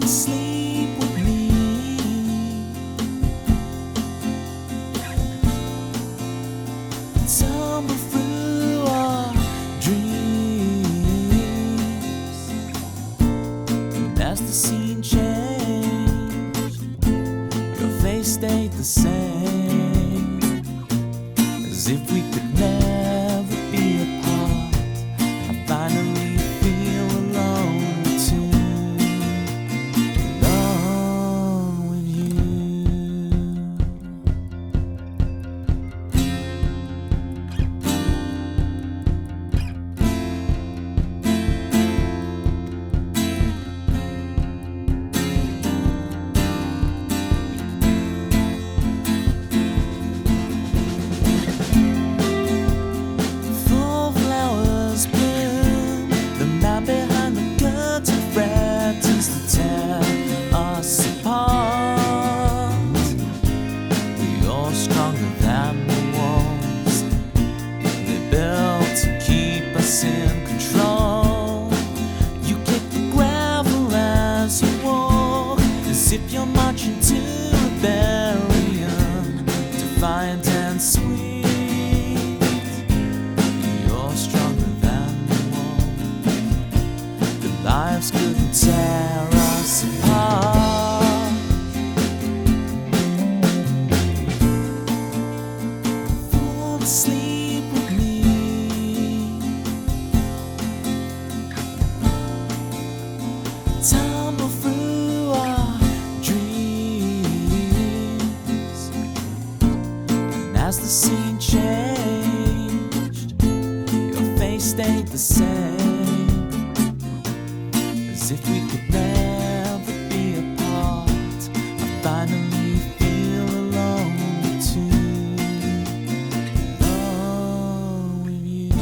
asleep with me. Tumble through our dreams, and as the scene changed, your face stayed the same, as if we could never be apart. I finally feel alone too, alone with you. Full flowers bloom, the man behind the curtain threatens to tear us apart. You're stronger than the walls they built to keep us in control. You kick the gravel as you walk, as if you're marching to rebellion, defiant and sweet. You're stronger than the wall. The lives couldn't tear us apart. Fall asleep with me. Tumble through our dreams, and as the scene changed, your face stayed the same, as if we could never be apart. I finally feel alone too, alone with you.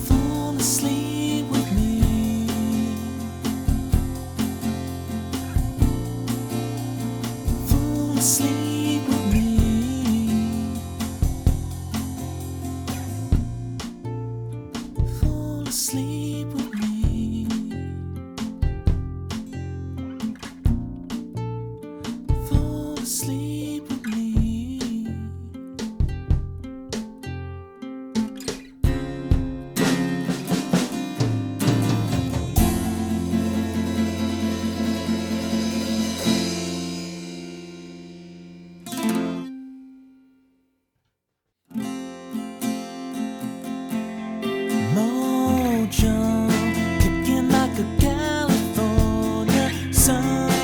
Fall asleep with me. Fall asleep with me. Fall asleep with me. Fall asleep with me. Mojo, kicking like a California sunrise.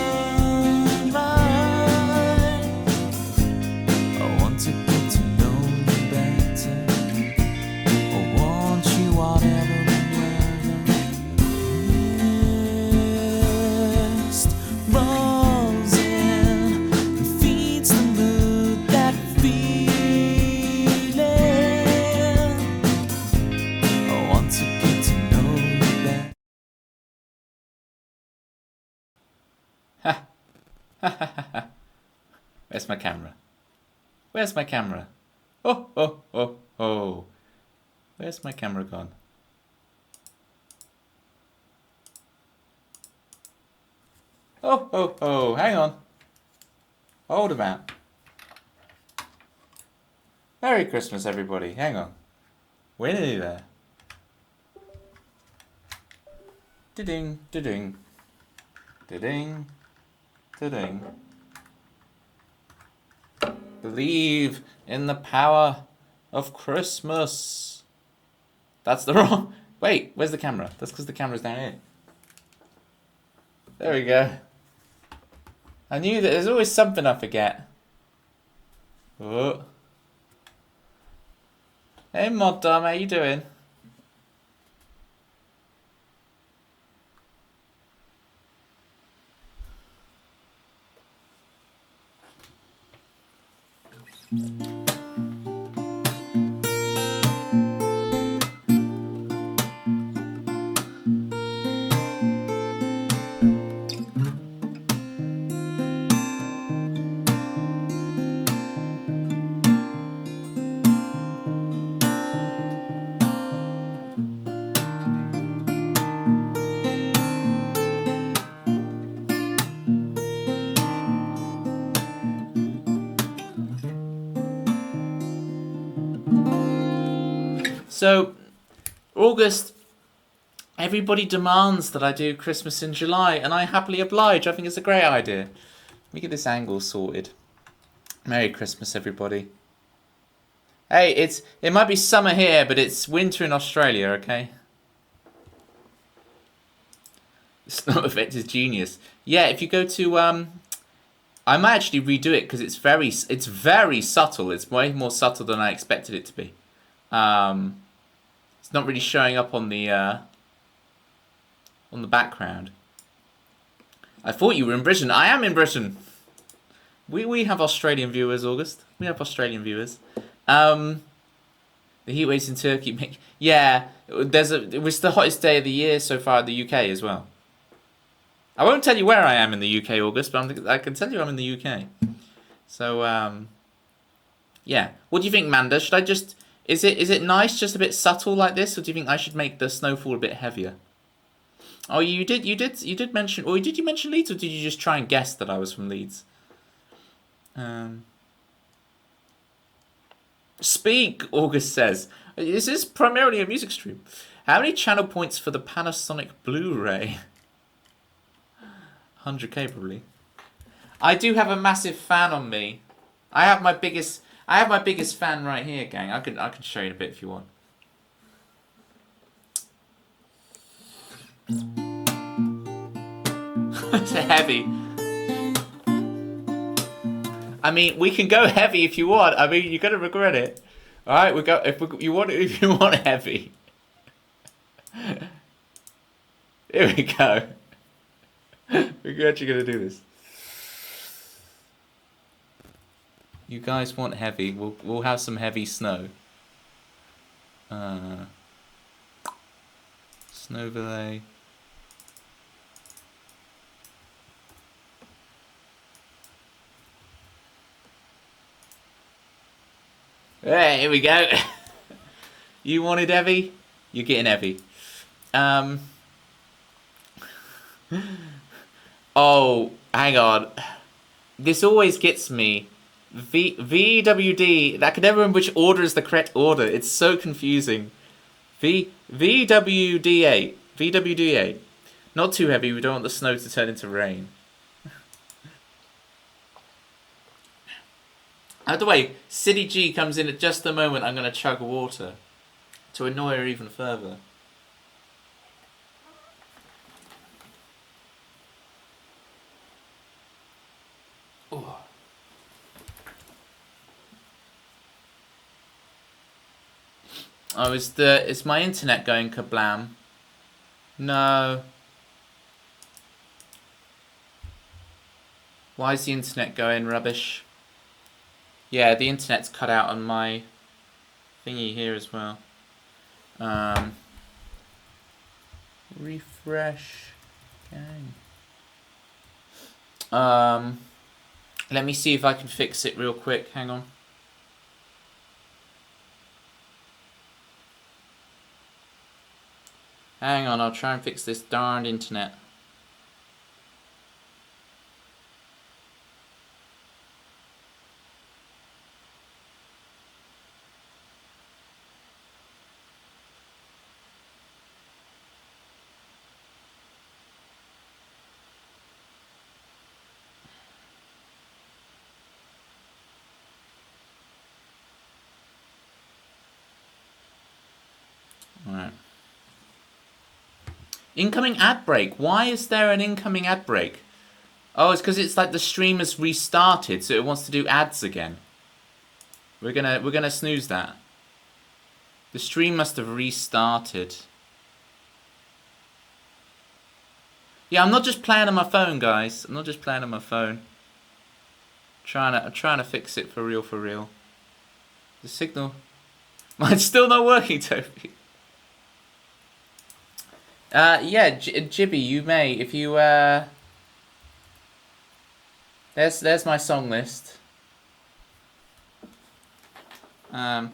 I want to get to know you better. I want you whatever the weather. Mist rolls in and feeds the mood, that feeling. I want to get to know you better. Where's my camera? Where's my camera? Oh, oh, oh, oh. Where's my camera gone? Oh, oh, oh. Hang on. Hold about. Merry Christmas, everybody. Hang on. We're nearly there. Da-ding, da-ding. Da-ding, da-ding. Believe in the power of Christmas. That's the wrong... Wait, where's the camera? That's because the camera's down here. There we go. I knew that there's always something I forget. Oh. Hey Mod Dom, how you doing? So, August, everybody demands that I do Christmas in July, and I happily oblige. I think it's a great idea. Let me get this angle sorted. Merry Christmas, everybody. Hey, it might be summer here, but it's winter in Australia, okay? It's not effect is genius. Yeah, if you go to I might actually redo it because it's very subtle. It's way more subtle than I expected it to be. It's not really showing up on the background. I thought you were in Britain. I am in Britain. We have Australian viewers, August. We have Australian viewers. The heat waves in Turkey. Yeah, it was the hottest day of the year so far in the UK as well. I won't tell you where I am in the UK, August, but I can tell you I'm in the UK. So, yeah. What do you think, Manda? Should I just... Is it nice, just a bit subtle like this, or do you think I should make the snowfall a bit heavier? Oh, you did mention... Or did you mention Leeds, or did you just try and guess that I was from Leeds? Speak, August says. Is this primarily a music stream? How many channel points for the Panasonic Blu-ray? 100k probably. I do have a massive fan on me. I have my biggest fan right here, gang. I can show you a bit if you want. It's heavy. I mean, we can go heavy if you want. I mean, you're gonna regret it. All right, if you want heavy. Here we go. We're actually gonna do this. You guys want heavy? We'll have some heavy snow. Snowverlay. Hey, here we go. You wanted heavy? You're getting heavy. Oh, hang on. This always gets me. VWD. I can never remember which order is the correct order. It's so confusing. VWD8. VWD8. Not too heavy. We don't want the snow to turn into rain. Out of the way, City G comes in at just the moment I'm going to chug water to annoy her even further. Oh. Oh, is my internet going kablam? No. Why is the internet going rubbish? Yeah, the internet's cut out on my thingy here as well. Refresh. Gang. Let me see if I can fix it real quick. Hang on. Hang on, I'll try and fix this darned internet. Alright. Incoming ad break. Why is there an incoming ad break? Oh, it's because it's like the stream has restarted, so it wants to do ads again. We're gonna snooze that. The stream must have restarted. Yeah, I'm not just playing on my phone, guys. I'm not just playing on my phone. I'm trying to fix it for real, for real. The signal. Mine's still not working, Toby. Yeah, Jibby, you may if you There's my song list. How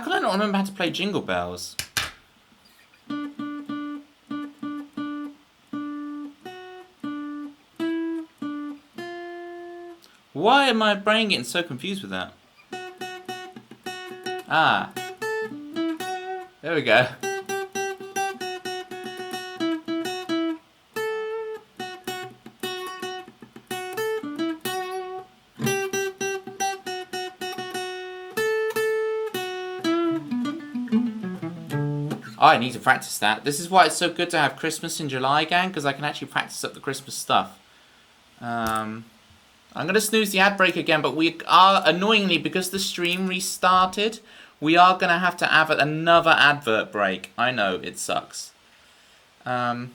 can I not remember how to play Jingle Bells? Why am my brain getting so confused with that? Ah. There we go. I need to practice that. This is why it's so good to have Christmas in July, gang, because I can actually practice up the Christmas stuff. I'm going to snooze the ad break again, but we are, annoyingly, because the stream restarted, we are going to have another advert break. I know, it sucks. You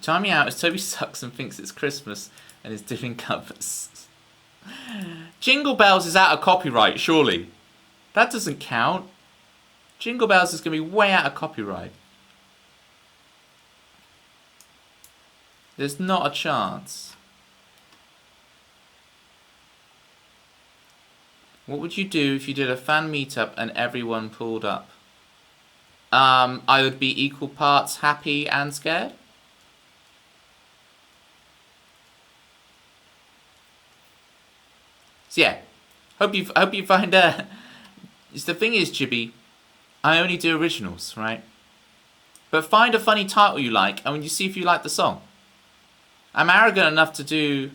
time me out as Toby sucks and thinks it's Christmas and is doing covers. Jingle Bells is out of copyright, surely. That doesn't count. Jingle Bells is going to be way out of copyright. There's not a chance. What would you do if you did a fan meetup and everyone pulled up? I would be equal parts happy and scared. So yeah, hope you find the thing is, Chibi, I only do originals, right? But find a funny title you like, and when you see if you like the song. I'm arrogant enough to do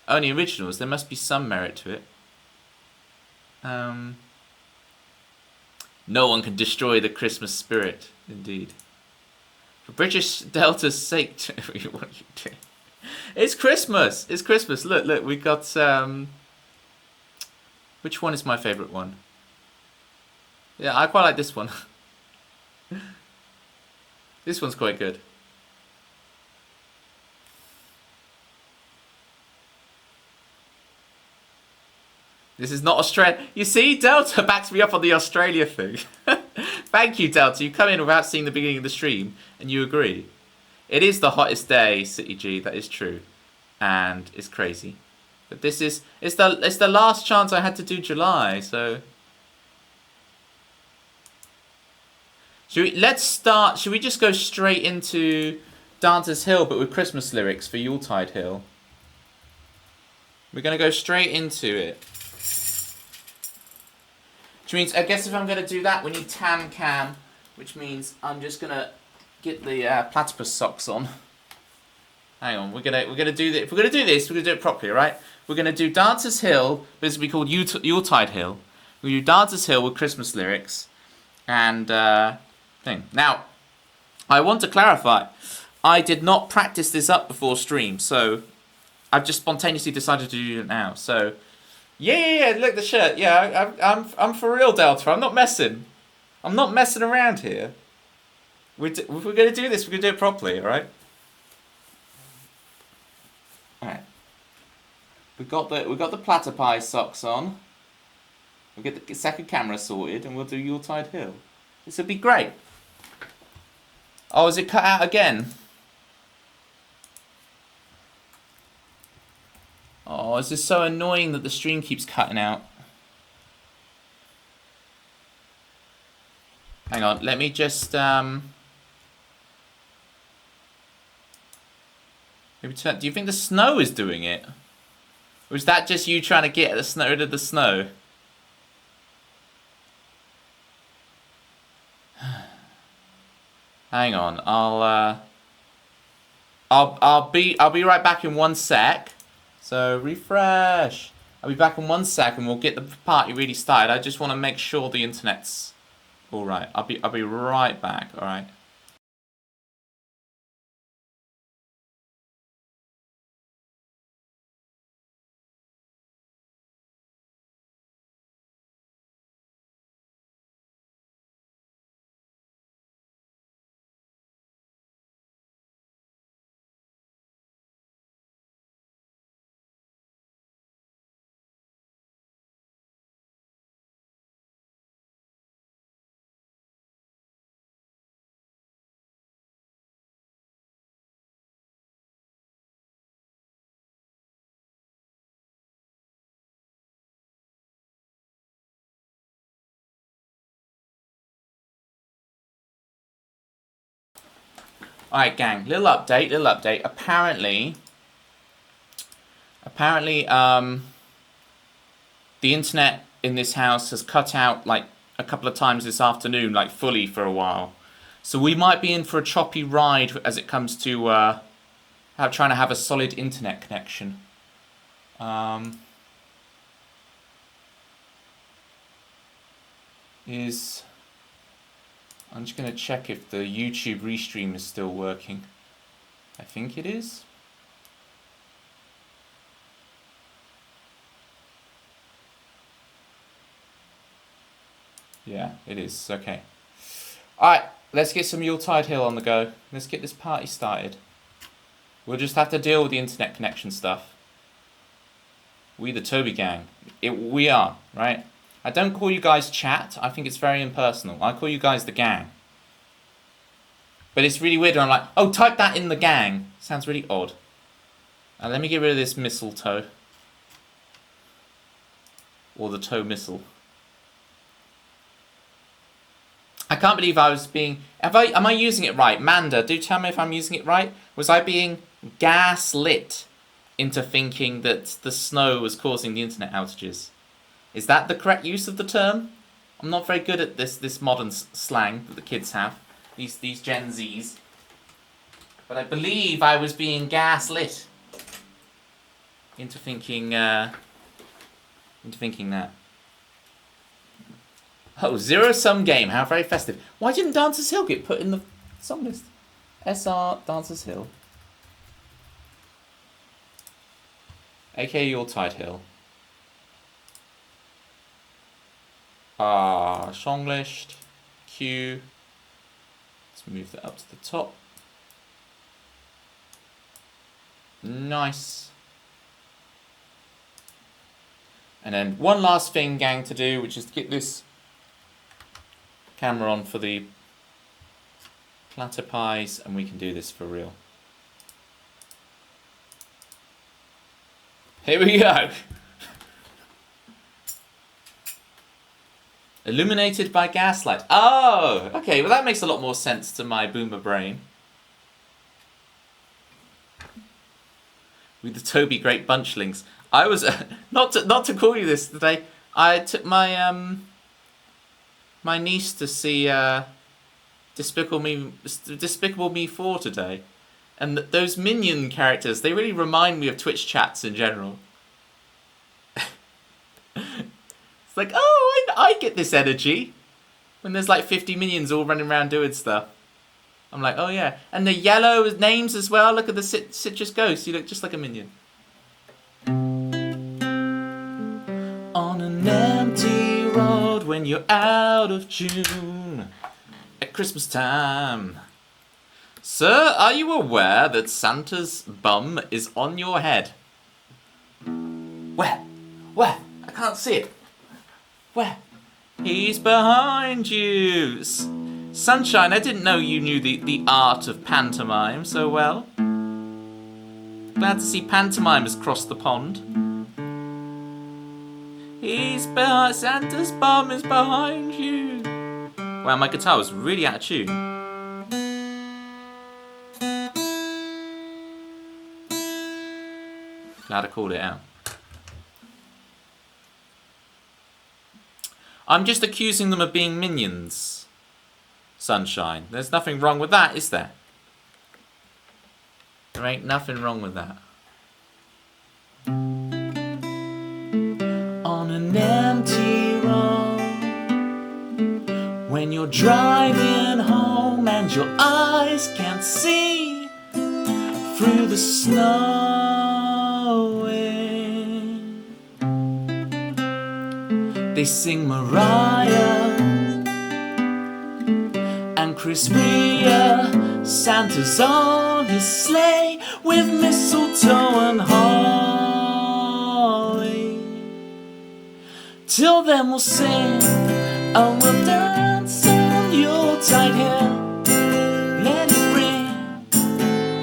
only originals. There must be some merit to it. No one can destroy the Christmas spirit, indeed. For British Delta's sake, what are you doing? It's Christmas. It's Christmas. Look. We got which one is my favourite one? Yeah, I quite like this one. This one's quite good. This is not Australia. You see, Delta backs me up on the Australia thing. Thank you, Delta. You come in without seeing the beginning of the stream, and you agree. It is the hottest day, City G. That is true, and it's crazy. But this is it's the last chance I had to do July. So should we just go straight into Dante's Hill, but with Christmas lyrics for Yuletide Hill? We're gonna go straight into it. Which means, I guess if I'm going to do that, we need tan cam, which means I'm just going to get the platypus socks on. Hang on, we're gonna do this. If we're gonna do this, we're gonna do it properly, right? We're gonna do Dancer's Hill. This will be called Yuletide Hill. We do Dancer's Hill with Christmas lyrics, and thing. Now, I want to clarify. I did not practice this up before stream, so I've just spontaneously decided to do it now. So. Yeah. Look the shirt. Yeah, I'm for real, Delta. I'm not messing. I'm not messing around here. If we're gonna do this, we're gonna do it properly. All right. All right. We got the platypi socks on. We'll get the second camera sorted, and we'll do Yuletide Hill. This would be great. Oh, is it cut out again? Oh, this is so annoying that the stream keeps cutting out. Hang on, let me just maybe turn. Do you think the snow is doing it? Or is that just you trying to get rid of the snow? Hang on, I'll be right back in 1 sec. So refresh. I'll be back in 1 sec and we'll get the party really started. I just want to make sure the internet's all right. I'll be right back. All right. Alright, gang, little update. Apparently, the internet in this house has cut out, like, a couple of times this afternoon, like, fully for a while. So we might be in for a choppy ride as it comes to, trying to have a solid internet connection. I'm just going to check if the YouTube restream is still working. I think it is. Yeah, it is. Okay. Alright, let's get some Yuletide Hill on the go. Let's get this party started. We'll just have to deal with the internet connection stuff. We the Toby gang. We are, right? I don't call you guys chat. I think it's very impersonal. I call you guys the gang. But it's really weird when I'm like, oh, type that in the gang. Sounds really odd. Let me get rid of this mistletoe. Or the toe missile. I can't believe I was being... Am I using it right? Manda, do tell me if I'm using it right. Was I being gaslit into thinking that the snow was causing the internet outages? Is that the correct use of the term? I'm not very good at this modern slang that the kids have. These Gen Zs. But I believe I was being gaslit into thinking that. Oh, zero-sum game. How very festive. Why didn't Dancer's Hill get put in the song list? SR Dancer's Hill. AKA Yuletide Hill. Song list. Q. Let's move that up to the top. Nice. And then one last thing, gang, to do, which is to get this camera on for the platter pies, and we can do this for real. Here we go. Illuminated by gaslight. Oh, okay. Well, that makes a lot more sense to my boomer brain. With the Toby Great Bunchlings. I was not to call you this today. I took my my niece to see Despicable Me 4 today, and those minion characters, they really remind me of Twitch chats in general. It's like, oh, I get this energy when there's like 50 minions all running around doing stuff. I'm like, oh yeah, and the yellow names as well. Look at the citrus ghost. You look just like a minion. On an empty road when you're out of June at Christmas time. Sir, are you aware that Santa's bum is on your head? Where? Where? I can't see it. Where? He's behind you. Sunshine, I didn't know you knew the art of pantomime so well. Glad to see pantomime has crossed the pond. He's behind, Santa's bum is behind you. Wow, my guitar was really out of tune. Glad I called it out. I'm just accusing them of being minions. Sunshine. There's nothing wrong with that, is there? There ain't nothing wrong with that. On an empty road, when you're driving home and your eyes can't see through the snowing, they sing Mariah and Chris Rea. Santa's on his sleigh with mistletoe and holly. Till then we'll sing and we'll dance on Yuletide Hill. Let it ring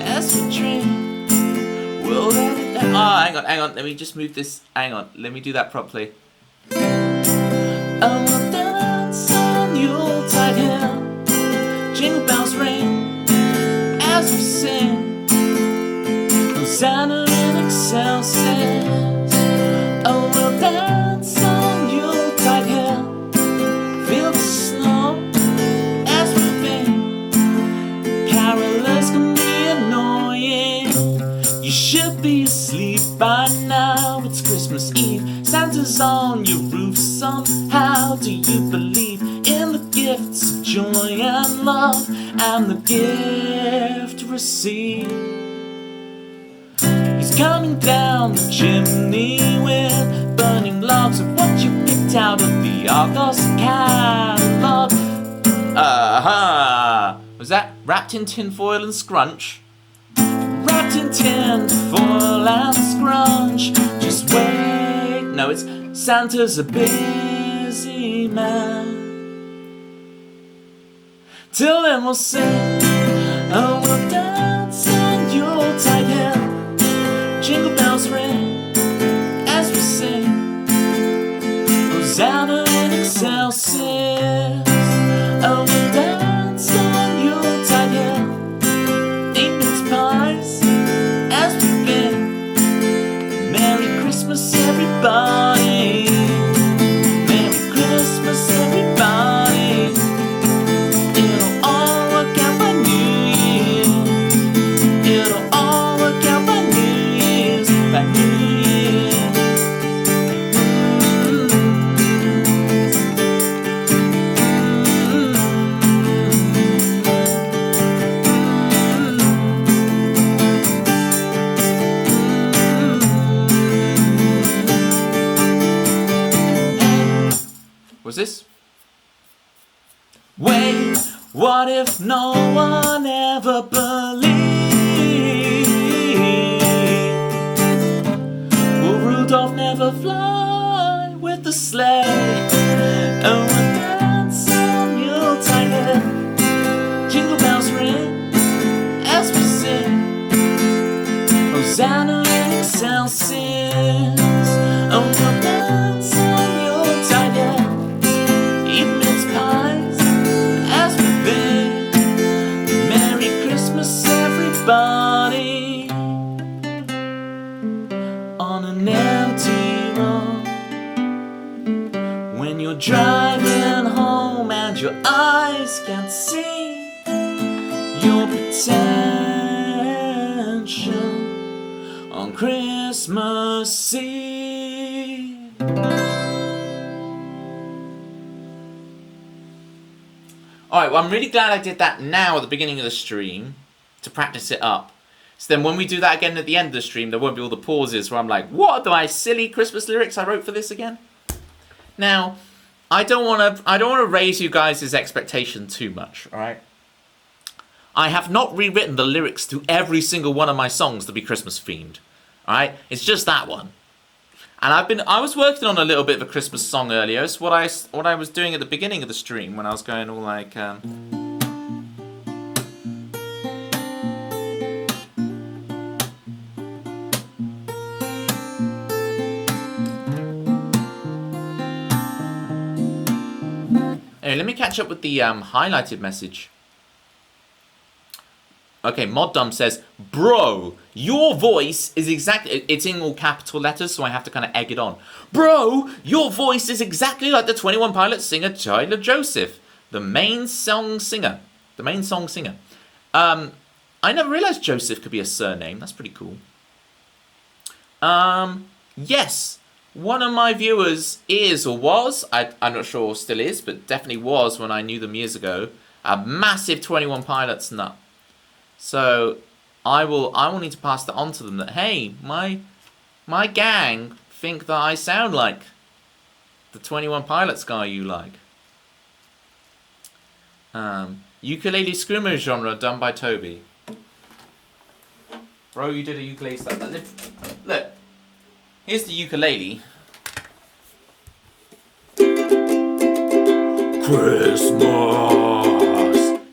as we drink. We'll let it down. Oh, hang on. Let me just move this. Hang on. Let me do that properly. And we'll dance on Yuletide Hill. Jingle bells ring as as we sing. Hosanna in excelsis. Oh, we'll dance on Yuletide Hill. Feel the snow as we bang. Carolers can be annoying. You should be asleep by now. It's Christmas Eve. Santa's on your roof somehow. Do you believe in the gifts of joy and love and the gift received? He's coming down the chimney with burning logs of what you picked out of the Argos catalog. Aha! Was that wrapped in tinfoil and scrunch? Wrapped in tinfoil and scrunch. Just wait. No, it's Santa's a busy man. Till then we'll sing. Oh, we'll dance on Yuletide Hill. Jingle bells ring as we sing. Hosanna in excelsis. Oh, we'll dance on Yuletide Hill. Eat mince pies as we begin. Merry Christmas, everybody. Merry Christmas, everybody. It'll all work out by New Year. It'll all work out by New Year's. By New Year. Was this? Wait, what if no one ever believed? Will Rudolph never fly with the sleigh? Oh, we'll dance on Yuletide Hill. Jingle bells ring as we sing. Hosanna in excelsis. Oh, we'll dance on Yuletide Hill. Eat mince pies as we bake. Merry Christmas, everybody. On an empty road, when you're driving home and your eyes can't see your potential on Christmas Eve. Alright, well I'm really glad I did that now at the beginning of the stream to practice it up. So then when we do that again at the end of the stream, there won't be all the pauses where I'm like, what are my silly Christmas lyrics I wrote for this again? Now, I don't want to raise you guys' expectation too much, alright? I have not rewritten the lyrics to every single one of my songs to be Christmas themed. Alright? It's just that one. And I was working on a little bit of a Christmas song earlier. It's what I was doing at the beginning of the stream when I was going all like Anyway, let me catch up with the highlighted message. Okay, Moddum says, bro, your voice is exactly... It's in all capital letters, so I have to kind of egg it on. Bro, your voice is exactly like the 21 Pilots singer Tyler Joseph, the main song singer. I never realised Joseph could be a surname. That's pretty cool. Yes, one of my viewers is or was, I'm not sure still is, but definitely was when I knew them years ago, a massive 21 Pilots nut. So I will need to pass that on to them that, hey, my gang think that I sound like the 21 Pilots guy you like. Ukulele screamo genre done by Toby. Bro, you did a ukulele stuff. Look, here's the ukulele. Christmas.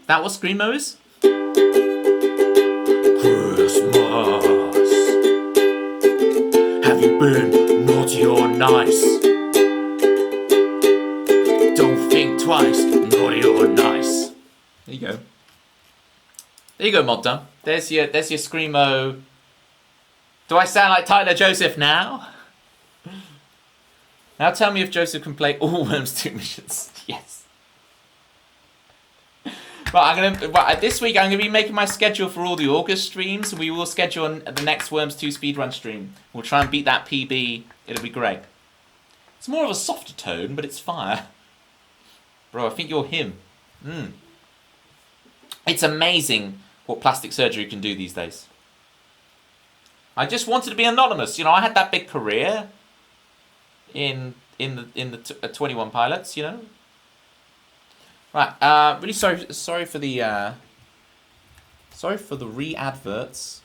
That what screamo is? Christmas. Have you been naughty or nice? Don't think twice, naughty or nice. There you go. There you go, Modda. There's your screamo. Do I sound like Tyler Joseph now? Now tell me if Joseph can play all Worms 2 missions. Yes. But this week I'm gonna be making my schedule for all the August streams. We will schedule the next Worms 2 speedrun stream. We'll try and beat that PB. It'll be great. It's more of a softer tone, but it's fire. Bro, I think you're him. It's amazing what plastic surgery can do these days. I just wanted to be anonymous. You know, I had that big career in the 21 Pilots, you know. Right, really sorry for the re-adverts.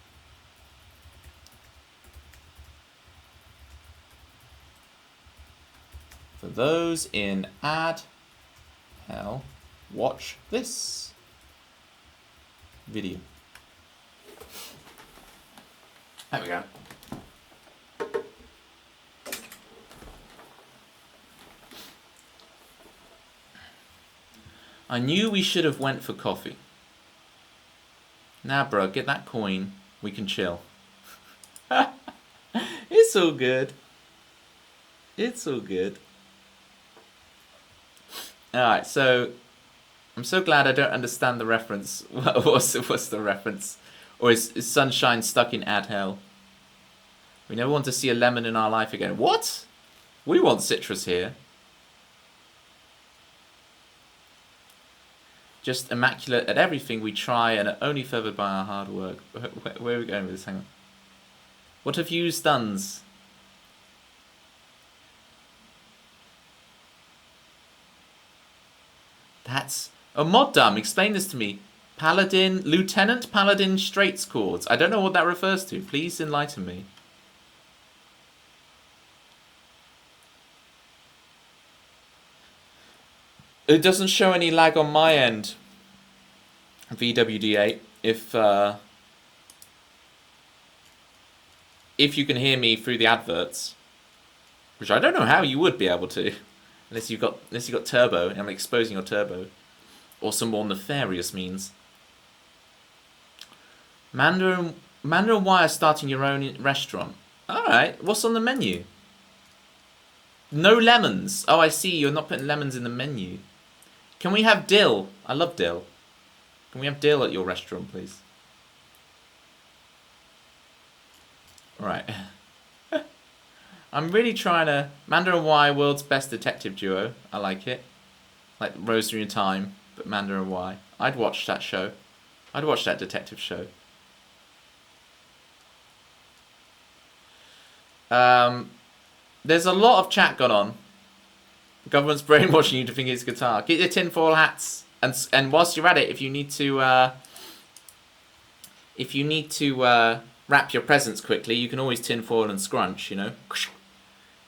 For those in ad hell, watch this video. There we go. I knew we should have went for coffee. Nah, bro, get that coin. We can chill. It's all good. It's all good. Alright, so I'm so glad I don't understand the reference. What's the reference? Or is sunshine stuck in ad hell? We never want to see a lemon in our life again. What? We want citrus here. Just immaculate at everything we try and are only furthered by our hard work. Where are we going with this? Hang on. What have you done? That's a mod dumb. Explain this to me. Paladin, Lieutenant Paladin Straits Chords. I don't know what that refers to. Please enlighten me. It doesn't show any lag on my end. VWD8. If you can hear me through the adverts, which I don't know how you would be able to, unless you got turbo, and I'm exposing your turbo, or some more nefarious means. Mandarin and Wy are starting your own restaurant. Alright, what's on the menu? No lemons. Oh, I see, you're not putting lemons in the menu. Can we have dill? I love dill. Can we have dill at your restaurant, please? Right. I'm really trying to... Manda and Wy, world's best detective duo. I like it. Like Rosary and Time, but Manda and Wy. I'd watch that show. I'd watch that detective show. There's a lot of chat going on. The government's brainwashing you to think it's guitar. Get your tinfoil hats, and whilst you're at it, if you need to wrap your presents quickly, you can always tinfoil and scrunch. You know,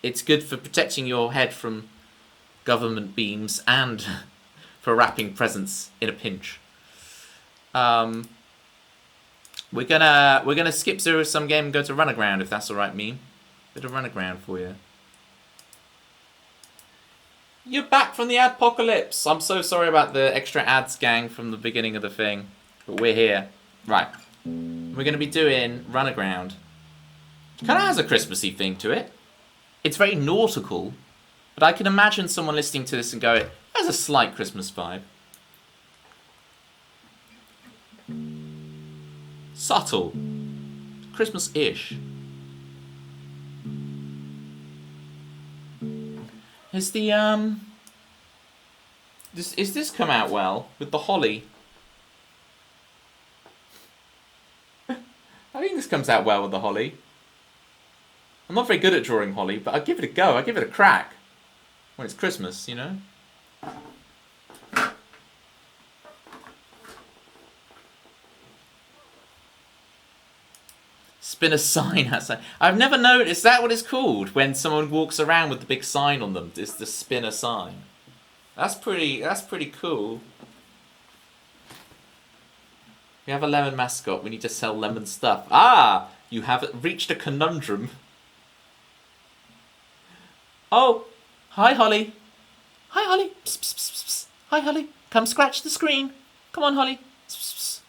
it's good for protecting your head from government beams and for wrapping presents in a pinch. We're gonna skip zero sum game and go to Runaground if that's all right, meme. Bit of Runaground for you. You're back from the adpocalypse. I'm so sorry about the extra ads, gang, from the beginning of the thing. But we're here. Right. We're going to be doing Runaground. Kind of has a Christmassy thing to it. It's very nautical. But I can imagine someone listening to this and go, it has a slight Christmas vibe. Subtle. Christmas-ish. Is the is this come out well with the holly? I think this comes out well with the holly. I'm not very good at drawing holly, but I'd give it a go. I'd give it a crack when it's Christmas, you know. Spin a sign outside. I've never known. Is that what it's called when someone walks around with the big sign on them? It's the spin a sign. That's pretty cool. We have a lemon mascot. We need to sell lemon stuff. Ah, you have reached a conundrum. Oh, hi Holly. Hi Holly. Psst, psst, psst, psst. Hi Holly. Come scratch the screen. Come on Holly. Psst, psst, psst.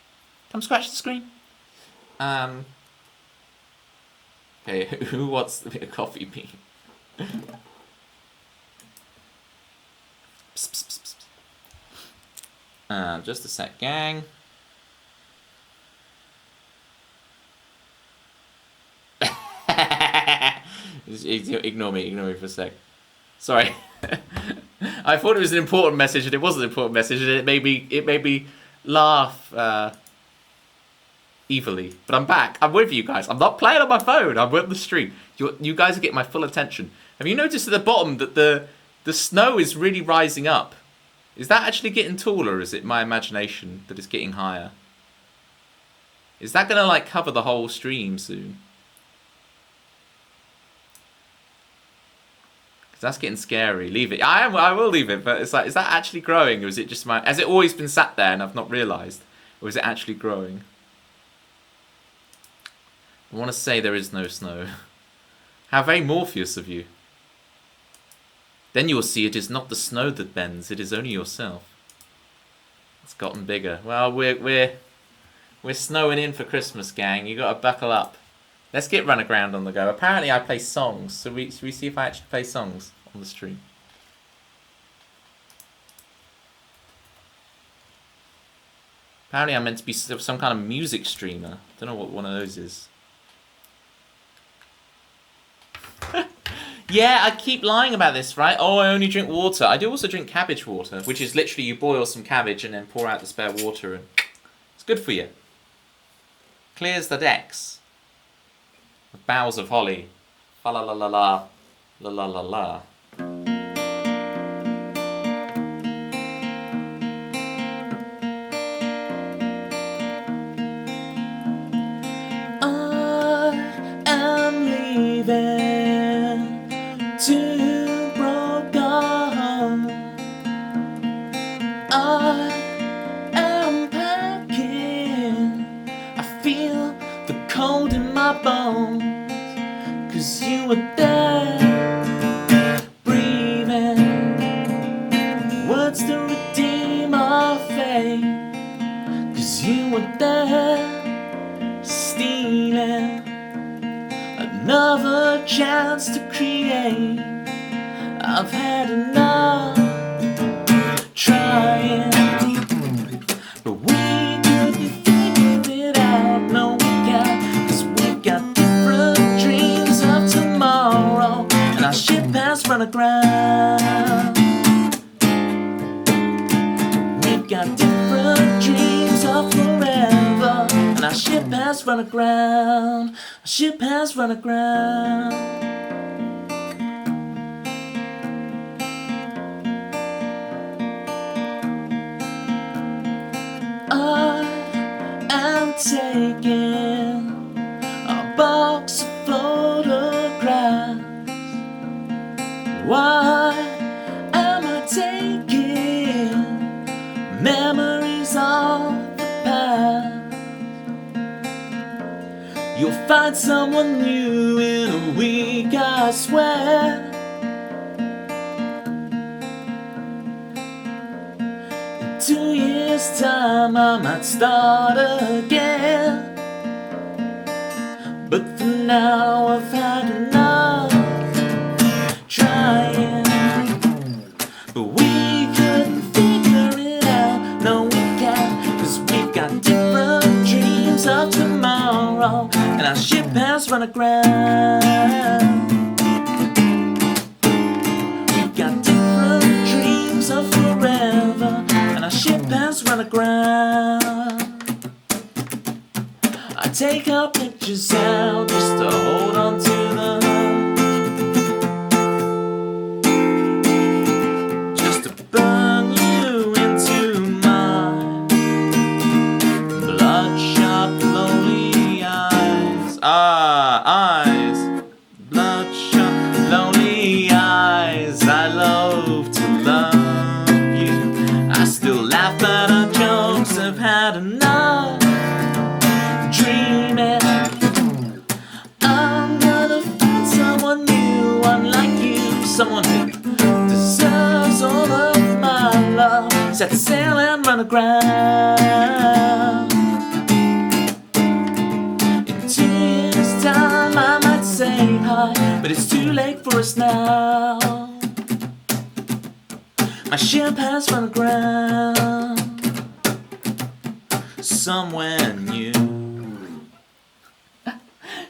Come scratch the screen. Okay, who wants a bit of coffee bean? Psst, psst, psst, psst. Just a sec, gang. Ignore me for a sec. Sorry. I thought it was an important message, and it wasn't an important message, and it made me laugh evilly. But I'm back. I'm with you guys. I'm not playing on my phone. I'm with the stream. You guys are getting my full attention. Have you noticed at the bottom that the snow is really rising up? Is that actually getting taller, or is it my imagination that is getting higher? Is that gonna like cover the whole stream soon? That's getting scary. Leave it. I will leave it, but it's like, is that actually growing, or is it just has it always been sat there and I've not realised? Or is it actually growing? I want to say there is no snow. How very Morpheus of you. Then you will see it is not the snow that bends, it is only yourself. It's gotten bigger. Well, we're snowing in for Christmas, gang. You gotta buckle up. Let's get Run Aground on the go. Apparently I play songs, so should we see if I actually play songs on the stream? Apparently I'm meant to be some kind of music streamer. Don't know what one of those is. Yeah, I keep lying about this, right? Oh, I only drink water. I do also drink cabbage water, which is literally you boil some cabbage and then pour out the spare water, and it's good for you. Clears the decks. With boughs of holly. Fa la la la la. La la la la. I am leaving to Brogan. I am packing. I feel the cold in my bones, 'cause you were there, breathing words to redeem our fate. 'Cause you were there, stealing another chance to create. I've had enough trying, but we couldn't figure it out. No, we can't, 'cause we got different dreams of tomorrow, and our ship has run aground. We've got different dreams of forever, and our ship has run aground. Our ship has run aground. I am taking a box of photographs. Why am I taking memories of the past? You'll find someone new in a week, I swear. In 2 years' time I might start again, but for now I've had enough trying. But we couldn't figure it out. No, we can't, 'cause we've got different dreams of tomorrow, and our ship has run aground. We've got different dreams of forever, and our ship has run aground. I take our pictures out just to hold on to them, just to burn you into my bloodshot, lonely eyes. Eyes, bloodshot, lonely eyes. I love to love you. I still laugh at our jokes. I've had enough dreaming. I'm gonna find someone new, unlike you, someone who deserves all of my love. Set sail and run aground. but it's too late for us now. My ship has run aground somewhere new.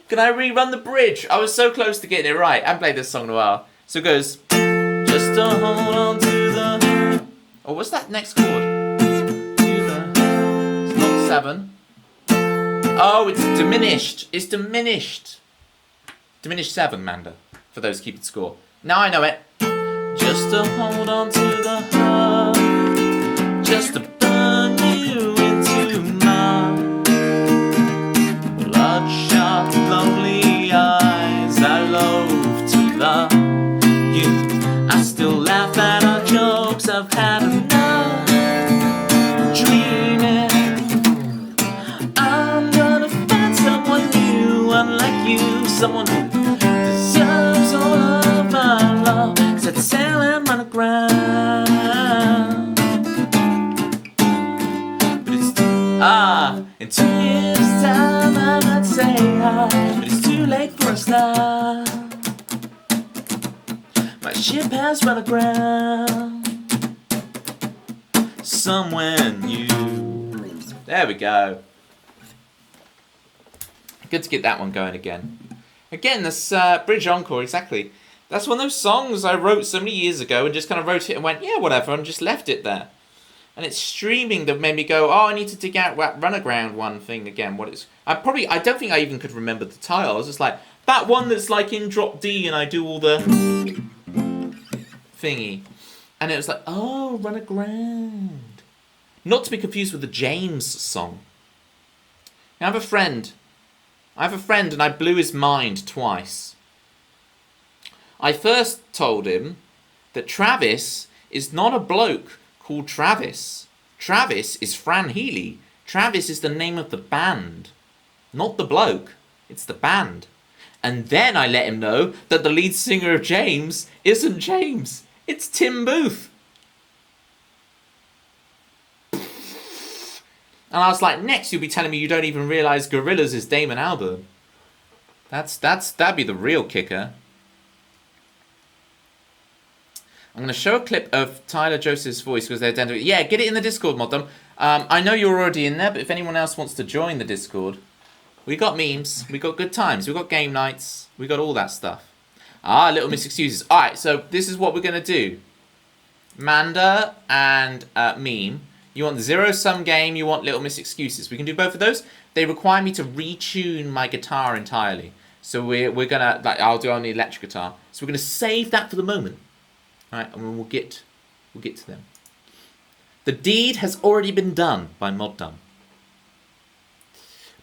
Can I rerun the bridge? I was so close to getting it right. I haven't played this song in a while. So it goes, just to hold on to the... Oh, what's that next chord? To the... It's not 7. Oh, it's diminished. It's diminished. Diminished 7, Manda, for those keeping score. Now I know it. Just to hold on to the heart, just to burn you into my bloodshot, lonely eyes. I loathe to love you. I still laugh at our jokes. I've had enough dreaming. I'm gonna find someone new, unlike you, someone who deserves all of my love. Set sail and run aground. But it's in 2 years' time I might say hi, but it's too late for us now. My ship has run aground somewhere new. There we go. Good to get that one going again. Again, this bridge encore, exactly. That's one of those songs I wrote so many years ago and just kind of wrote it and went, yeah, whatever, and just left it there. And it's streaming that made me go, oh, I need to dig out that Runaground one thing again. What it's, I don't think I even could remember the title. I was just like, that one that's like in drop D and I do all the thingy. And it was like, oh, Runaground. Not to be confused with the James song. I have a friend and I blew his mind twice. I first told him that Travis is not a bloke called Travis. Travis is Fran Healy. Travis is the name of the band. Not the bloke. It's the band. And then I let him know that the lead singer of James isn't James. It's Tim Booth. And I was like, next you'll be telling me you don't even realise Gorillaz is Damon Albarn. That'd be the real kicker. I'm going to show a clip of Tyler Joseph's voice because they're identical. Yeah, get it in the Discord, Moddom. I know you're already in there, but if anyone else wants to join the Discord, we got memes, we got good times, we got game nights, we got all that stuff. Little Miss Excuses. Alright, so this is what we're going to do. Manda and Meme. You want the zero-sum game, you want Little Miss Excuses. We can do both of those. They require me to retune my guitar entirely. So we're going to, like, I'll do only electric guitar. So we're going to save that for the moment. Alright, and we'll get to them. The deed has already been done by Moddum.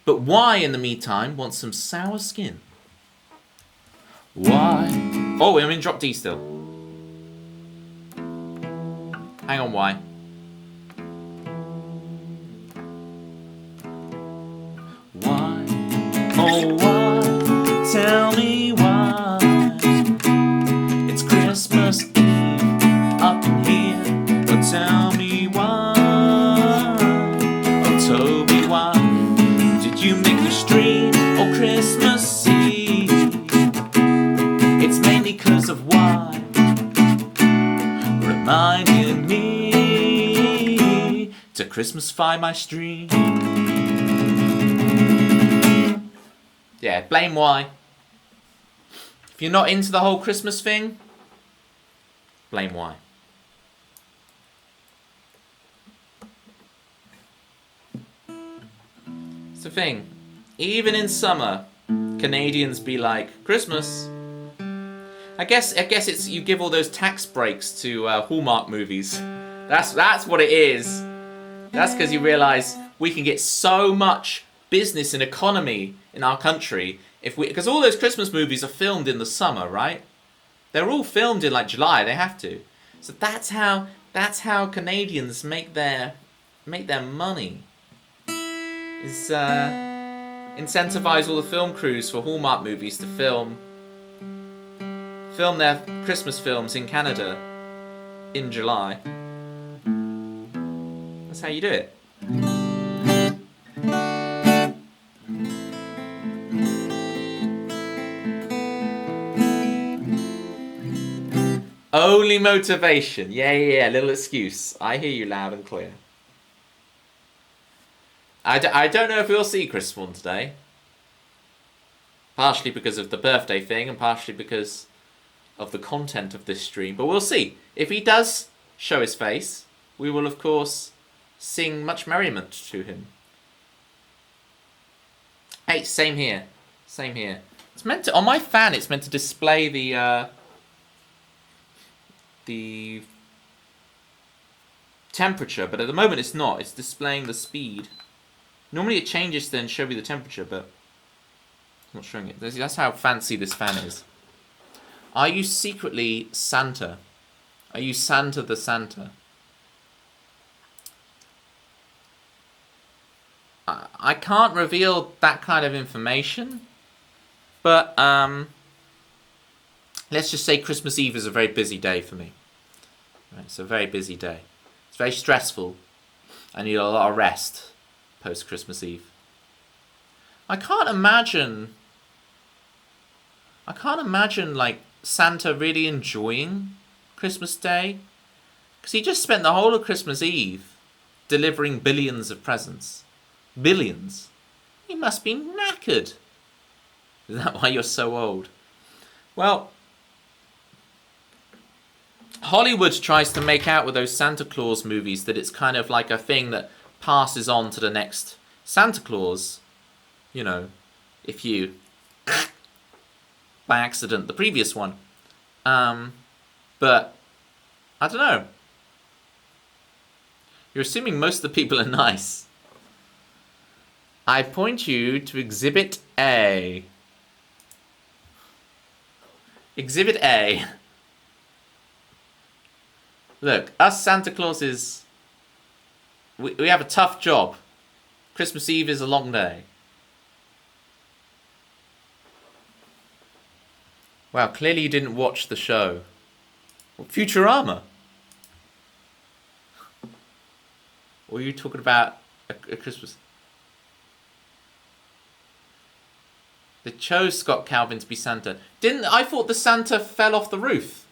But Wy, in the meantime, wants some sour skin. Wy? Oh, we're in drop D still. Hang on, Wy. Why? Oh, why? Tell me why. It's Christmas Eve up in here. But tell me why. Oh, Toby, why did you make the stream on Christmas Eve? It's mainly 'cause of why. Reminding me to Christmasify my stream. Yeah, blame Wy. If you're not into the whole Christmas thing, blame Wy. It's the thing. Even in summer, Canadians be like, Christmas. I guess it's you give all those tax breaks to Hallmark movies. That's what it is. That's because you realise we can get so much business and economy in our country because all those Christmas movies are filmed in the summer, right? They're all filmed in like July. They have to. So that's how Canadians make their money. Is incentivize all the film crews for Hallmark movies to film their Christmas films in Canada in July. That's how you do it. Only motivation. Yeah, little excuse. I hear you loud and clear. I don't know if we'll see Chris Swan today. Partially because of the birthday thing and partially because of the content of this stream. But we'll see. If he does show his face, we will, of course, sing much merriment to him. Hey, same here. Same here. It's meant to... On my fan, it's meant to display the temperature, but at the moment it's not. It's displaying the speed. Normally it changes to then show me the temperature, but it's not showing it. That's how fancy this fan is. Are you secretly Santa? Are you Santa the Santa? I can't reveal that kind of information, but let's just say Christmas Eve is a very busy day for me. Right, it's a very busy day. It's very stressful. I need a lot of rest post Christmas Eve. I can't imagine like Santa really enjoying Christmas Day, because he just spent the whole of Christmas Eve delivering billions of presents. Billions. He must be knackered. Is that why you're so old? Well, Hollywood tries to make out with those Santa Claus movies that it's kind of like a thing that passes on to the next Santa Claus. You know, if you by accident the previous one. But I don't know. You're assuming most of the people are nice. I point you to Exhibit A. Exhibit A. Look, us Santa Clauses, we have a tough job. Christmas Eve is a long day. Wow, clearly you didn't watch the show. Well, Futurama. Or are you talking about a Christmas... They chose Scott Calvin to be Santa. I thought the Santa fell off the roof.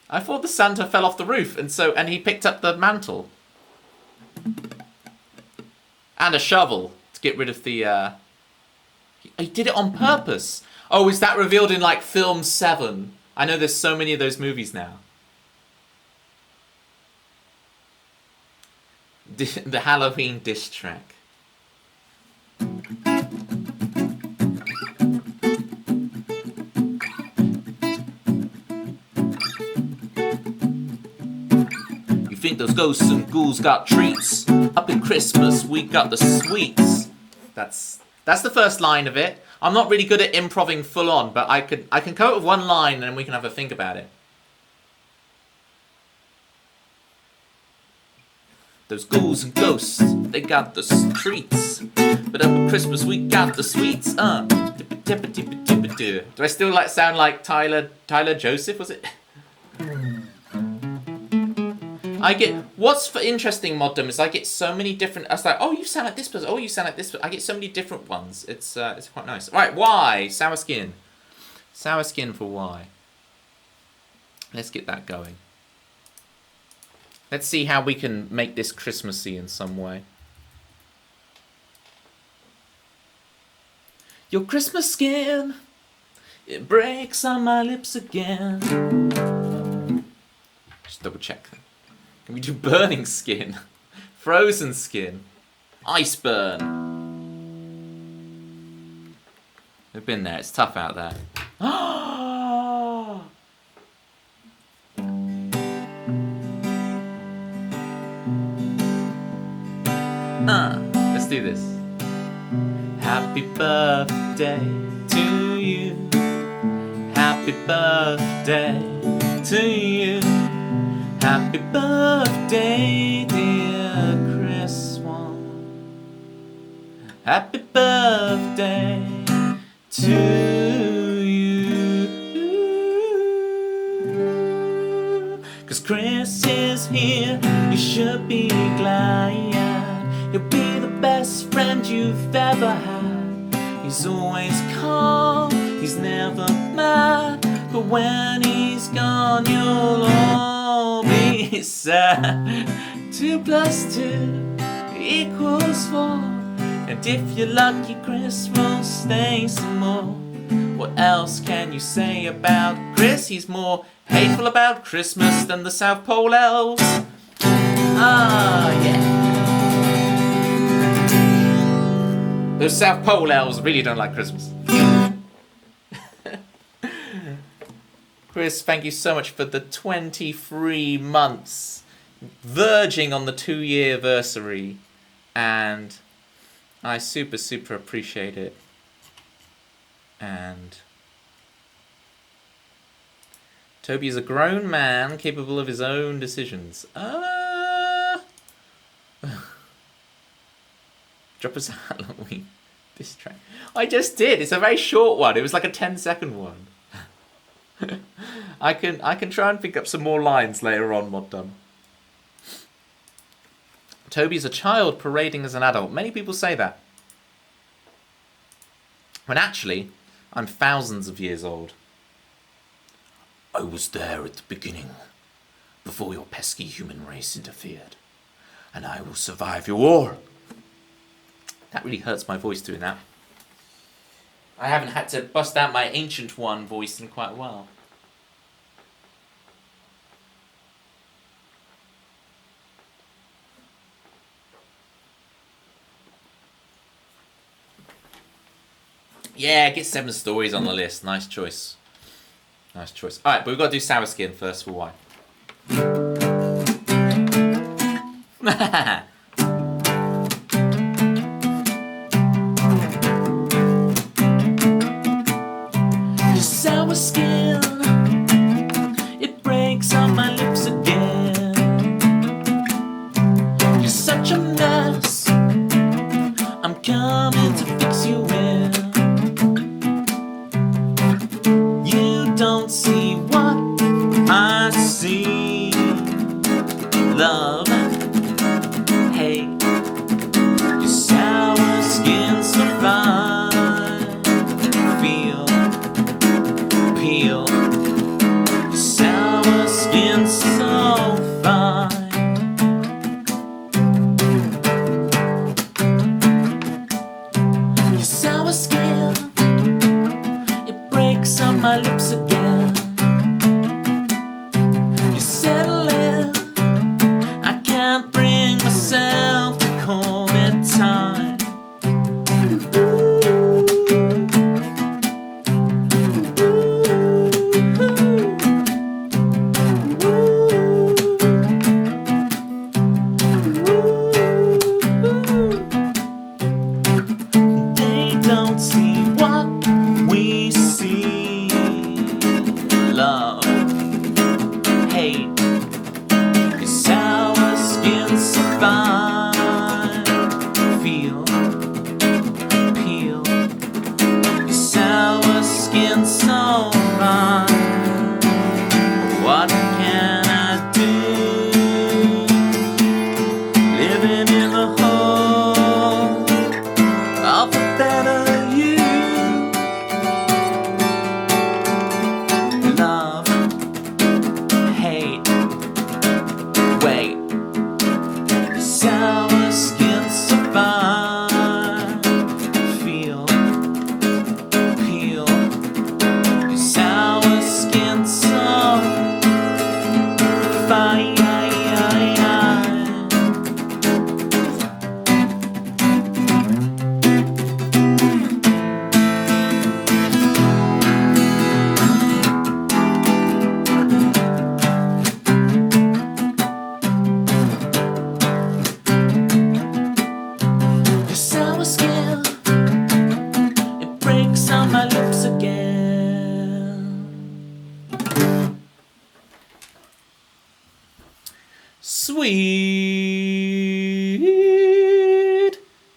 I thought the Santa fell off the roof, and he picked up the mantle. And a shovel to get rid of the... He did it on purpose. Oh, is that revealed in, like, film 7? I know there's so many of those movies now. The Halloween diss track. Think those ghosts and ghouls got treats. Up in Christmas we got the sweets. That's the first line of it. I'm not really good at improving full on, but I can come up with one line and then we can have a think about it. Those ghouls and ghosts, they got the treats. But up at Christmas we got the sweets. Do I still sound like Tyler Joseph, was it? What's for interesting moddom is I get so many different. I was like, oh, you sound like this person. Oh, you sound like this. I get so many different ones. It's quite nice. All right, why sour skin? Sour skin for why? Let's get that going. Let's see how we can make this Christmassy in some way. Your Christmas skin, it breaks on my lips again. Just double check. Can we do burning skin? Frozen skin? Ice burn? We've been there, it's tough out there. Let's do this. Happy birthday to you. Happy birthday to you. Happy birthday, dear Chris Swan. Happy birthday to you. 'Cause Chris is here, you should be glad. He'll be the best friend you've ever had. He's always calm, he's never mad. But when he's gone, you'll all be sad. 2 plus 2 equals 4. And if you're lucky, Chris will stay some more. What else can you say about Chris? He's more hateful about Christmas than the South Pole elves. Ah, yeah. Those South Pole elves really don't like Christmas. Chris, thank you so much for the 23 months, verging on the 2-year anniversary, and I super appreciate it. And Toby is a grown man capable of his own decisions. Drop us a Halloween diss track. I just did. It's a very short one. It was like a 10-second one. I can try and pick up some more lines later on, Mod Done. Toby's a child parading as an adult. Many people say that. When actually, I'm thousands of years old. I was there at the beginning, before your pesky human race interfered. And I will survive your war. That really hurts my voice doing that. I haven't had to bust out my ancient one voice in quite a while. Yeah, get 7 stories on the list. Nice choice. Nice choice. Alright, but we've got to do Sour Skin first for why. Sour skin, it breaks on my lips again. You're such a mess, I'm coming to fix you in. You don't see what I see. Love, hate, your sour skin so fine. Feel, peel, your sour skin so fine. Your sour skin, it breaks on my lips again. You settle in, I can't bring myself to call it time. They don't see what we see. Love, hate, your sour skin so fine. Feel, peel, your sour skin so fine. What can I do? Living in the hole of a better you. Love, hate, wait, sour skin so fine. Feel, peel, your sour skin so fine. Your sour skin, it breaks on my lips again. Sweet.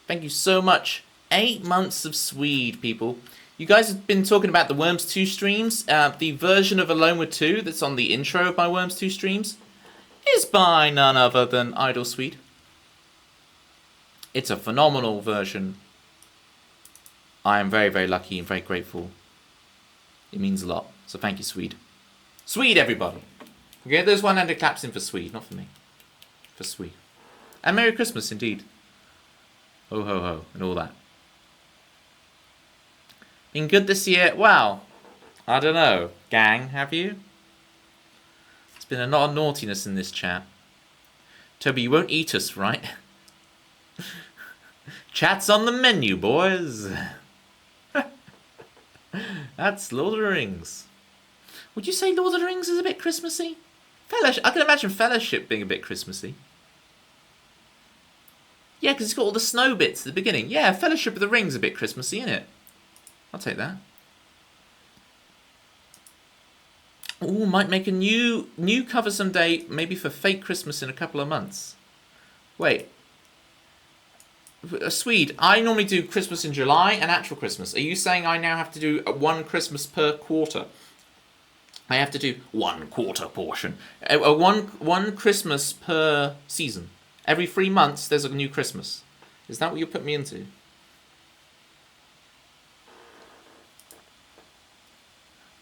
Thank you so much. 8 months of Swede, people. You guys have been talking about the Worms 2 streams. The version of Alone with 2 that's on the intro of my Worms 2 streams is by none other than Idle Swede. It's a phenomenal version. I am very lucky and very grateful It means a lot. So thank you, Swede. Swede, everybody. Get those one-handed claps in for Swede, not for me. For Swede. And Merry Christmas, indeed. Ho, ho, ho, and all that. Been good this year? Well, I don't know. Gang, have you? There's been a lot of naughtiness in this chat. Toby, you won't eat us, right? Chat's on the menu, boys. That's Lord of the Rings. Would you say Lord of the Rings is a bit Christmassy? Fellowship. I can imagine Fellowship being a bit Christmassy. Yeah, because it's got all the snow bits at the beginning. Yeah, Fellowship of the Ring's a bit Christmassy, isn't it? I'll take that. Ooh, might make a new cover someday, maybe for fake Christmas in a couple of months. Wait. Swede, I normally do Christmas in July and actual Christmas. Are you saying I now have to do one Christmas per quarter? I have to do 1 quarter portion. One Christmas per season. Every 3 months there's a new Christmas. Is that what you put me into?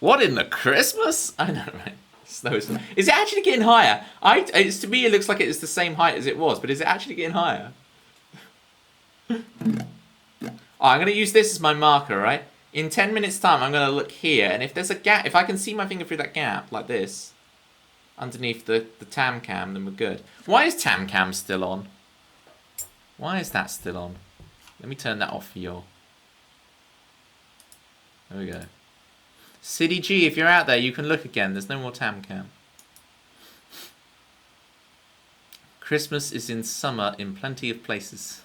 What in the Christmas? I know, right? Snow is it actually getting higher? To me it looks like it is the same height as it was, but is it actually getting higher? I'm going to use this as my marker, right? In 10 minutes time I'm going to look here, and if there's a gap, if I can see my finger through that gap, like this, underneath the tam cam, then we're good. Why is tam cam still on? Why is that still on? Let me turn that off for you. There we go. City G, if you're out there, you can look again. There's no more tam cam. Christmas is in summer in plenty of places.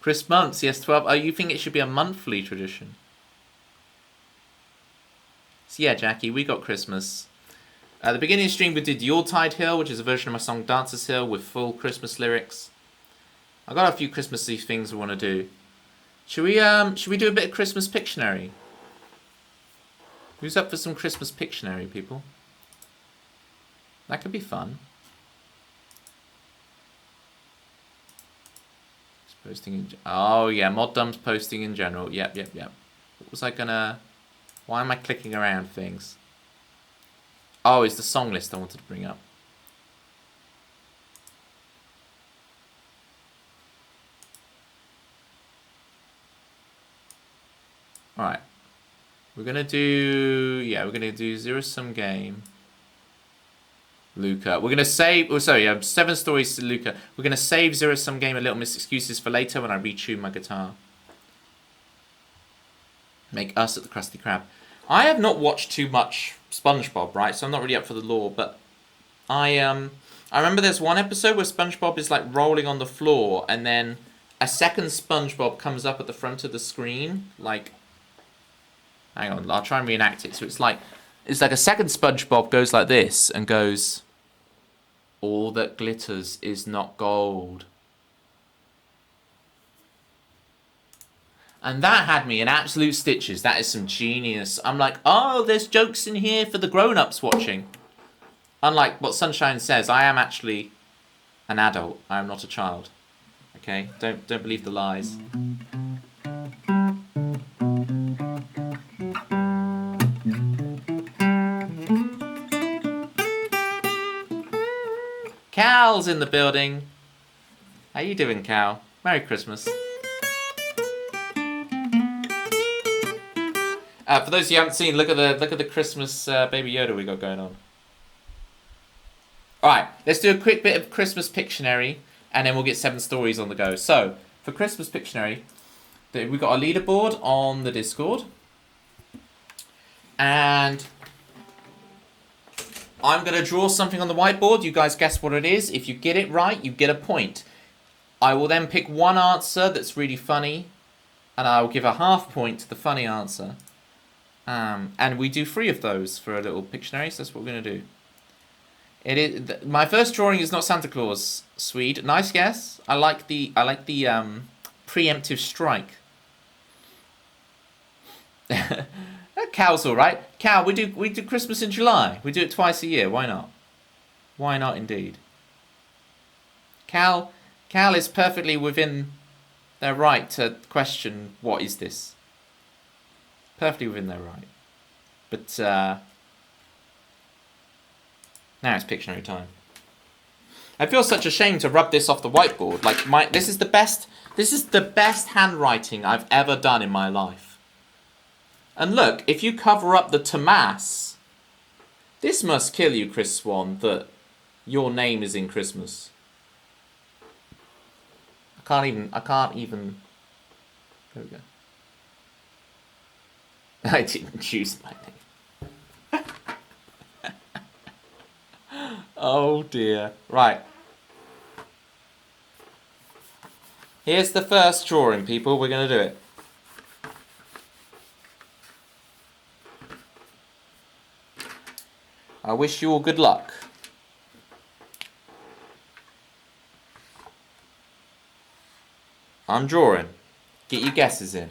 Chris months, yes, 12. Oh, you think it should be a monthly tradition? So yeah, Jackie, we got Christmas. At the beginning of the stream, we did Yuletide Hill, which is a version of my song Dancer's Hill with full Christmas lyrics. I got a few Christmassy things we want to do. Should we do a bit of Christmas Pictionary? Who's up for some Christmas Pictionary, people? That could be fun. Posting oh yeah, Mod Dump's posting in general. Yep. What was I gonna... Why am I clicking around things? Oh, it's the song list I wanted to bring up. Alright. We're gonna do Zero Sum Game. Luca. We're going to save... Oh, sorry, 7 stories to Luca. We're going to save Zero Sum Game, A Little Miss Excuses for later when I retune my guitar. Make Us at the Krusty Krab. I have not watched too much SpongeBob, right? So I'm not really up for the lore, but I remember there's one episode where SpongeBob is like rolling on the floor and then a second SpongeBob comes up at the front of the screen. Like, hang on, I'll try and reenact it. So it's like a second SpongeBob goes like this and goes... All that glitters is not gold. And that had me in absolute stitches. That is some genius. I'm like, oh, there's jokes in here for the grown-ups watching. Unlike what Sunshine says, I am actually an adult. I am not a child. Okay? Don't believe the lies. Cal's in the building. How you doing, Cal? Merry Christmas. For those of you who haven't seen, look at the Christmas Baby Yoda we got going on. All right, let's do a quick bit of Christmas Pictionary, and then we'll get 7 stories on the go. So for Christmas Pictionary, we've got a leaderboard on the Discord, and I'm going to draw something on the whiteboard. You guys guess what it is. If you get it right, you get a point. I will then pick one answer that's really funny, and I'll give a half point to the funny answer. And we do 3 of those for a little Pictionary, so that's what we're going to do. It is my first drawing is not Santa Claus, Swede. Nice guess. I like the preemptive strike. Cal's all right. Cal, we do Christmas in July. We do it twice a year. Why not? Why not, indeed. Cal is perfectly within their right to question what is this. Perfectly within their right. But now it's Pictionary time. I feel such a shame to rub this off the whiteboard. Like this is the best handwriting I've ever done in my life. And look, if you cover up the Tomas, this must kill you, Chris Swan, that your name is in Christmas. I can't even. There we go. I didn't choose my name. Oh dear. Right. Here's the first drawing, people. We're going to do it. I wish you all good luck. I'm drawing. Get your guesses in.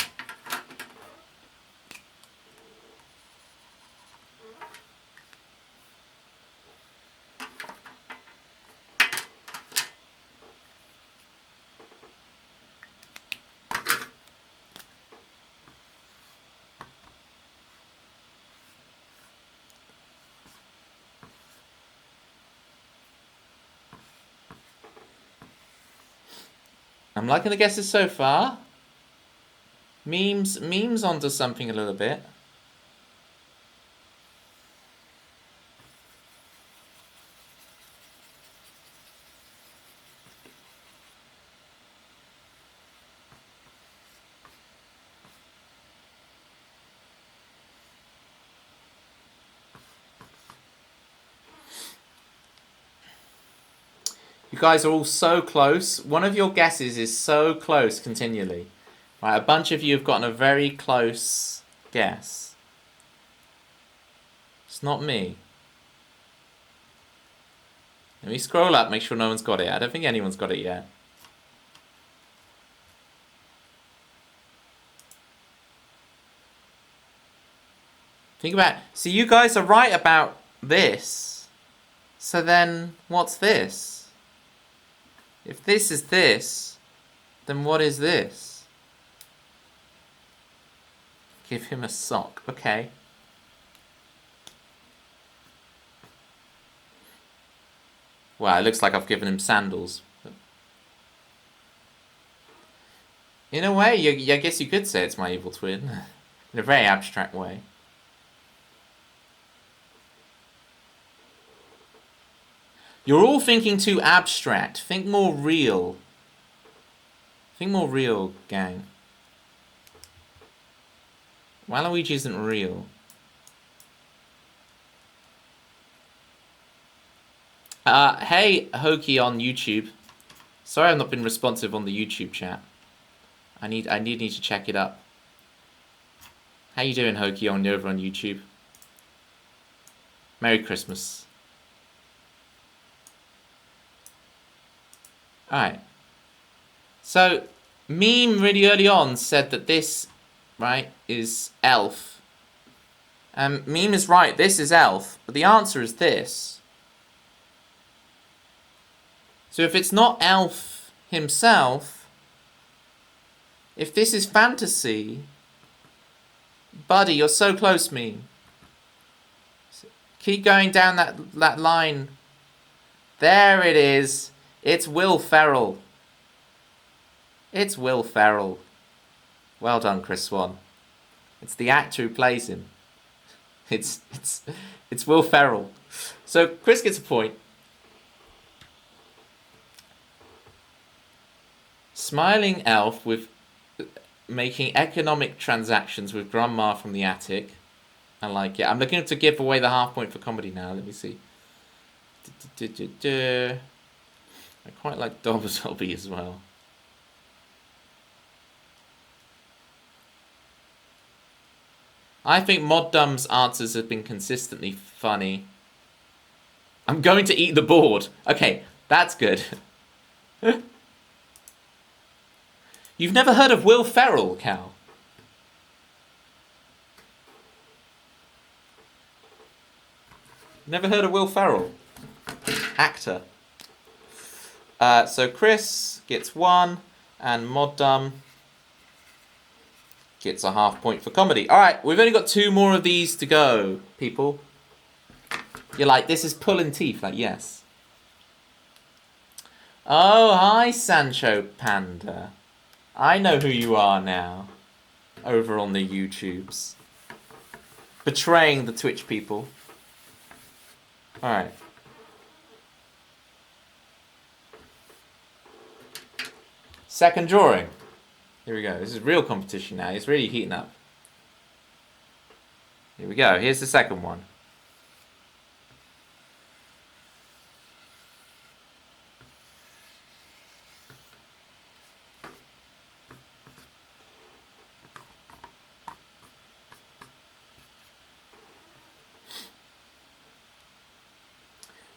I'm liking the guesses so far. Memes onto something a little bit. You guys are all so close. One of your guesses is so close continually. Right, a bunch of you have gotten a very close guess. It's not me. Let me scroll up, make sure no one's got it. I don't think anyone's got it yet. Think about it. So you guys are right about this. So then, what's this? If this is this, then what is this? Give him a sock. Okay. Well, it looks like I've given him sandals. In a way, I guess you could say it's my evil twin. In a very abstract way. You're all thinking too abstract. Think more real. Think more real, gang. Waluigi isn't real. Hey, Hoki on YouTube. Sorry I've not been responsive on the YouTube chat. I need to check it up. How you doing, Hoki, over on YouTube? Merry Christmas. Alright. So, Meme really early on said that this, right, is Elf. Meme is right, this is Elf, but the answer is this. So if it's not Elf himself, if this is fantasy, buddy, you're so close, Meme. Keep going down that line. There it is. It's Will Ferrell. It's Will Ferrell. Well done, Chris Swan. It's the actor who plays him. It's Will Ferrell. So Chris gets a point. Smiling elf with making economic transactions with grandma from the attic. I like it. I'm looking to give away the half point for comedy now. Let me see. I quite like Dom's hobby as well. I think Mod Dumb's answers have been consistently funny. I'm going to eat the board. Okay, that's good. You've never heard of Will Ferrell, Cal? Never heard of Will Ferrell? Actor. So Chris gets 1, and Mod Dumb gets a half point for comedy. Alright, we've only got 2 more of these to go, people. You're like, this is pulling teeth. Like, yes. Oh, hi, Sancho Panda. I know who you are now. Over on the YouTubes. Betraying the Twitch people. Alright. Second drawing. Here we go. This is real competition now. It's really heating up. Here we go. Here's the second one.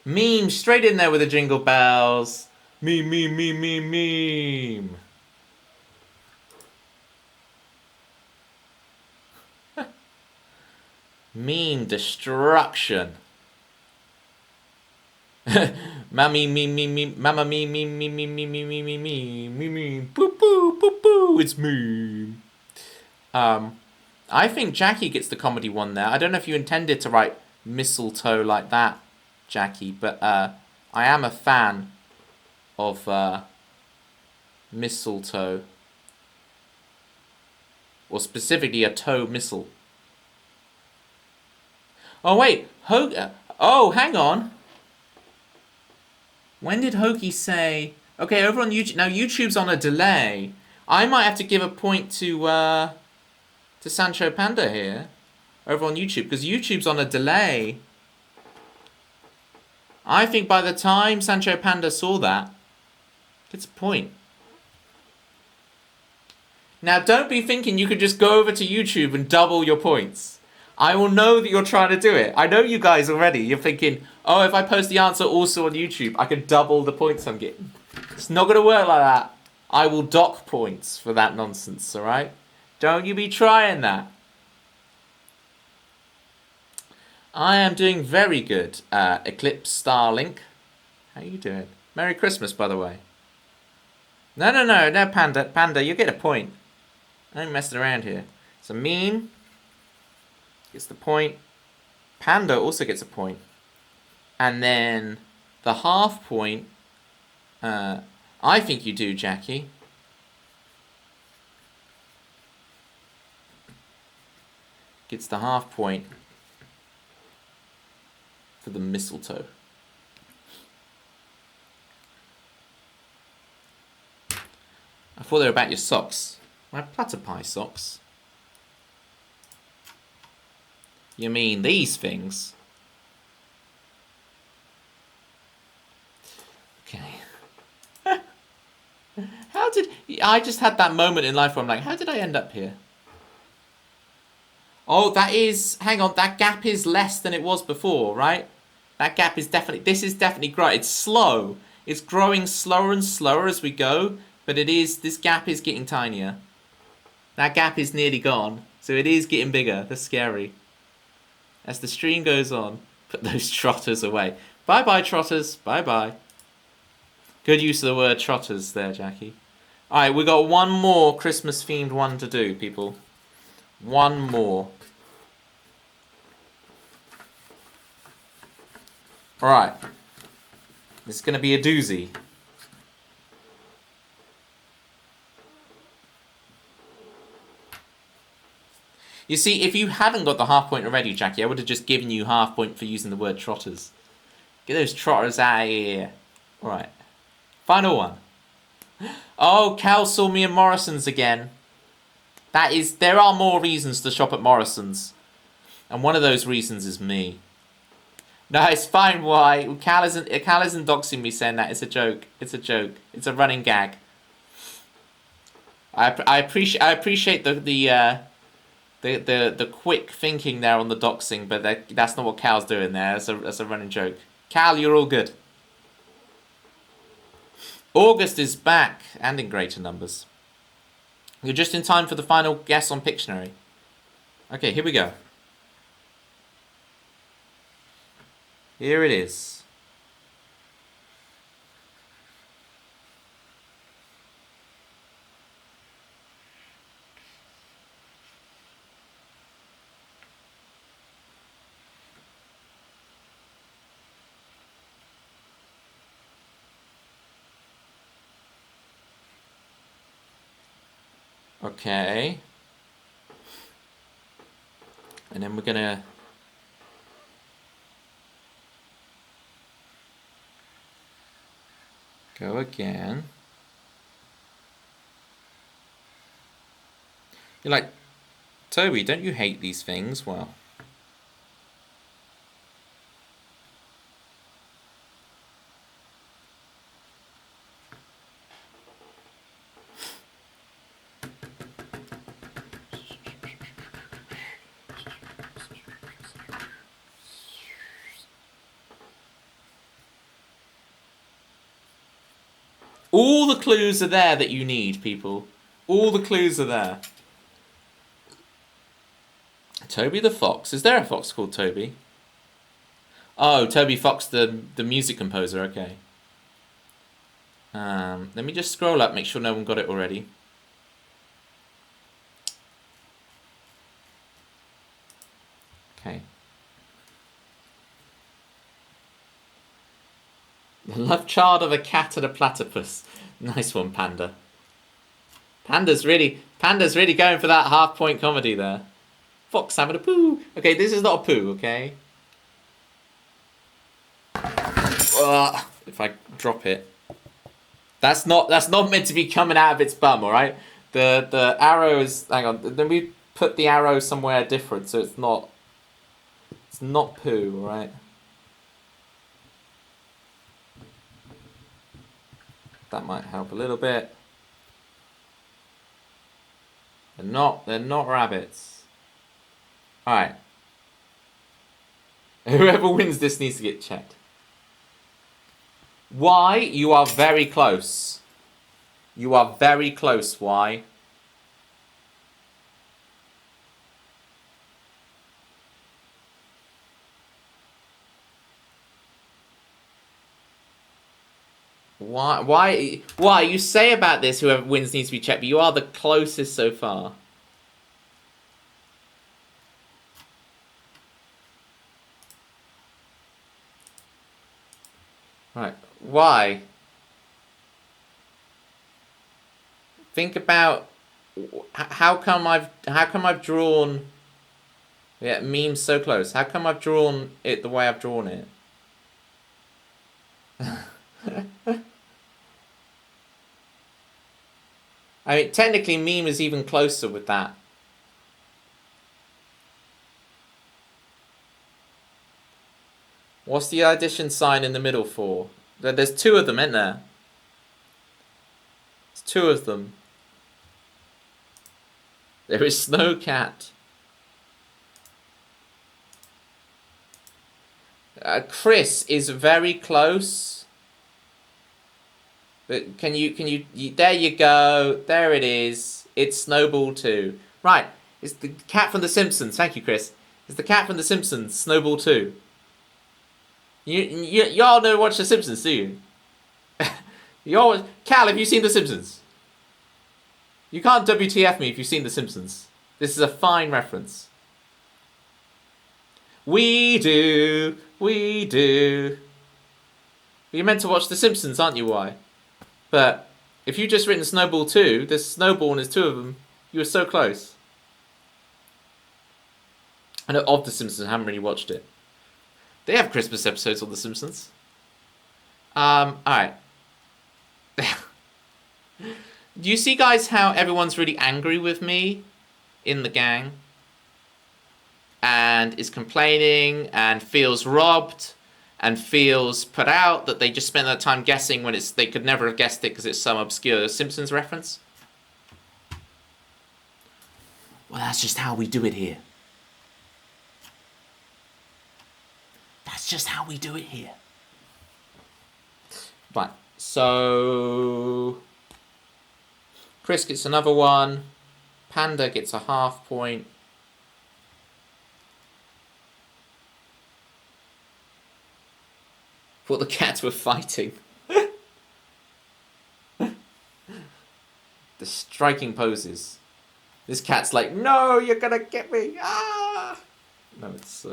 Meme straight in there with the jingle bells. Meme, meme, meme, meme, meme. Meme destruction. Mammy, me, me, me, mama, me, me, me, me, me, me, me, me, me, me, me, boo, boo, boo, boo. It's me. I think Jackie gets the comedy one there. I don't know if you intended to write mistletoe like that, Jackie, but I am a fan of mistletoe, or specifically a toe missile. Oh wait, oh, hang on. When did Hoagie say? Okay, over on YouTube now. YouTube's on a delay. I might have to give a point to Sancho Panda here, over on YouTube, because YouTube's on a delay. I think by the time Sancho Panda saw that, it's a point. Now, don't be thinking you could just go over to YouTube and double your points. I will know that you're trying to do it. I know you guys already. You're thinking, oh, if I post the answer also on YouTube, I could double the points I'm getting. It's not going to work like that. I will dock points for that nonsense, alright? Don't you be trying that. I am doing very good, Eclipse Starlink. How you doing? Merry Christmas, by the way. No, Panda, you get a point. I ain't messing around here. So meme gets the point. Panda also gets a point. And then the half point, I think you do, Jackie. Gets the half point for the mistletoe. I thought they were about your socks. My platypi socks. You mean these things? Okay. How did... I just had that moment in life where I'm like, how did I end up here? Oh, that is... Hang on, that gap is less than it was before, right? That gap is definitely... This is definitely growing. It's slow. It's growing slower and slower as we go. But it is... This gap is getting tinier. That gap is nearly gone. So it is getting bigger. That's scary. As the stream goes on, put those trotters away. Bye-bye, trotters. Bye-bye. Good use of the word trotters there, Jackie. Alright, we got one more Christmas-themed one to do, people. One more. Alright. This is going to be a doozy. You see, if you hadn't got the half point already, Jackie, I would have just given you half point for using the word trotters. Get those trotters out of here. Alright. Final one. Oh, Cal saw me at Morrison's again. There are more reasons to shop at Morrison's. And one of those reasons is me. No, it's fine, why? Cal isn't doxing me saying that. It's a joke. It's a joke. It's a running gag. I appreciate the quick thinking there on the doxing, but that's not what Cal's doing there. That's a running joke. Cal, you're all good. August is back, and in greater numbers. You're just in time for the final guess on Pictionary. Okay, here we go. Here it is. Okay. And then we're gonna go again. You're like, Toby, don't you hate these things? Well. All the clues are there that you need, people. All the clues are there. Toby the Fox. Is there a fox called Toby? Oh, Toby Fox, the music composer. Okay. Let me just scroll up, make sure no one got it already. Okay. The love child of a cat and a platypus. Nice one, Panda. Panda's really going for that half-point comedy there. Fox having a poo. Okay, this is not a poo, okay? If I drop it. That's not meant to be coming out of its bum, alright? The arrow is... Hang on. Then we put the arrow somewhere different, so it's not poo, alright? That might help a little bit. They're not rabbits. Alright. Whoever wins this needs to get checked. Why? You are very close. You are very close, Why? Why? You say about this, whoever wins needs to be checked, but you are the closest so far. Right. Why? Think about how come I've drawn memes so close. How come I've drawn it the way I've drawn it? I mean, technically, meme is even closer with that. What's the addition sign in the middle for? There's two of them, isn't there? There's two of them. There is Snowcat. Chris is very close. But can you there you go. There it is. It's Snowball 2. Right. It's the cat from The Simpsons. Thank you, Chris. It's the cat from The Simpsons, Snowball 2. Y'all know watch The Simpsons, do you? Cal, have you seen The Simpsons? You can't WTF me if you've seen The Simpsons. This is a fine reference. We do. You're meant to watch The Simpsons, aren't you, Why? But if you just written Snowball 2, there's Snowball and there's two of them. You were so close. I know of The Simpsons, I haven't really watched it. They have Christmas episodes on The Simpsons. Alright. Do you see, guys, how everyone's really angry with me in the gang? And is complaining and feels robbed and feels put out that they just spent their time guessing when they could never have guessed it because it's some obscure Simpsons reference? Well, that's just how we do it here. That's just how we do it here. Right, so Chris gets another one. Panda gets a half point. What the cats were fighting. The striking poses. This cat's like, no, you're gonna get me. Ah! No, it's...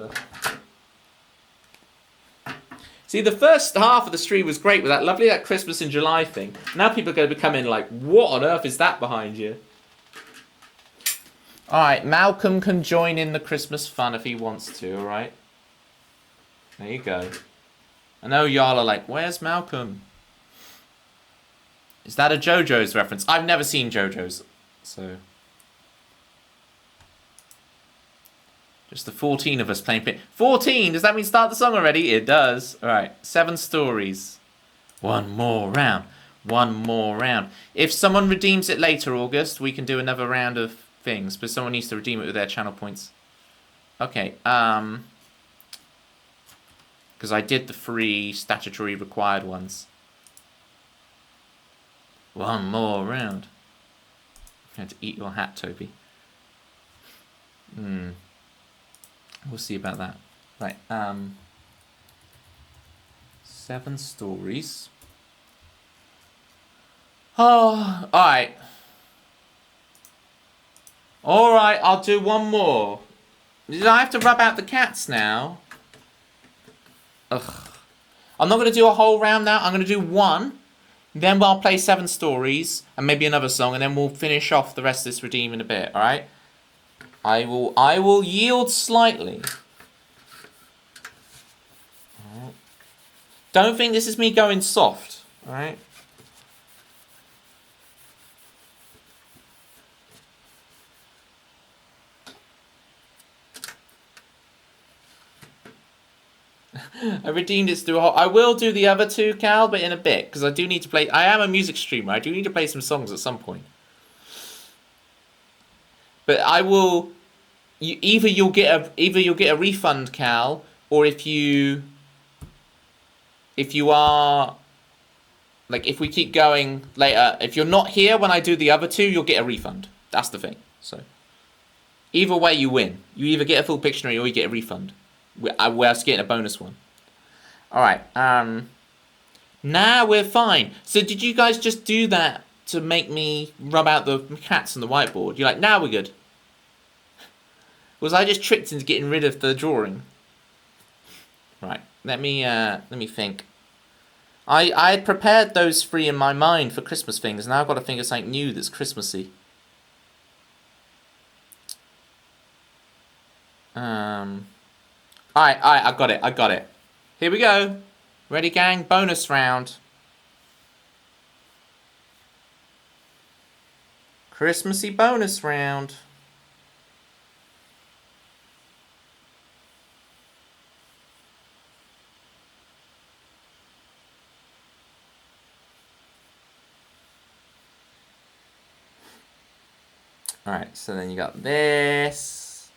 See, the first half of the stream was great with that Christmas in July thing. Now people are going to be coming like, what on earth is that behind you? Alright, Malcolm can join in the Christmas fun if he wants to, alright? There you go. I know y'all are like, where's Malcolm? Is that a JoJo's reference? I've never seen JoJo's, so... Just the 14 of us playing pin. 14! Does that mean start the song already? It does. Alright, 7 stories. One more round. One more round. If someone redeems it later, August, we can do another round of things, but someone needs to redeem it with their channel points. Okay, because I did the 3 statutory required ones. One more round. You had to eat your hat, Toby. We'll see about that. Right, 7 stories. Oh, alright. Alright, I'll do one more. Did I have to rub out the cats now? Ugh. I'm not going to do a whole round now. I'm going to do one. Then I'll play 7 stories and maybe another song, and then we'll finish off the rest of this redeem in a bit, alright? I will yield slightly. Right. Don't think this is me going soft, alright? I redeemed it through a whole... I will do the other 2, Cal, but in a bit, because I do need to play... I am a music streamer. I do need to play some songs at some point. But I will... Either you'll get a refund, Cal, or if you are... Like, if we keep going later, if you're not here when I do the other 2, you'll get a refund. That's the thing. So, either way, you win. You either get a full Pictionary or you get a refund. We're getting a bonus one. Alright, now we're fine. So did you guys just do that to make me rub out the cats on the whiteboard? You're like, now we're good. Was I just tricked into getting rid of the drawing? Right, let me think. I had prepared those 3 in my mind for Christmas things. Now I've got to think of something new that's Christmassy. Alright, I got it. Here we go. Ready, gang? Bonus round. Christmassy bonus round. Alright, so then you got this.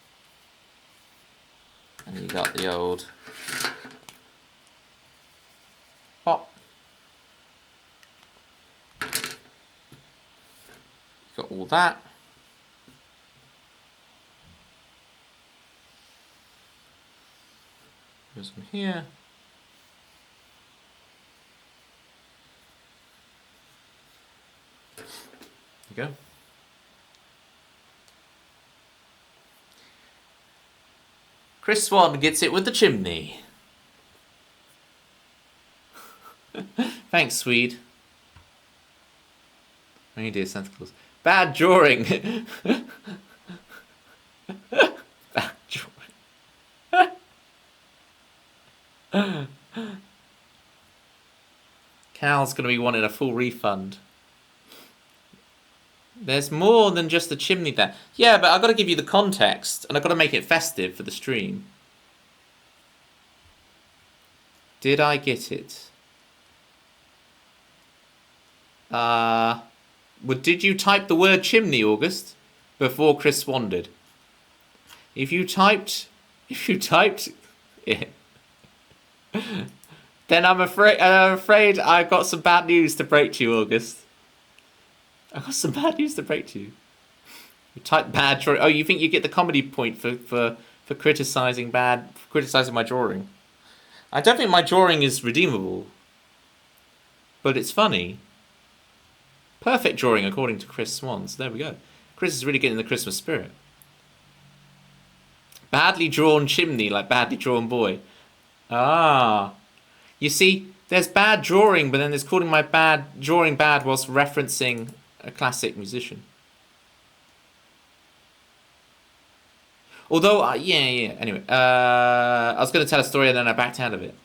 And you got the old pop. Got all that. There's some here. There you go. Chris Swan gets it with the chimney. Thanks, Swede. Oh dear, Santa Claus. Bad drawing. Bad drawing. Cal's going to be wanting a full refund. There's more than just the chimney there. Yeah, but I've got to give you the context, and I've got to make it festive for the stream. Did I get it? Did you type the word chimney, August, before Chris Swan did? If you typed it, then I'm afraid I've got some bad news to break to you, August. I've got some bad news to break to you. You type bad drawing. Oh, you think you get the comedy point for criticizing my drawing? I don't think my drawing is redeemable, but it's funny. Perfect drawing according to Chris Swan. So there we go. Chris is really getting the Christmas spirit. Badly drawn chimney, like badly drawn boy. Ah, you see, there's bad drawing, but then there's calling my bad drawing bad whilst referencing a classic musician. Although, yeah. Anyway, I was going to tell a story and then I backed out of it.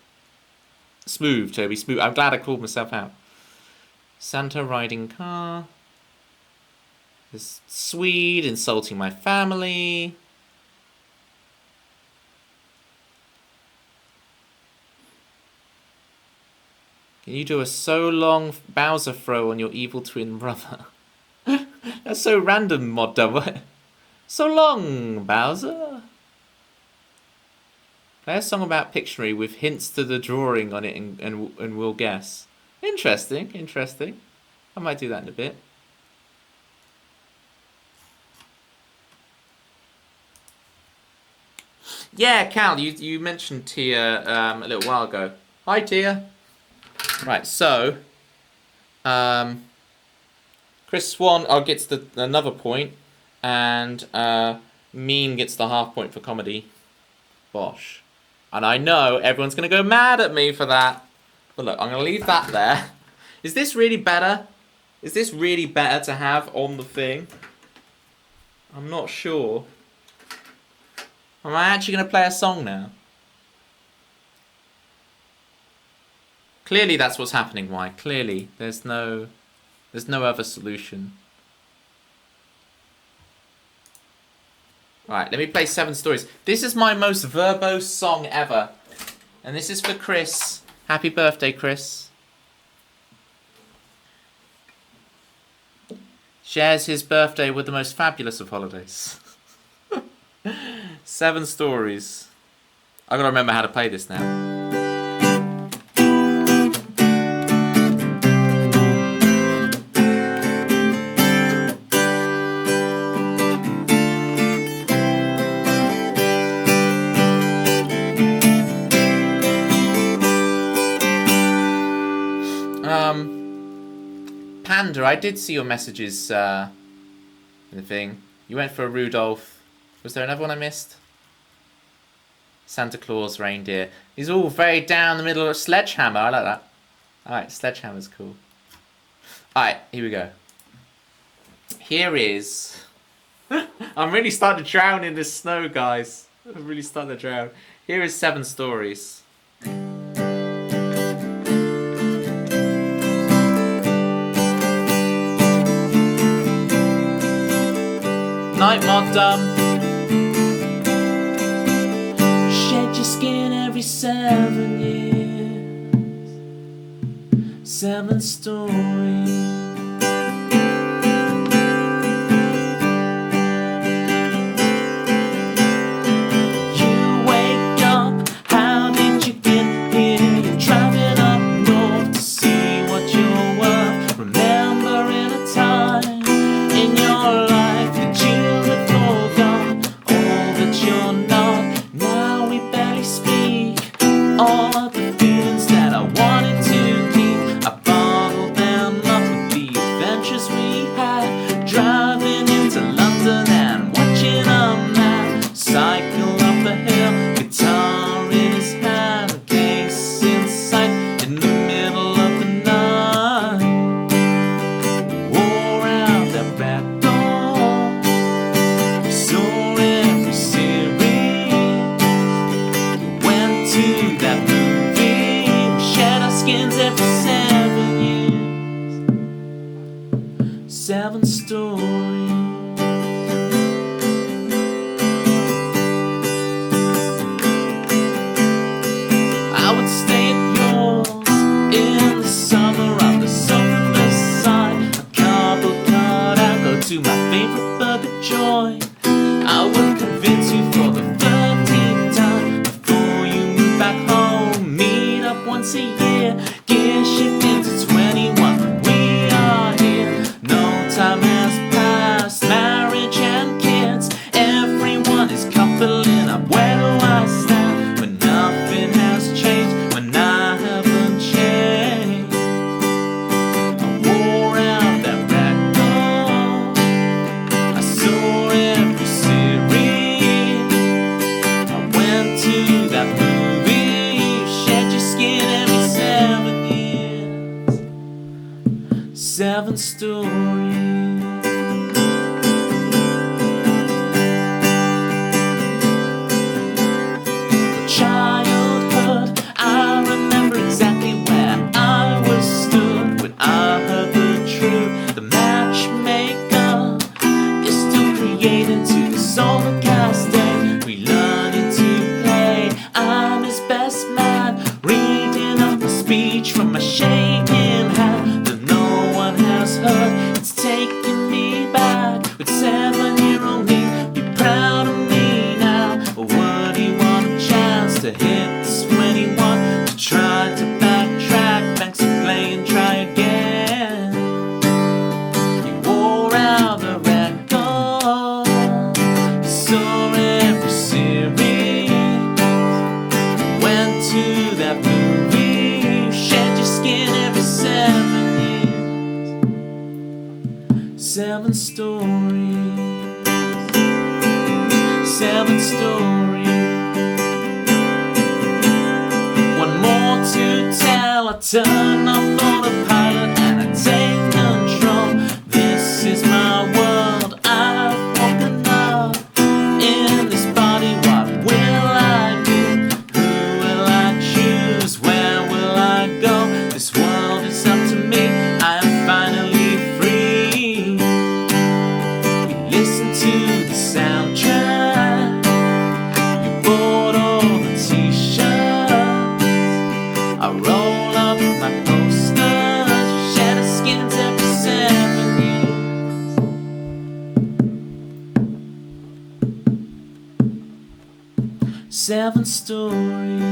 Smooth, Toby, smooth. I'm glad I called myself out. Santa riding car. This Swede insulting my family. Can you do a so long Bowser throw on your evil twin brother? That's so random, mod double. So long, Bowser. Play a song about Pictionary with hints to the drawing on it and we'll guess. Interesting. I might do that in a bit. Yeah, Cal, you mentioned Tia a little while ago. Hi, Tia. Right, so Chris Swan gets another point, and Mean gets the half point for comedy. Bosh. And I know everyone's going to go mad at me for that. But look, I'm going to leave that there. Is this really better? Is this really better to have on the thing? I'm not sure. Am I actually going to play a song now? Clearly that's what's happening, Wy. Clearly. There's no other solution. Alright, let me play 7 stories. This is my most verbose song ever. And this is for Chris. Happy birthday, Chris. Shares his birthday with the most fabulous of holidays. 7 stories. I gotta remember how to play this now. Panda, I did see your messages in the thing. You went for a Rudolph. Was there another one I missed? Santa Claus, reindeer. He's all very down the middle of Sledgehammer. I like that. Alright, Sledgehammer's cool. Alright, here we go. Here is... I'm really starting to drown in this snow, guys. I'm really starting to drown. Here is 7 stories. Night mod dumb. Shed your skin every 7 years. 7 stories. You wake up, how did you get here? You're driving up north to see what you're worth. Remembering a time in your life that you had forgot all that you're not. Now we barely speak. All of the feelings that I wanted to keep, I bottled them up with the adventures we had. Driving into London and watching a man cycle up the hill, guitar in his hand, case in sight in the middle of the night. Wore out that back door, saw every series, went to that movie, we shed our skins every 7 years. 7 stories. I would stay at yours in the summer on the sofa beside a cardboard cutout. Go to my favorite burger joint. I would convince you for the 13th time before you move back home. Meet up once a year, gear shift into 21. We are here. No time has passed, marriage and kids. Everyone is coupling up. Where do I stand when nothing has changed? When I haven't changed. I wore out that record. I saw every series. I went to that movie. You shed your skin every 7 years. 7 stories. turn off autopilot and I take control. This is my world, I've woken up in this body. What will I do? Who will I choose? Where will I go? This world is up to me, I am finally free. You listen to the soundtrack, you bought all the t-shirts, I roll up my posters, you shed our skins every 7 years. 7 stories,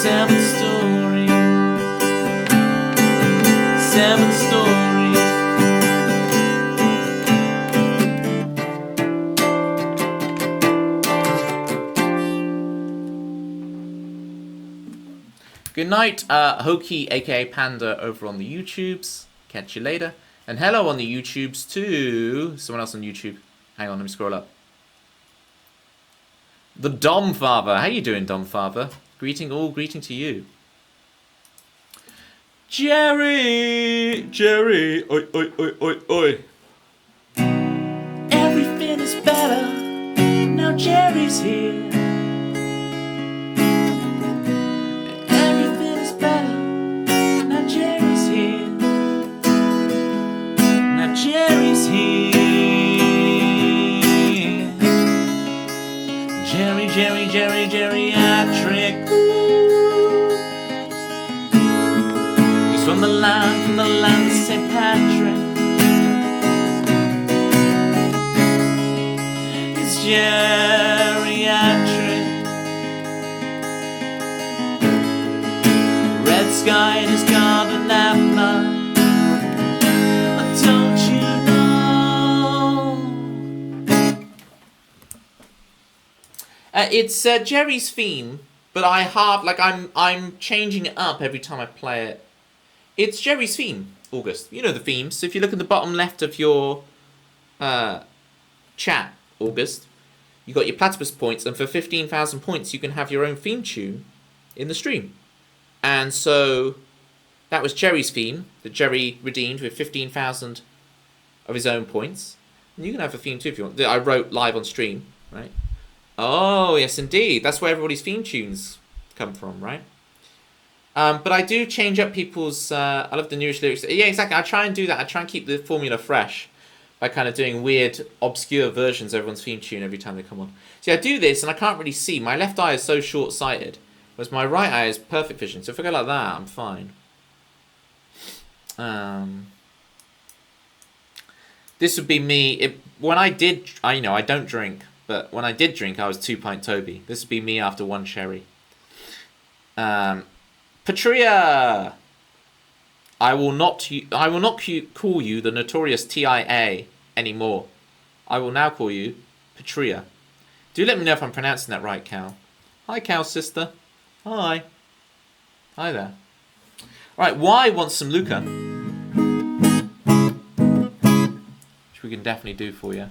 7 stories, 7 stories. Good night, Hoki, aka Panda, over on the YouTubes. Catch you later. And hello on the YouTubes to someone else on YouTube. Hang on, let me scroll up. The Dom Father. How you doing, Dom Father? Greeting to you. Jerry, oi, oi, oi, oi, oi. Everything is better, now Jerry's here. Everything is better, now Jerry's here. Now Jerry's here. Jerry, geriatric. He's from the land of St. Patrick. He's geriatric. Red sky in his garden at night. Don't you know? It's Jerry's theme, but I'm changing it up every time I play it. It's Jerry's theme, August. You know the themes. So if you look at the bottom left of your chat, August, you got your platypus points, and for 15,000 points you can have your own theme tune in the stream. And so that was Jerry's theme that Jerry redeemed with 15,000 of his own points. And you can have a theme too if you want. That I wrote live on stream, right? Oh, yes, indeed. That's where everybody's theme tunes come from, right? But I do change up people's... I love the newest lyrics. Yeah, exactly. I try and do that. I try and keep the formula fresh by kind of doing weird, obscure versions of everyone's theme tune every time they come on. See, I do this and I can't really see. My left eye is so short-sighted, whereas my right eye is perfect vision. So if I go like that, I'm fine. This would be me... when I did... I don't drink, but when I did drink, I was 2-pint Toby. This would be me after one cherry. Patria! I will not call you the notorious TIA anymore. I will now call you Patria. Do let me know if I'm pronouncing that right, Cal. Hi, Cal sister. Hi. Hi there. Right, Wy wants some Luca, which we can definitely do for you.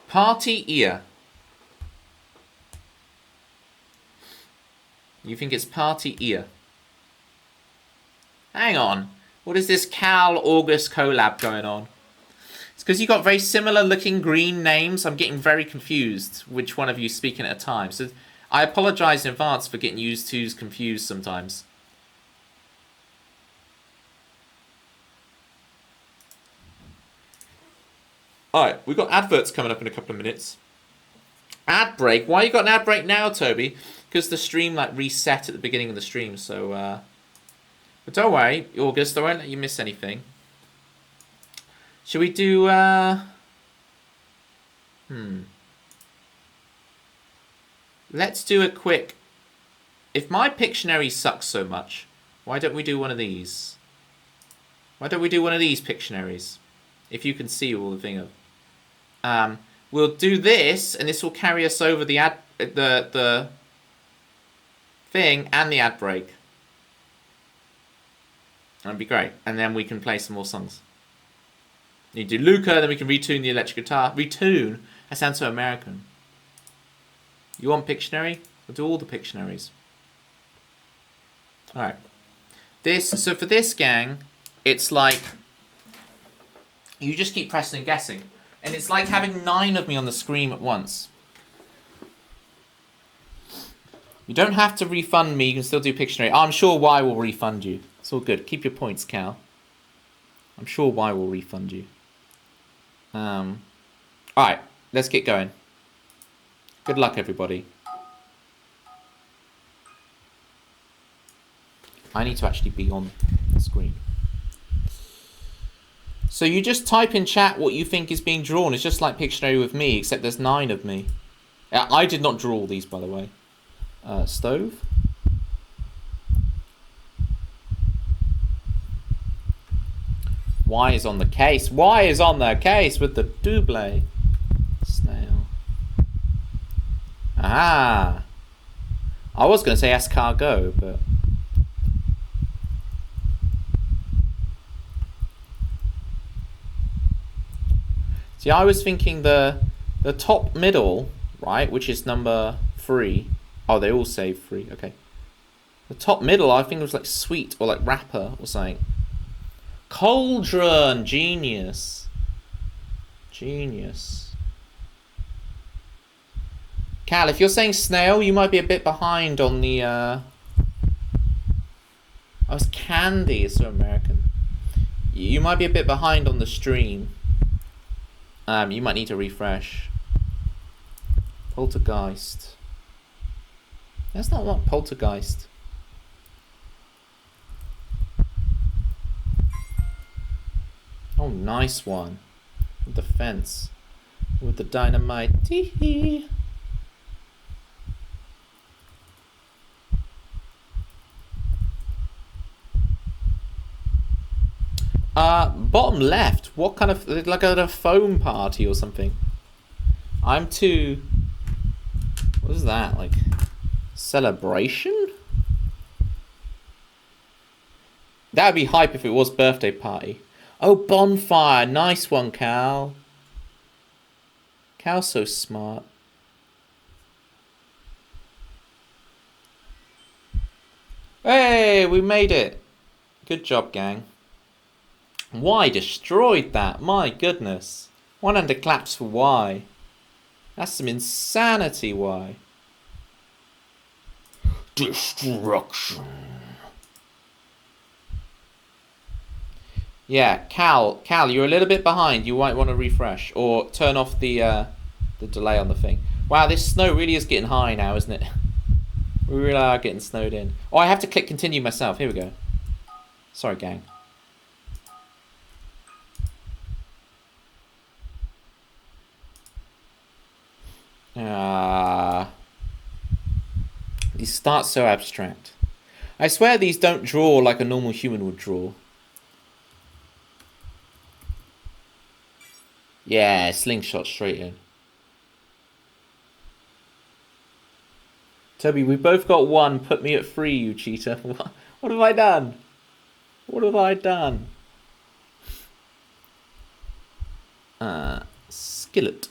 Party ear. You think it's party ear? Hang on. What is this Cal August collab going on? It's because you got very similar looking green names. I'm getting very confused which one of you is speaking at a time. So I apologise in advance for getting you two's confused sometimes. Alright, we've got adverts coming up in a couple of minutes. Ad break? Why you got an ad break now, Toby? Because the stream reset at the beginning of the stream, so but don't worry, August, I won't let you miss anything. Should we do let's do a quick... If my Pictionary sucks so much, why don't we do one of these? Why don't we do one of these Pictionaries? If you can see all the thing of... we'll do this, and this will carry us over the ad... the thing and the ad break. That'd be great. And then we can play some more songs. You do Luca, then we can retune the electric guitar. Retune? That sounds so American. You want Pictionary? I'll do all the Pictionaries. Alright. So for this gang, it's like you just keep pressing and guessing. And it's like having 9 of me on the screen at once. You don't have to refund me, you can still do Pictionary. I'm sure Y will refund you. It's all good. Keep your points, Cal. I'm sure Y will refund you. Alright, let's get going. Good luck, everybody. I need to actually be on the screen. So you just type in chat what you think is being drawn. It's just like Pictionary with me, except there's 9 of me. I did not draw all these, by the way. Stove. Y is on the case. Y is on the case with the double. Snail. Ah. I was going to say escargot, but... See, I was thinking the top middle, right, which is number 3. Oh, they all say 3. Okay. The top middle, I think it was like sweet or like wrapper or something. Cauldron! Genius. Genius. Cal, if you're saying snail, you might be a bit behind on the... Oh, it's candy. It's so American. You might be a bit behind on the stream. You might need to refresh. Poltergeist. That's not what poltergeist. Oh, nice one. With the fence. With the dynamite. Tee-hee. Bottom left. What kind of... Like a foam party or something. I'm too... What is that? Like... Celebration? That would be hype if it was birthday party. Oh, bonfire. Nice one, Cal. Cal's so smart. Hey, we made it. Good job, gang. Y destroyed that. My goodness. 100 claps for Y. That's some insanity, Y. Destruction. Yeah, Cal, you're a little bit behind. You might want to refresh or turn off the delay on the thing. Wow, this snow really is getting high now, isn't it? We really are getting snowed in. Oh, I have to click continue myself. Here we go. Sorry, gang. These start so abstract. I swear these don't draw like a normal human would draw. Yeah, slingshot straight in. Toby, we both got 1. Put me at 3, you cheater. What have I done? What have I done? Skillet.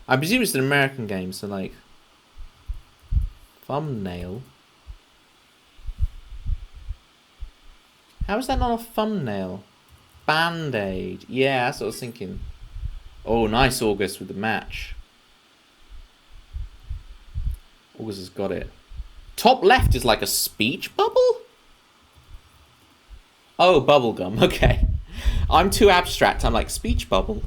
I presume it's an American game, so like... Thumbnail? How is that not a thumbnail? Band-Aid. Yeah, that's what I was thinking. Oh, nice August with the match. August has got it. Top left is like a speech bubble? Oh, bubblegum. Okay. I'm too abstract. I'm like, speech bubble?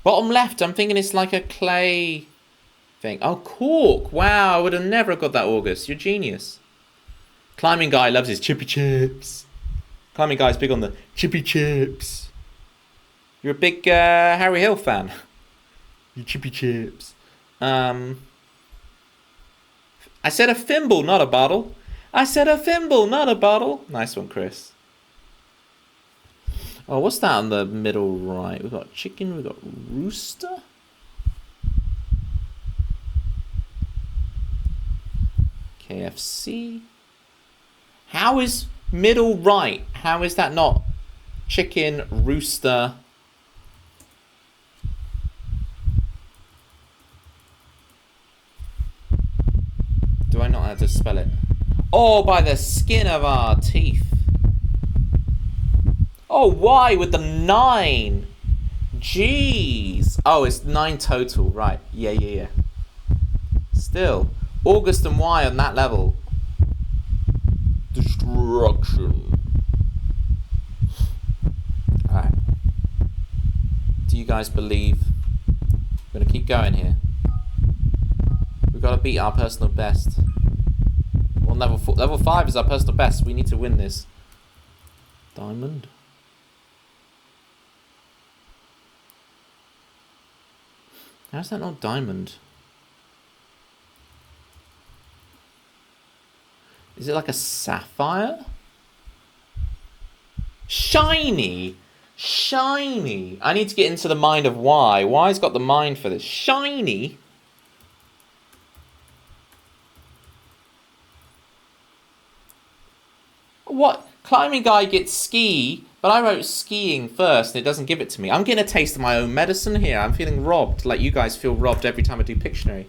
Bottom left, I'm thinking it's like a clay thing. Oh, cork. Wow, I would have never got that, August. You're genius. Climbing guy loves his chippy chips. Climbing guy's big on the chippy chips. You're a big Harry Hill fan. You chippy chips. I said a thimble, not a bottle. I said a thimble, not a bottle. Nice one, Chris. Oh, what's that on the middle right? We've got chicken, we've got rooster. KFC. How is middle right? How is that not chicken, rooster. Do I not have to spell it? Oh, by the skin of our teeth. Oh, why with the 9? Jeez. Oh, it's 9 total. Right. Yeah. Still. August and Y on that level. Destruction. Alright. Do you guys believe? We're gonna keep going here. We've got to beat our personal best. Well, level 5 is our personal best. We need to win this. Diamond. How's that not diamond? Is it like a sapphire? Shiny! Shiny! I need to get into the mind of Y. Y's got the mind for this. Shiny! What? Climbing guy gets ski, but I wrote skiing first and it doesn't give it to me. I'm getting a taste of my own medicine here. I'm feeling robbed, like you guys feel robbed every time I do Pictionary.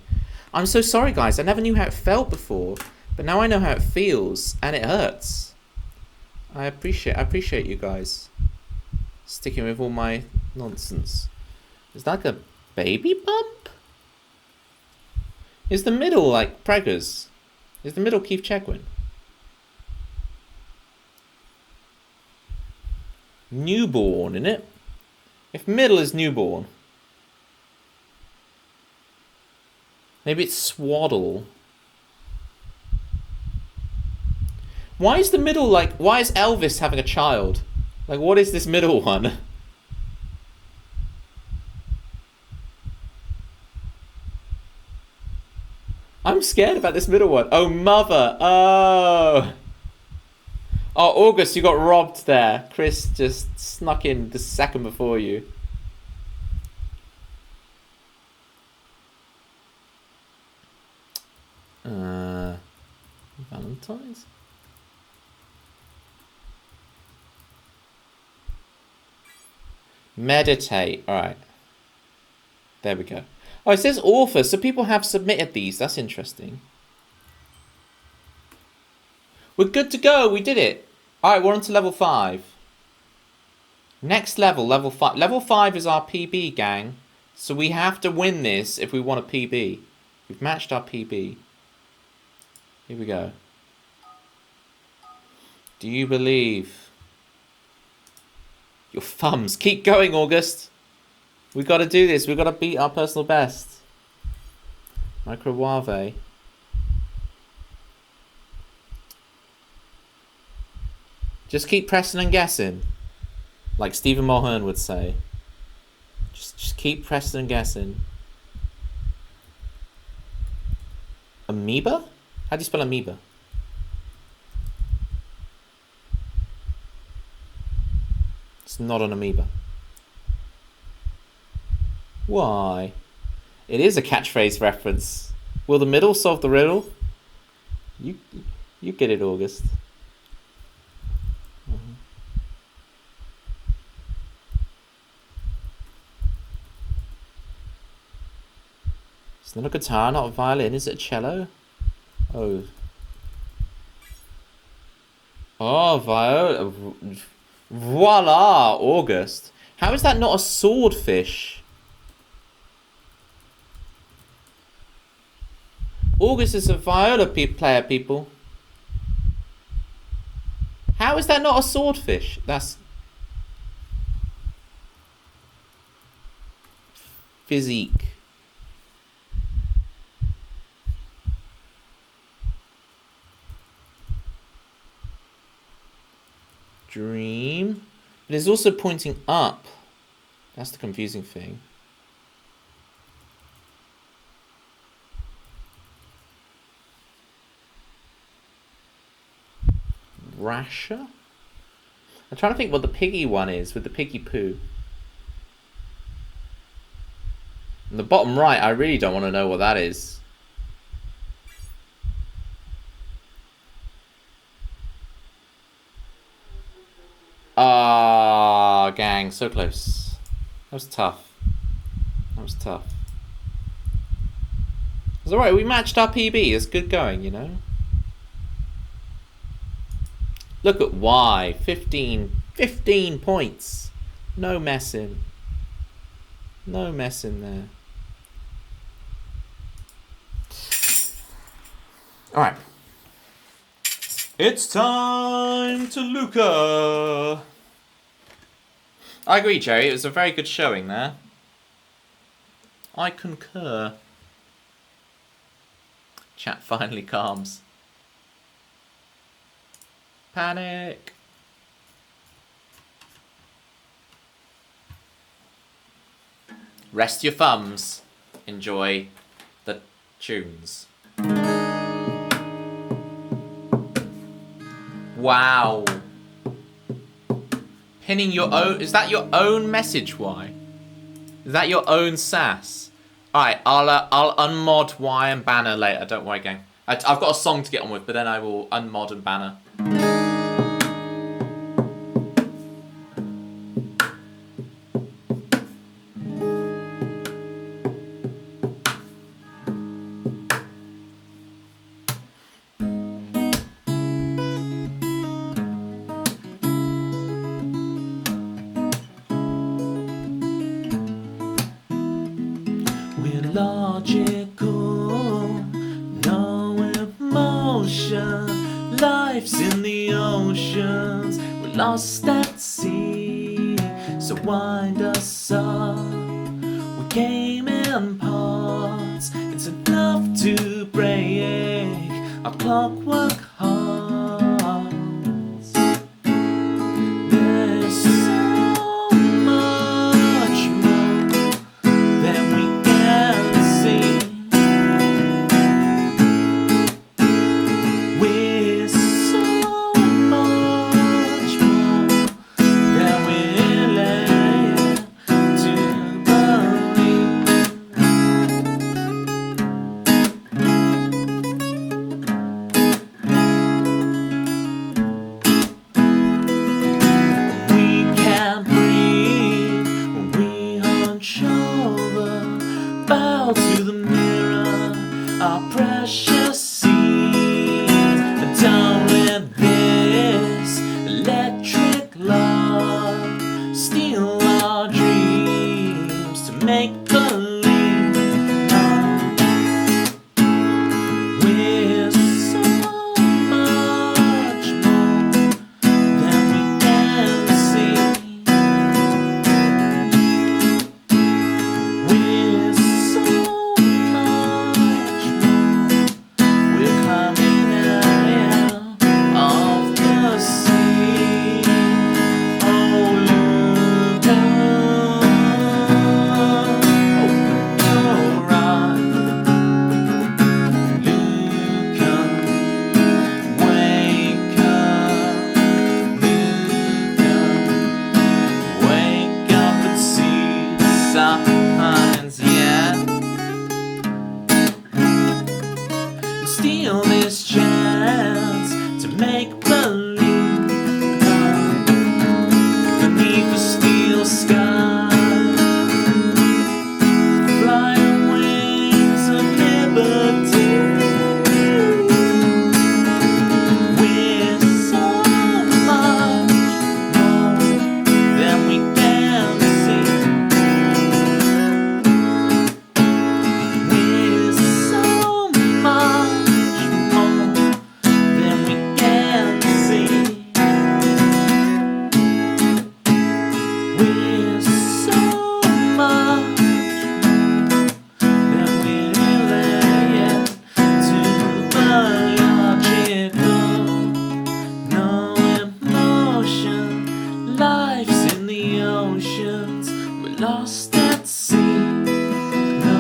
I'm so sorry, guys. I never knew how it felt before, but now I know how it feels, and it hurts. I appreciate you guys sticking with all my nonsense. Is that like a baby bump? Is the middle like preggers? Is the middle Keith Chegwin? Newborn, innit? If middle is newborn. Maybe it's swaddle. Why is the middle like... Why is Elvis having a child? Like, what is this middle one? I'm scared about this middle one. Oh, mother. Oh. Oh, August, you got robbed there. Chris just snuck in the second before you. Valentine's? Meditate. Alright. There we go. Oh, it says author, so people have submitted these. That's interesting. We're good to go. We did it. Alright, we're on to level 5. Next level, level 5. Level 5 is our PB, gang. So we have to win this if we want a PB. We've matched our PB. Here we go. Do you believe? Your thumbs. Keep going, August. We got to do this. We got to beat our personal best. Microwave. Just keep pressing and guessing. Like Stephen Mulhern would say. Just keep pressing and guessing. Amoeba? How do you spell amoeba? It's not an amoeba. Why? It is a catchphrase reference. Will the middle solve the riddle? You get it, August. It's not a guitar, not a violin. Is it a cello? Oh. Oh, viola. Voila, August. How is that not a swordfish? August is a viola player, people. How is that not a swordfish? That's... physique. Dream. But it's also pointing up. That's the confusing thing. Rasher? I'm trying to think what the piggy one is with the piggy poo. And the bottom right, I really don't want to know what that is. Oh, gang, so close. That was tough. That was tough. It's alright, we matched our PB. It's good going, you know? Look at Wy. 15 points. No messing. No messing there. Alright. It's time to Luca. I agree, Jerry. It was a very good showing there. I concur. Chat finally calms. Panic. Rest your thumbs. Enjoy the tunes. Wow. Pinning your own... Is that your own message, Wy? Is that your own sass? Alright, I'll unmod Wy and Banner later. Don't worry, gang. I've got a song to get on with, but then I will unmod and Banner. Logical, no emotion. Life's in the oceans, we're lost at sea. So wind us up, we came in parts. It's enough to break our clockwork hearts. There's so much more than we can see. We're so much more than we're led to believe. We can't breathe when we hunch over, bow to the mirror, our precious seed. And don't let this electric love steal our dreams to make believe. We're so much more than we can see. We're so much more. We're climbing out of the sea. Oh, look out. Open your eyes. Look up. Wake up. Look up. Wake up and see the signs, yeah. And steal this chance to make believe beneath a steel sky. Fly on wings of liberty. We're so much more than we can see. We're so much more than we can see. We're so much more than we're led to the logical. No emotion, life's in the oceans, we're lost at sea. No.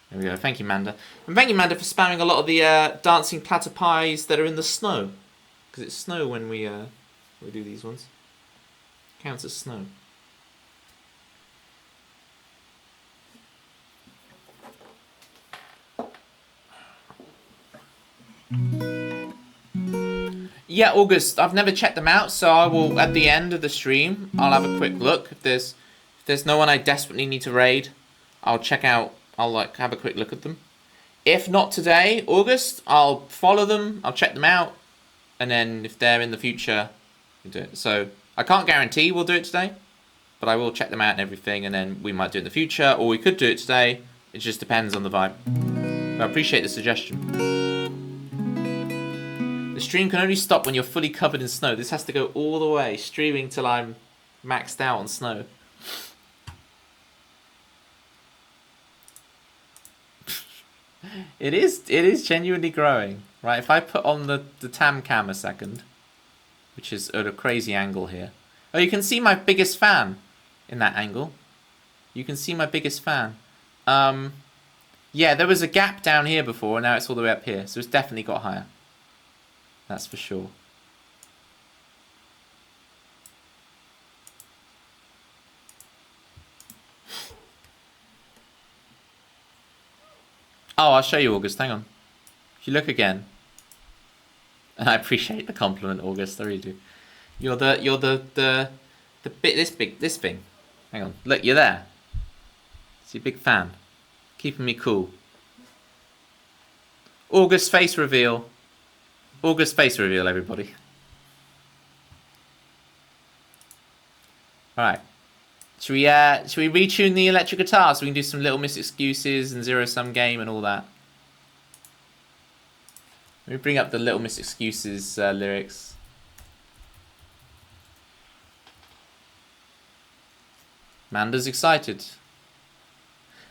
There we go. Thank you, Manda. And thank you, Manda, for spamming a lot of the dancing platter pies that are in the snow. Because it's snow when we do these ones. Counts as snow. Yeah, August. I've never checked them out, so I will at the end of the stream. I'll have a quick look. If there's no one I desperately need to raid, I'll check out. I'll like have a quick look at them. If not today, August, I'll follow them. I'll check them out, and then if they're in the future, we'll do it. So I can't guarantee we'll do it today, but I will check them out and everything, and then we might do it in the future, or we could do it today. It just depends on the vibe. But I appreciate the suggestion. The stream can only stop when you're fully covered in snow. This has to go all the way, streaming till I'm maxed out on snow. It is genuinely growing. Right, if I put on the tam cam a second, which is at a crazy angle here. Oh, you can see my biggest fan in that angle. You can see my biggest fan. Yeah, there was a gap down here before, and now it's all the way up here. So it's definitely got higher. That's for sure. Oh, I'll show you, August. Hang on. If you look again, and I appreciate the compliment, August. I really do. You're the bit this thing. Hang on. Look, you're there. It's your big fan, keeping me cool. August face reveal. August face reveal, everybody. Alright. Should we retune the electric guitar so we can do some Little Miss Excuses and Zero Sum Game and all that? Let me bring up the Little Miss Excuses lyrics. Manda's excited.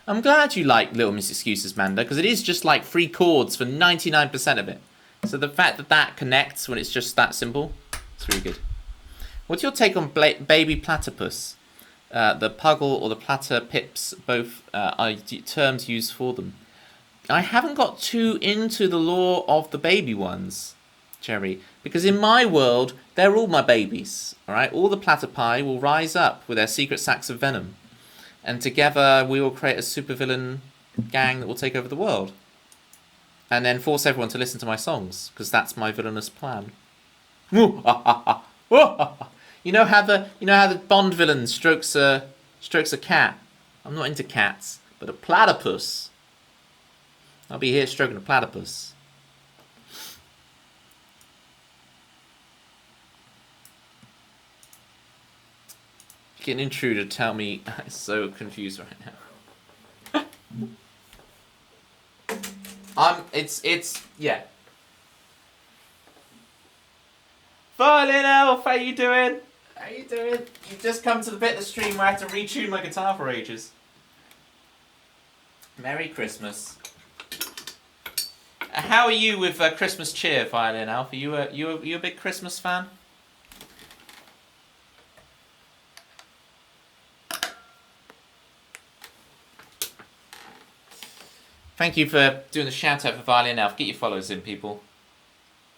I'm glad you like Little Miss Excuses, Manda, because it is just like 3 chords for 99% of it. So the fact that that connects when it's just that simple, it's really good. What's your take on baby platypus? The puggle or the platter pips, both are terms used for them. I haven't got too into the lore of the baby ones, Jerry, because in my world, they're all my babies. All right, all the platypi will rise up with their secret sacs of venom, and together we will create a supervillain gang that will take over the world. And then force everyone to listen to my songs, because that's my villainous plan. You know how the Bond villain strokes a cat. I'm not into cats, but a platypus. I'll be here stroking a platypus. Get an intruder. Tell me, I'm so confused right now. Yeah. Violin Elf, how you doing? How you doing? You've just come to the bit of the stream where I have to retune my guitar for ages. Merry Christmas. How are you with Christmas cheer, Violin Elf? Are you a big Christmas fan? Thank you for doing the shout out for Violin Elf. Get your followers in, people.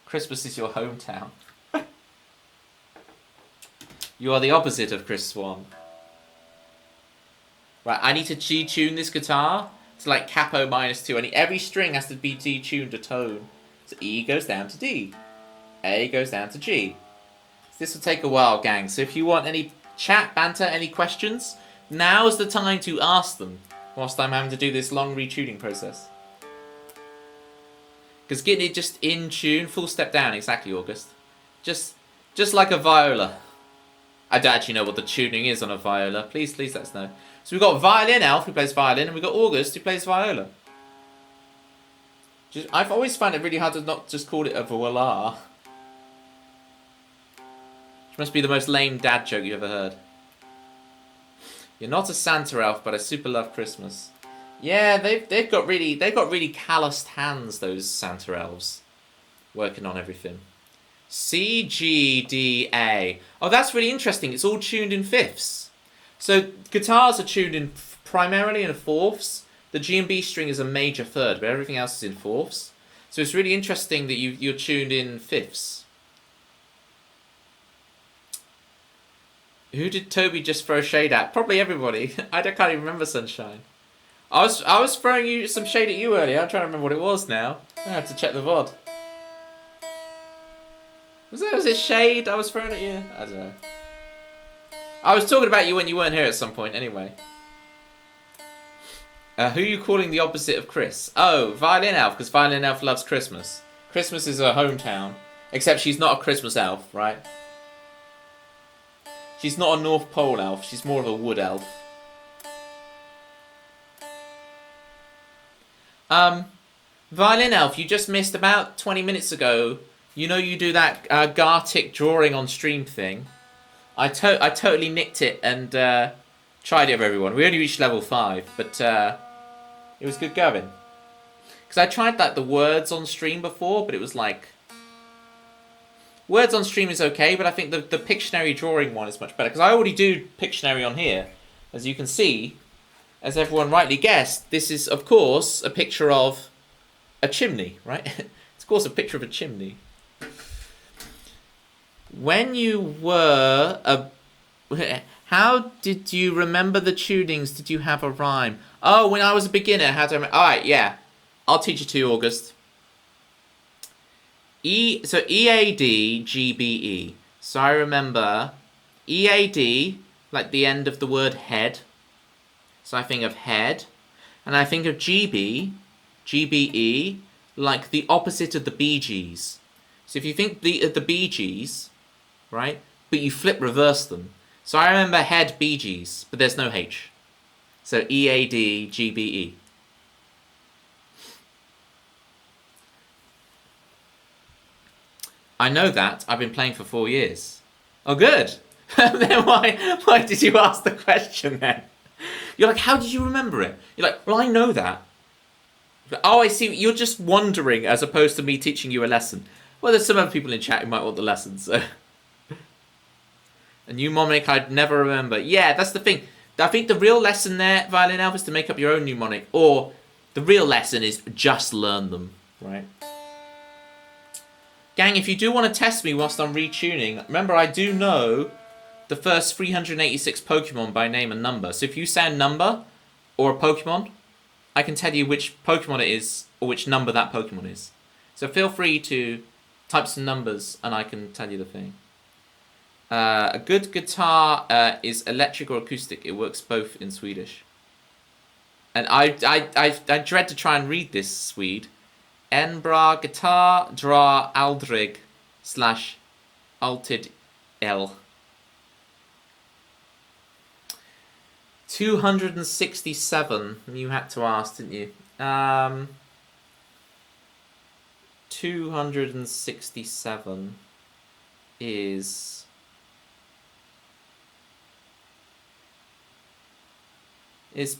Christmas is your hometown. You are the opposite of Chris Swan. Right, I need to G-tune this guitar to like capo -2. Every string has to be detuned a tone. So E goes down to D. A goes down to G. This will take a while, gang. So if you want any chat, banter, any questions, now's the time to ask them. Whilst I'm having to do this long retuning process. Because getting it just in tune, full step down, exactly, August. Just like a viola. I don't actually know what the tuning is on a viola. Please let us know. So we've got Violin Elf, who plays violin, and we've got August, who plays viola. I've always found it really hard to not just call it a viola. Which must be the most lame dad joke you ever heard. You're not a Santa elf, but I super love Christmas. Yeah, they've got really calloused hands, those Santa elves, working on everything. C, G, D, A. Oh, that's really interesting. It's all tuned in fifths. So guitars are tuned in primarily in fourths. The G and B string is a major third, but everything else is in fourths. So it's really interesting that you're tuned in fifths. Who did Toby just throw shade at? Probably everybody. I can't even remember, Sunshine. I was throwing you some shade at you earlier. I'm trying to remember what it was now. I have to check the VOD. Was it shade I was throwing at you? I don't know. I was talking about you when you weren't here at some point, anyway. Who are you calling the opposite of Chris? Oh, Violin Elf, because Violin Elf loves Christmas. Christmas is her hometown. Except she's not a Christmas elf, right? She's not a North Pole elf, she's more of a wood elf. Violin Elf, you just missed about 20 minutes ago. You know you do that Gartic drawing on stream thing. I totally nicked it and tried it with everyone. We only reached level 5, but it was good going. Because I tried the words on stream before, but it was like... Words on stream is okay, but I think the Pictionary drawing one is much better. Because I already do Pictionary on here. As you can see, as everyone rightly guessed, this is, of course, a picture of a chimney, right? It's, of course, a picture of a chimney. When you were a... How did you remember the tunings? Did you have a rhyme? Oh, when I was a beginner, how do I... Alright, yeah. I'll teach it to you, August. So EAD, GBE. So I remember EAD, like the end of the word head. So I think of head. And I think of GB, GBE, like the opposite of the Bee Gees. So if you think the Bee Gees, right, but you reverse them. So I remember head Bee Gees, but there's no H. So EAD, GBE. I know that. I've been playing for 4 years. Oh, good. Then why did you ask the question then? You're like, how did you remember it? You're like, well, I know that. Oh, I see. You're just wondering as opposed to me teaching you a lesson. Well, there's some other people in chat who might want the lesson, so... A mnemonic I'd never remember. Yeah, that's the thing. I think the real lesson there, Violin Elf, is to make up your own mnemonic. Or the real lesson is just learn them, right? Gang, if you do want to test me whilst I'm retuning, remember I do know the first 386 Pokemon by name and number. So if you say a number or a Pokemon, I can tell you which Pokemon it is or which number that Pokemon is. So feel free to type some numbers and I can tell you the thing. A good guitar is electric or acoustic. It works both in Swedish. And I dread to try and read this Swede. En bra guitar dra aldrig / alltid L. 267. You had to ask, didn't you? 267 is...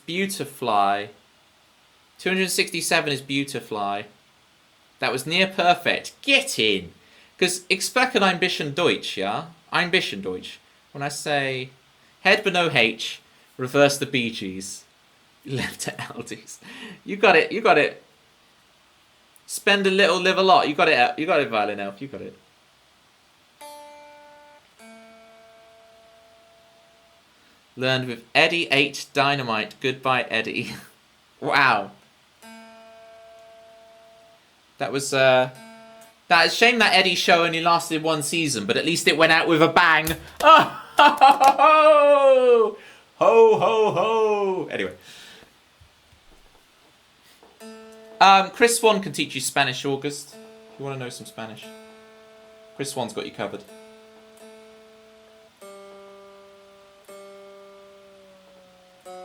Beautifly. 267 is Beautifly. That was near perfect. Get in! Because ich spreche ein bisschen Deutsch, yeah? Ein bisschen Deutsch. When I say head but no H, reverse the Bee Gees. Left to Aldi's. You got it, you got it. Spend a little, live a lot. You got it, Violin Elf, you got it. Learned with Eddie 8 Dynamite. Goodbye, Eddie. Wow. That was, That is a shame that Eddie show only lasted 1 season, but at least it went out with a bang. Oh, ho, ho, ho, ho, ho, ho. Anyway. Chris Swan can teach you Spanish, August. If you want to know some Spanish. Chris Swan's got you covered.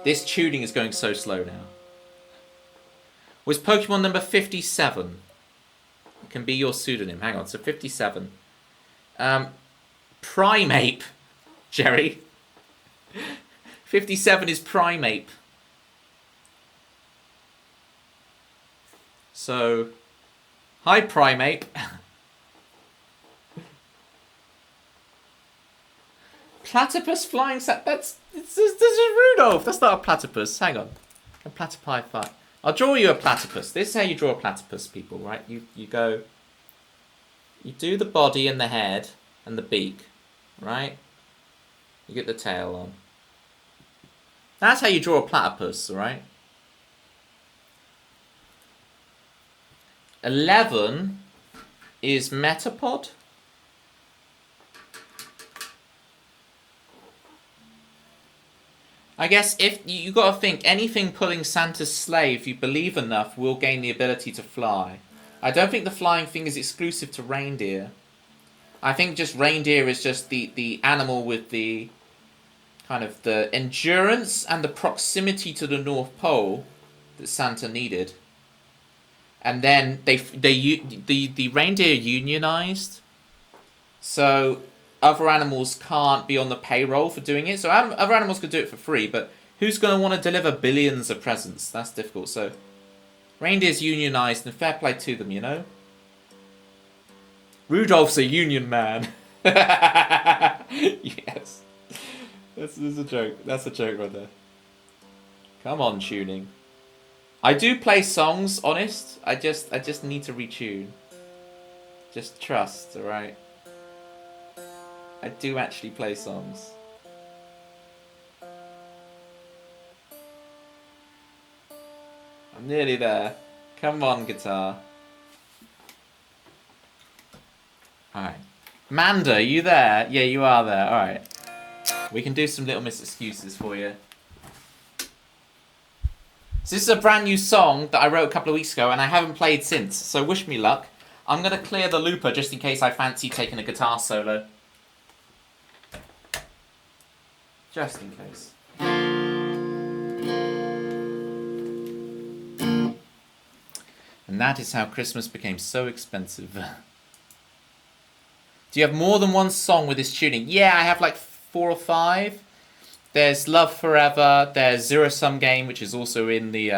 This tuning is going so slow now. Was Pokemon number 57? It can be your pseudonym. Hang on, so 57. Primeape, Jerry. 57 is Primeape. So, hi Primeape. Platypus flying sat. This is Rudolph. That's not a platypus. Hang on. A platypi fight. I'll draw you a platypus. This is how you draw a platypus, people, right? You go... You do the body and the head and the beak, right? You get the tail on. That's how you draw a platypus, right? 11 is Metapod. I guess if you got to think, anything pulling Santa's sleigh, if you believe enough, will gain the ability to fly. I don't think the flying thing is exclusive to reindeer. I think just reindeer is just the animal with the kind of the endurance and the proximity to the North Pole that Santa needed. And then the reindeer unionized, so other animals can't be on the payroll for doing it. So other animals could do it for free, but who's going to want to deliver billions of presents? That's difficult. So reindeer's unionized, and fair play to them, you know? Rudolph's a union man. Yes. That's a joke. That's a joke right there. Come on, tuning. I do play songs, honest. I just need to retune. Just trust, alright? I do actually play songs. I'm nearly there. Come on, guitar. Alright. Manda, are you there? Yeah, you are there. Alright. We can do some Little Miss excuses for you. So this is a brand new song that I wrote a couple of weeks ago and I haven't played since, so wish me luck. I'm going to clear the looper just in case I fancy taking a guitar solo. Just in case. And that is how Christmas became so expensive. Do you have more than one song with this tuning? Yeah, I have like 4 or 5. There's Love Forever. There's Zero Sum Game, which is also in the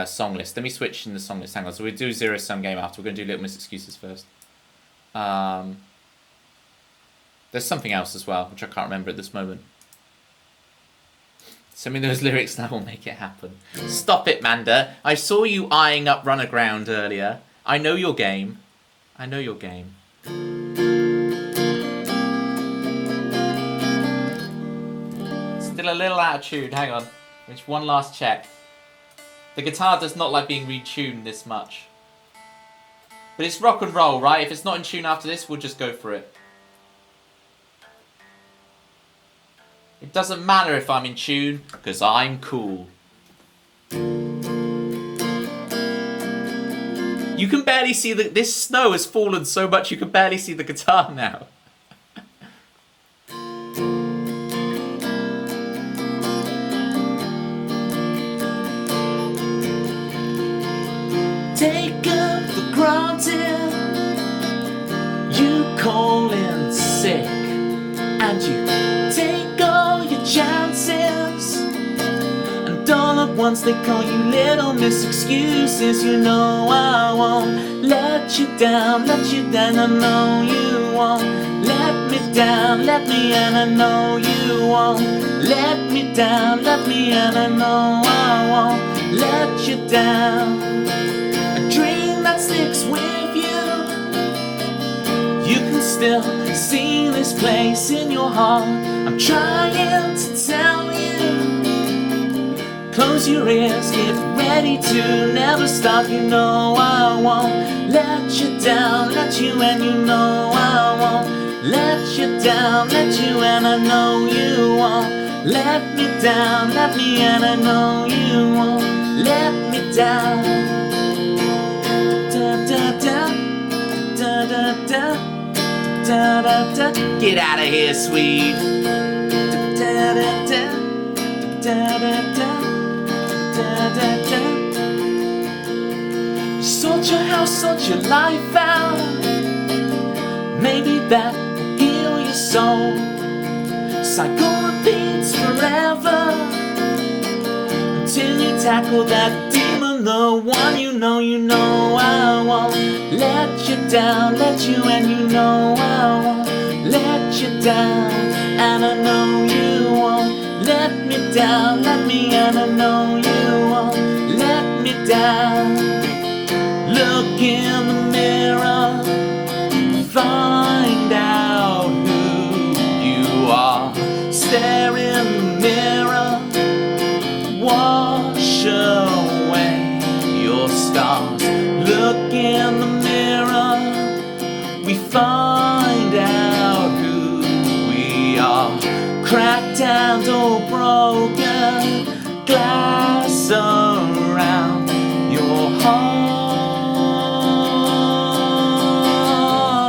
song list. Let me switch in the song list. Hang on. So we'll do Zero Sum Game after. We're going to do Little Miss Excuses first. There's something else as well, which I can't remember at this moment. Send me those lyrics and I will make it happen. Stop it, Manda. I saw you eyeing up Run Aground earlier. I know your game. I know your game. Still a little out of tune. Hang on. Just one last check. The guitar does not like being retuned this much. But it's rock and roll, right? If it's not in tune after this, we'll just go for it. It doesn't matter if I'm in tune, because I'm cool. You can barely see this snow has fallen so much you can barely see the guitar now. Take up for granted you call in sick, and you take all your chances, and all at once they call you Little Miss Excuses. You know I won't let you down, I know you won't let me down, and I know you won't let me down, and I know I won't let you down. A dream that sticks with you, you can still see this place in your heart. I'm trying to tell you, close your ears, get ready to never stop. You know I won't let you down, and you know I won't let you down, and I know you won't let me down, and I know you won't let me down. Da da da da da da da da da. Get out of here, sweet. Da da da da da da da da da. Sort your house, sort your life out. Maybe that will heal your soul. Cycle repeats forever until you tackle that demon, the one you know I won't let you down, and you know I won't let you down, and I know you won't let me down, and I know you won't let me down. Look in the mirror, find out who you are. Stare in the mirror, wash away your scars. Look in the mirror, we find out who we are. Cry cracked and all broken, glass around your heart.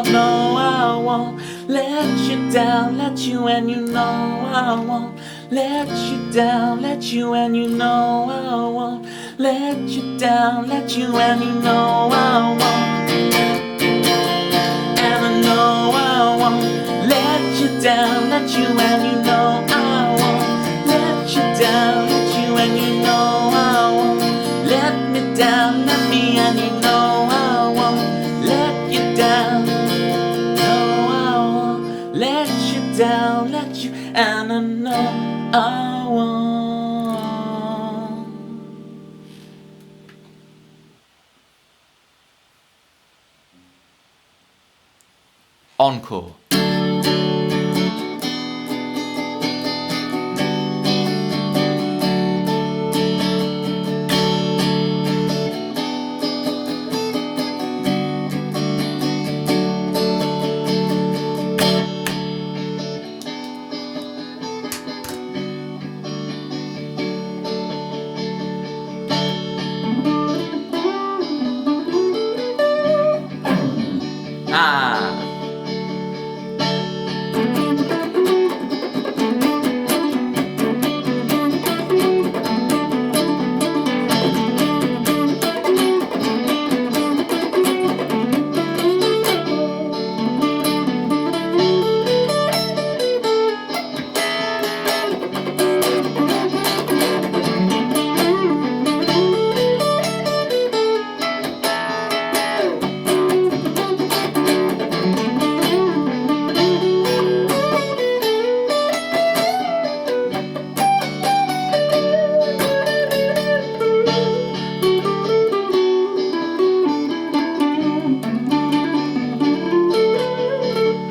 No, I won't let you down, let you, and you know I won't let you down, let you, and you know I won't let you down, let you, and you know I won't. And I know I won't let you down, let you, and you know I won't let you down, let you, and you know I won't let me down, let me, and you know I won't let you down. No, I won't let you down, let you, and I know I won't. Encore. Ah.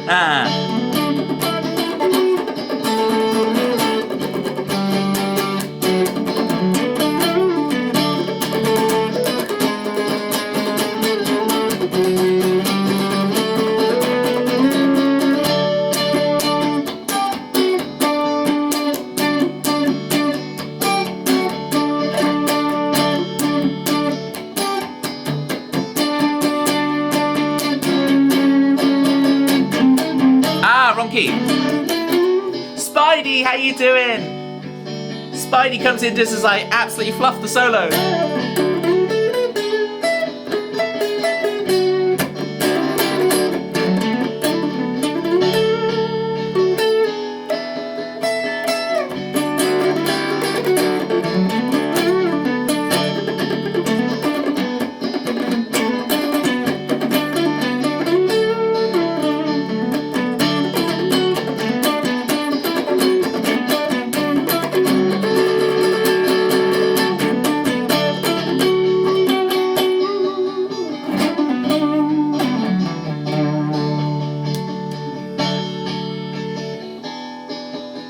Ah. Wrong key. Spidey, how you doing? Spidey comes in just as I absolutely fluff the solo.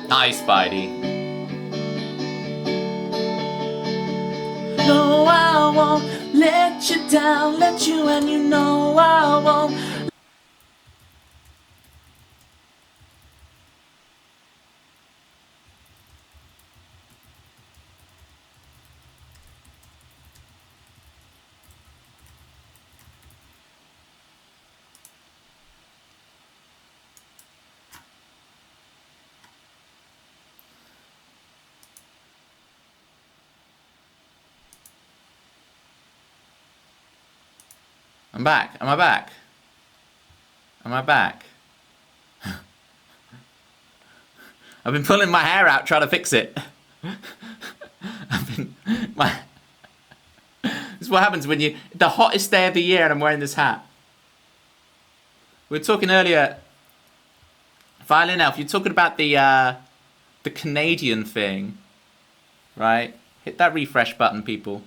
Nice, Spidey. No, I won't let you down, let you, and you know I won't. I'm back. Am I back? Am I back? I've been pulling my hair out trying to fix it. This is what happens when you... The hottest day of the year and I'm wearing this hat. We were talking earlier... Violin Elf, you're talking about the Canadian thing. Right? Hit that refresh button, people.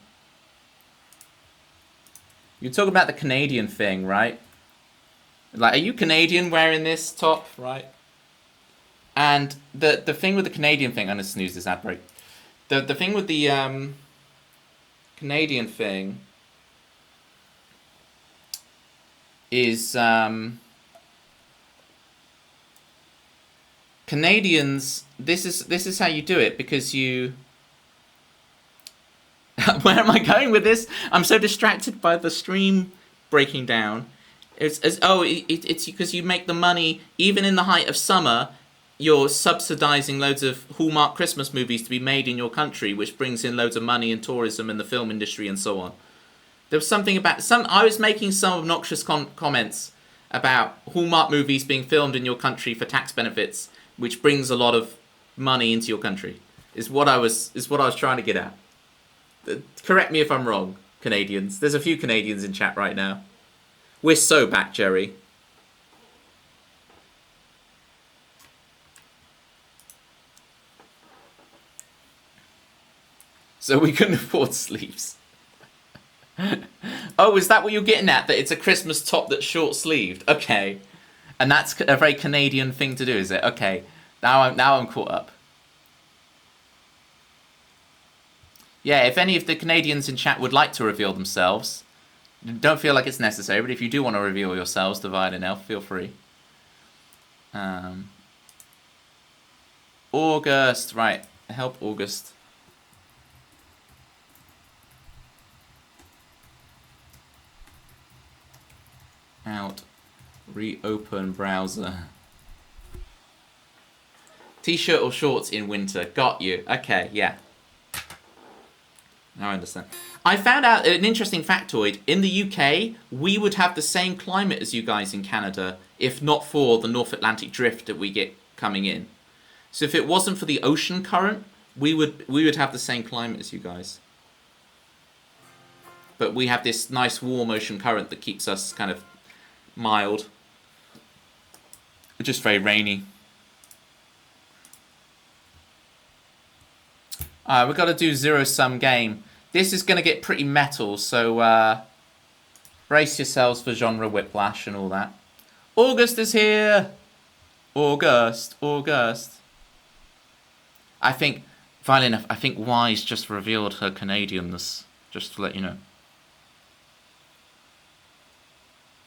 You're talking about the Canadian thing, right? Like, are you Canadian wearing this top, right? And the thing with the Canadian thing, I'm gonna snooze this ad break. The thing with the Canadian thing is Canadians, this is how you do it, because you... Where am I going with this? I'm so distracted by the stream breaking down. It's because you make the money, even in the height of summer, you're subsidizing loads of Hallmark Christmas movies to be made in your country, which brings in loads of money and tourism and the film industry and so on. There was something about I was making some obnoxious comments about Hallmark movies being filmed in your country for tax benefits, which brings a lot of money into your country. Is what I was trying to get at. Correct me if I'm wrong, Canadians. There's a few Canadians in chat right now. We're so back, Jerry. So we couldn't afford sleeves. Oh, is that what you're getting at? That it's a Christmas top that's short-sleeved? Okay. And that's a very Canadian thing to do, is it? Okay. Now I'm caught up. Yeah, if any of the Canadians in chat would like to reveal themselves, don't feel like it's necessary, but if you do want to reveal yourselves to Violet and Elf, feel free. August, right. Help August. Out. Reopen browser. T-shirt or shorts in winter. Got you. Okay, yeah. Now I understand. I found out an interesting factoid. In the UK, we would have the same climate as you guys in Canada, if not for the North Atlantic drift that we get coming in. So if it wasn't for the ocean current, we would have the same climate as you guys. But we have this nice warm ocean current that keeps us kind of mild. Just very rainy. We've got to do zero-sum game. This is going to get pretty metal, so brace yourselves for genre whiplash and all that. August is here! August. I think, funnily enough, I think Wy's just revealed her Canadianness, just to let you know.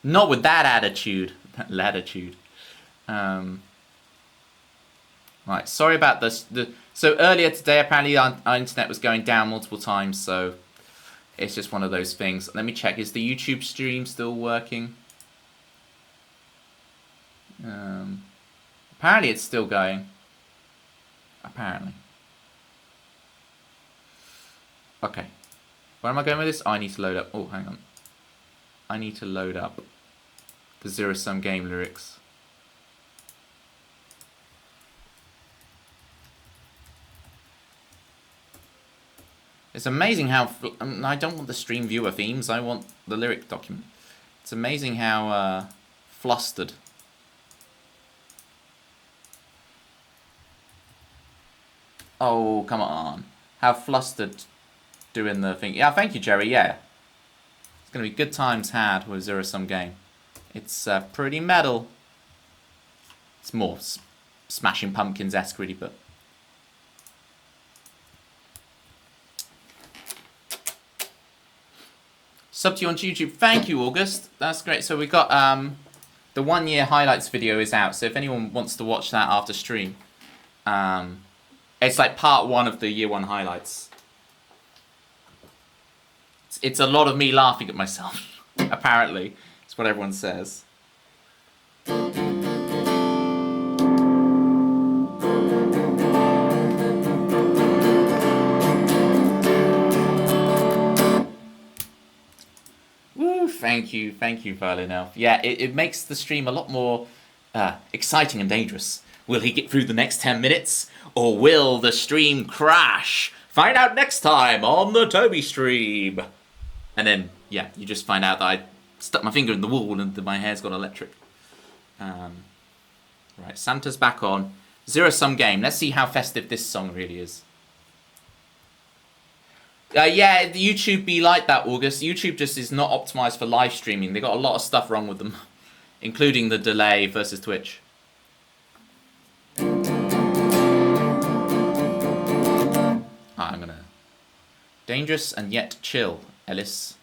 Not with that attitude. That latitude. Right, sorry about this. So earlier today, apparently our internet was going down multiple times, so it's just one of those things. Let me check. Is the YouTube stream still working? Apparently it's still going. Apparently. Okay. Where am I going with this? Oh, I need to load up. Oh, hang on. I need to load up the zero-sum game lyrics. It's amazing how... I don't want the stream viewer themes, I want the lyric document. It's amazing how flustered. Oh, come on. How flustered doing the thing. Yeah, thank you, Jerry, yeah. It's going to be good times had with zero-sum game. It's pretty metal. It's more Smashing Pumpkins-esque, really, but... Sub to you on YouTube. Thank you, August. That's great. So we got the 1 year highlights video is out. So if anyone wants to watch that after stream, it's like part 1 of the year 1 highlights. It's a lot of me laughing at myself. Apparently, it's what everyone says. Thank you, Violin Elf. Yeah, it makes the stream a lot more exciting and dangerous. Will he get through the next 10 minutes? Or will the stream crash? Find out next time on the Toby stream. And then, yeah, you just find out that I stuck my finger in the wall and my hair's got electric. Right, Santa's back on. Zero-sum game. Let's see how festive this song really is. Yeah, YouTube be like that, August. YouTube just is not optimized for live streaming. They got a lot of stuff wrong with them, including the delay versus Twitch. I'm gonna dangerous and yet chill, Ellis,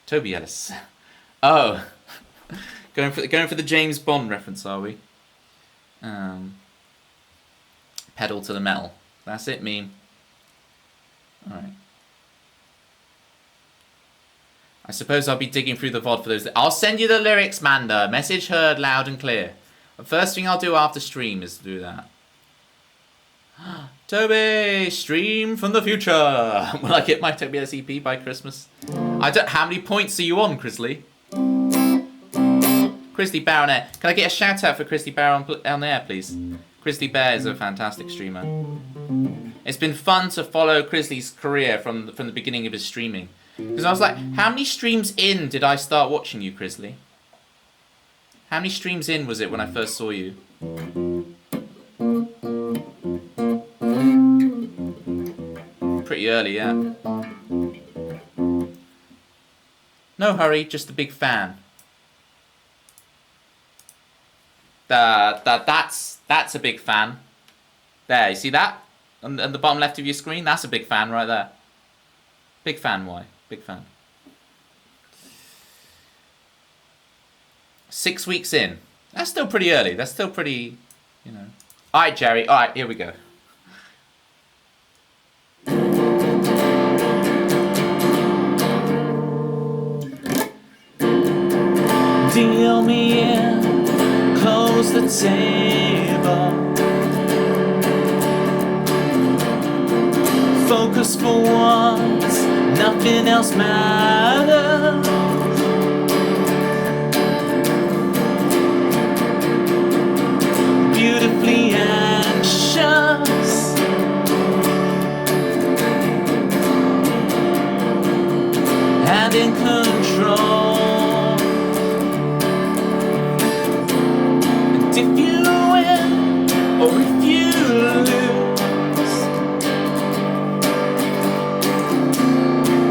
Toby Ellis. Oh, going for the James Bond reference, are we? Pedal to the metal. That's it, meme. Alright. I suppose I'll be digging through the VOD for those. I'll send you the lyrics, Manda. Message heard loud and clear. The first thing I'll do after stream is to do that. Toby, stream from the future. Will I get my Toby SCP by Christmas? How many points are you on, Chrisley? Chrisley Bear on air. Can I get a shout out for Chrisley Bear on air, please? Chrisley Bear is a fantastic streamer. It's been fun to follow Chrisley's career from the beginning of his streaming. Because I was like, how many streams in did I start watching you, Chrisley? How many streams in was it when I first saw you? Pretty early, yeah. No hurry, just a big fan. That's a big fan. There, you see that? On the bottom left of your screen? That's a big fan right there. Big fan, why? Big fan. 6 weeks in. That's still pretty early. That's still pretty, you know. Alright, Jerry. Alright, here we go. Deal me in, close the table. Focus for once, nothing else matters. Beautifully anxious, and in control. And if you win, or if you lose,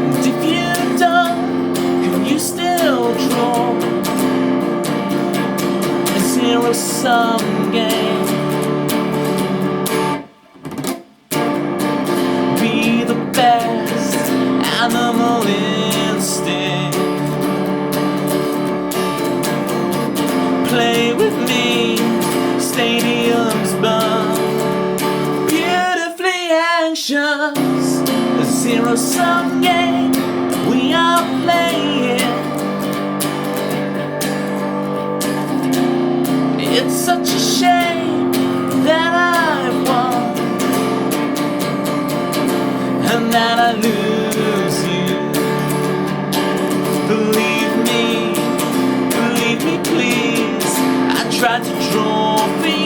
and if you don't, can you still draw a zero-sum game? Be the best animal instinct. Play with me, stadiums burn. Beautifully anxious, a zero-sum game we are playing. It's such a shame that I won and that I lose you. Believe me please, I tried to draw for you.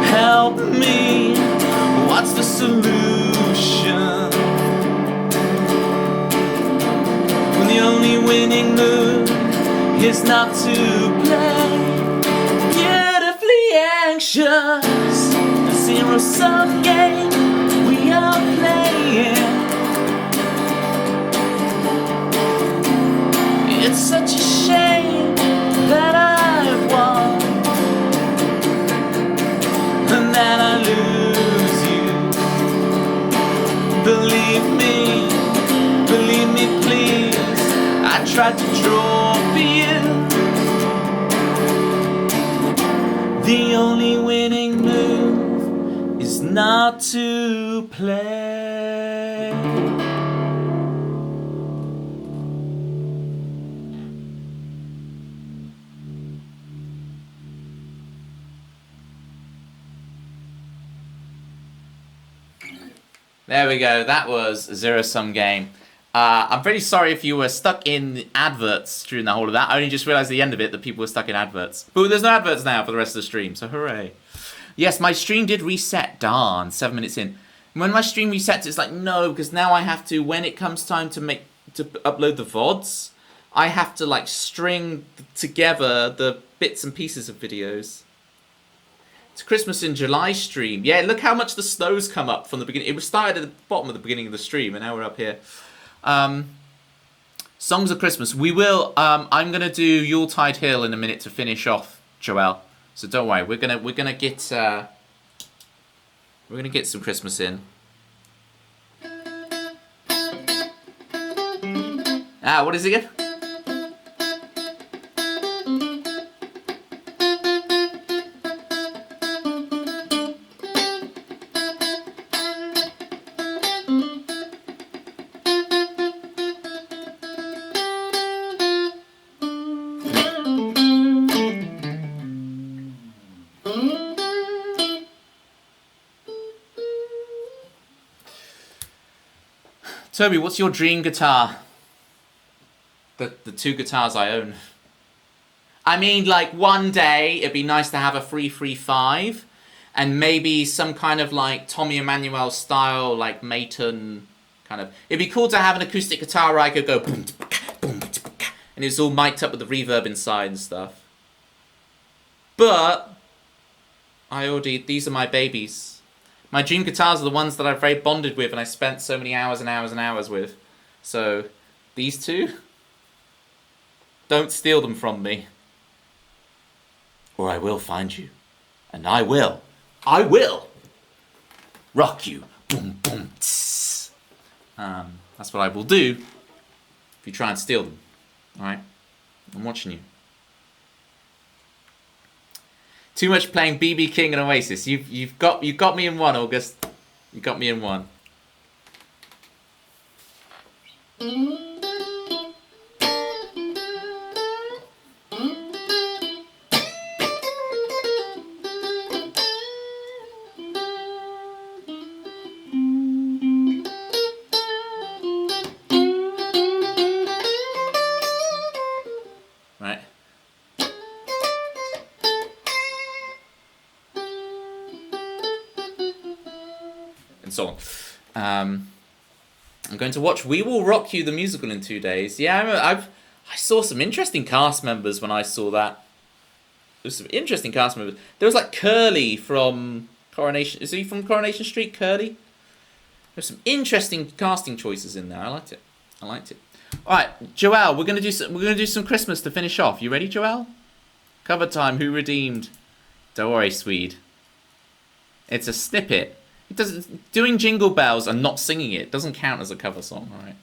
Help me, what's the solution? When the only winning move is not to play. Beautifully anxious, a zero-sum game we are playing. It's such a shame that I've won and that I lose you. Believe me please, I tried to draw for you. The only winning move is not to play. There we go. That was a zero-sum game. I'm pretty sorry if you were stuck in adverts during the whole of that. I only just realised at the end of it that people were stuck in adverts. But there's no adverts now for the rest of the stream, so hooray. Yes, my stream did reset. Darn, 7 minutes in. When my stream resets, it's like, no, because now I have to, when it comes time to make to upload the VODs, I have to like string together the bits and pieces of videos. It's Christmas in July stream. Yeah, look how much the snow's come up from the beginning. It was started at the bottom of the beginning of the stream, and now we're up here. Songs of Christmas. We will. I'm gonna do Yuletide Hill in a minute to finish off, Joelle. So don't worry. We're gonna get some Christmas in. What is it again? Toby, what's your dream guitar? The two guitars I own. I mean, like, one day it'd be nice to have a 335 and maybe some kind of like Tommy Emmanuel style, like Maton kind of. It'd be cool to have an acoustic guitar where I could go boom, boom, and it's all mic'd up with the reverb inside and stuff. But these are my babies. My dream guitars are the ones that I've very bonded with and I spent so many hours and hours and hours with. So, these two, don't steal them from me. Or I will find you. And I will rock you. Boom, boom, tss. That's what I will do if you try and steal them. Alright? I'm watching you. Too much playing BB King and Oasis. You've got me in one, August. You got me in one. Right. And so on. I'm going to watch We Will Rock You the musical in 2 days. Yeah, I saw some interesting cast members when I saw that. There's some interesting cast members. There was like Curly from Coronation. Is he from Coronation Street? Curly. There's some interesting casting choices in there. I liked it. All right, Joelle, we're gonna do some Christmas to finish off. You ready, Joelle? Cover time. Who redeemed? Don't worry, Swede. It's a snippet. It doesn't. Doing Jingle Bells and not singing it doesn't count as a cover song, all right?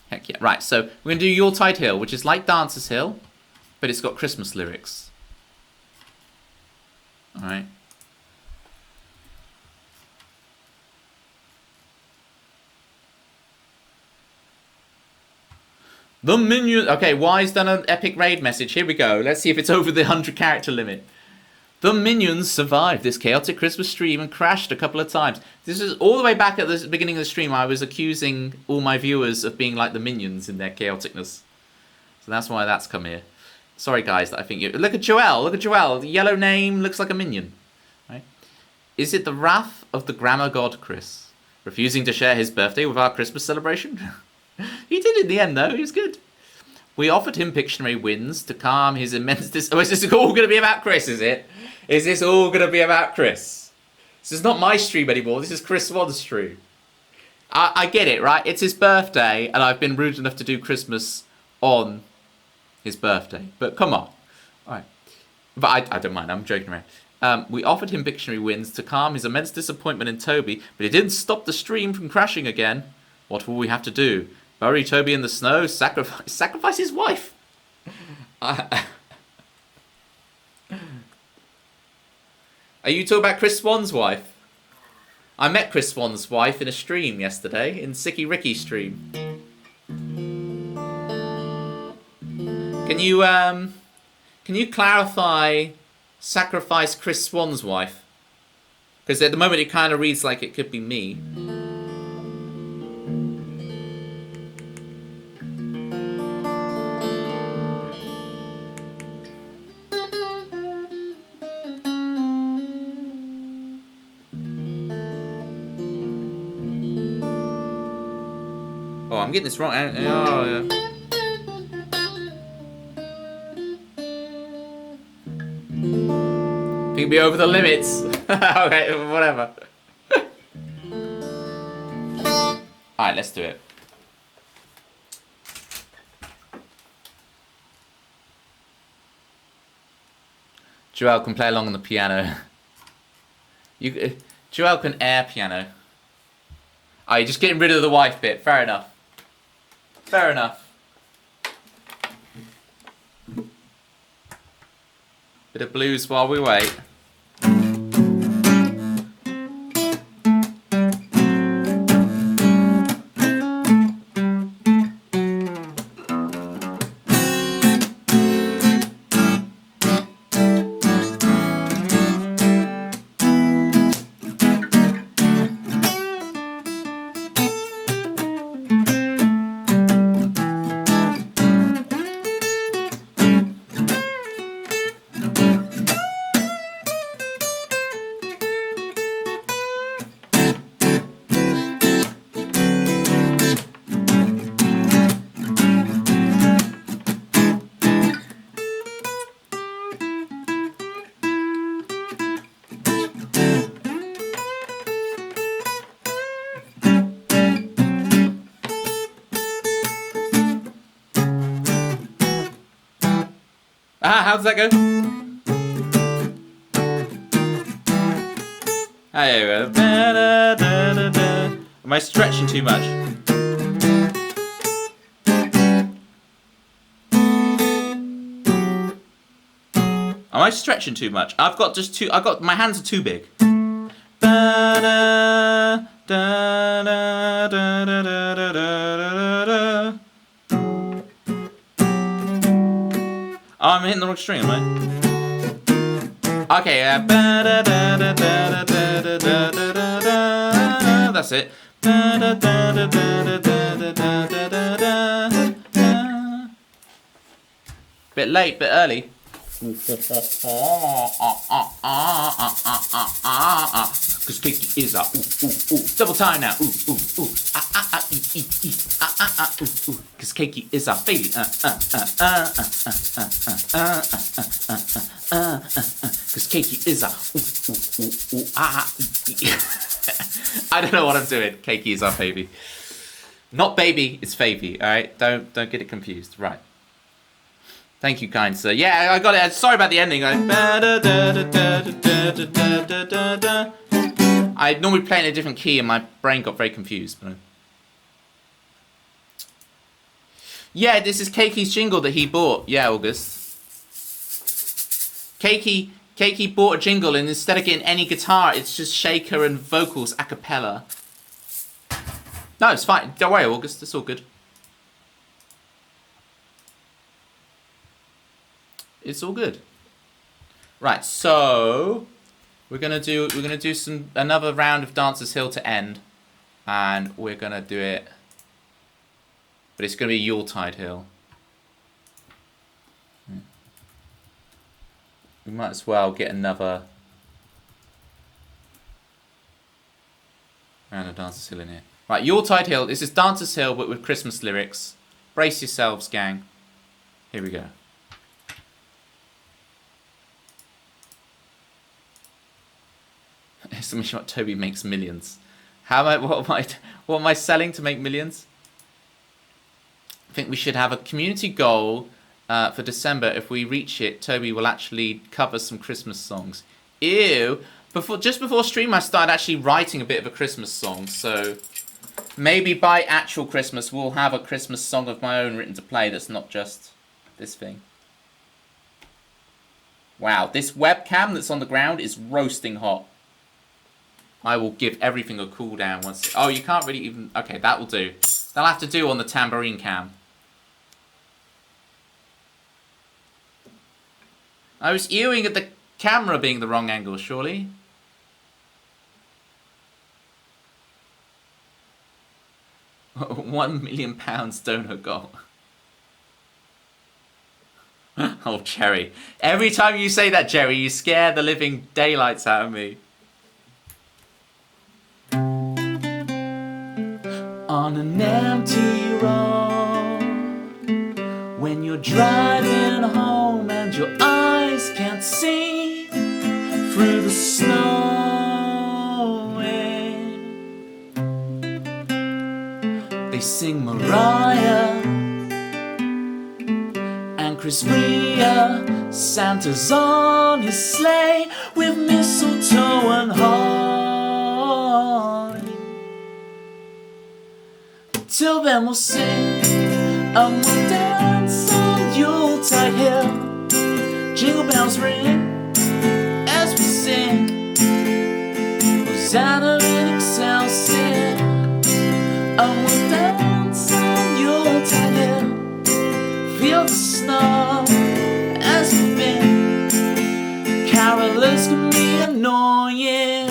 Heck yeah. Right, so we're going to do Yuletide Hill, which is like Dancer's Hill, but it's got Christmas lyrics. All right. The Minions. Okay, Wy's done an epic raid message. Here we go. Let's see if it's over the 100 character limit. The Minions survived this chaotic Christmas stream and crashed a couple of times. This is all the way back at the beginning of the stream. I was accusing all my viewers of being like the Minions in their chaoticness. So that's why that's come here. Sorry, guys, that I think you... Look at Joelle. Look at Joelle. The yellow name looks like a minion. Right? Is it the wrath of the grammar god, Chris? Refusing to share his birthday with our Christmas celebration? He did in the end, though. He was good. We offered him Pictionary wins to calm his immense... Oh, is this all going to be about Chris, is it? Is this all going to be about Chris? This is not my stream anymore. This is Chris Swan's stream. I get it, right? It's his birthday, and I've been rude enough to do Christmas on his birthday. But come on. All right. But I don't mind. I'm joking around. We offered him Pictionary wins to calm his immense disappointment in Toby, but it didn't stop the stream from crashing again. What will we have to do? Bury Toby in the snow? Sacrifice his wife? Are you talking about Chris Swan's wife? I met Chris Swan's wife in a stream yesterday, in Sicky Ricky's stream. Can you clarify sacrifice Chris Swan's wife? Because at the moment it kind of reads like it could be me. I'm getting this wrong. Oh, yeah. It can be over the limits. Okay, whatever. Alright, let's do it. Joel can play along on the piano. Joel can air piano. Oh, you're just getting rid of the wife bit. Fair enough. Fair enough. Bit of blues while we wait. How does that go? There we go. Da, da, da, da, da. Am I stretching too much? Am I stretching too much? I've got just too. My hands are too big. Da, da, da, da, da, da, da, da, da. Oh, I'm hitting the wrong string, am I? Okay, that's it. Bit late, bit early. Cause Kiki is a double time now. Cause Kiki is a baby. Cause Kiki is a I don't know what I'm doing. Kiki is our baby. Not baby, it's Favy, alright? Don't get it confused. Right. Thank you, kind sir. Yeah, I got it. Sorry about the ending. I normally play in a different key and my brain got very confused. But... yeah, this is Keki's jingle that he bought. Yeah, August. Keki bought a jingle and instead of getting any guitar, it's just shaker and vocals a cappella. No, it's fine. Don't worry, August. It's all good. It's all good. Right, so we're gonna do another round of Dancer's Hill to end, and we're gonna do it, but it's gonna be Yuletide Hill. We might as well get another round of Dancer's Hill in here. Right, Yuletide Hill. This is Dancer's Hill, but with Christmas lyrics. Brace yourselves, gang. Here we go. Exclamation mark, Toby makes millions. What am I selling to make millions? I think we should have a community goal for December. If we reach it, Toby will actually cover some Christmas songs. Ew! Just before stream, I started actually writing a bit of a Christmas song. So maybe by actual Christmas, we'll have a Christmas song of my own written to play. That's not just this thing. Wow, this webcam that's on the ground is roasting hot. I will give everything a cool down once. Oh, you can't really even. Okay, that will do. That'll have to do on the tambourine cam. I was ewing at the camera being the wrong angle, surely. £1 million donor goal. Oh, Jerry. Every time you say that, Jerry, you scare the living daylights out of me. on an empty road, when you're driving home and your eyes can't see through the snow. They sing Mariah and Chris Rea. Santa's on his sleigh with mistletoe and holly. Till then we'll sing and we'll dance on Yuletide Hill. Jingle bells ring as we sing Hosanna in Excelsior. And we'll dance on Yuletide Hill. Feel the snow as we've been. Carolers can be annoying.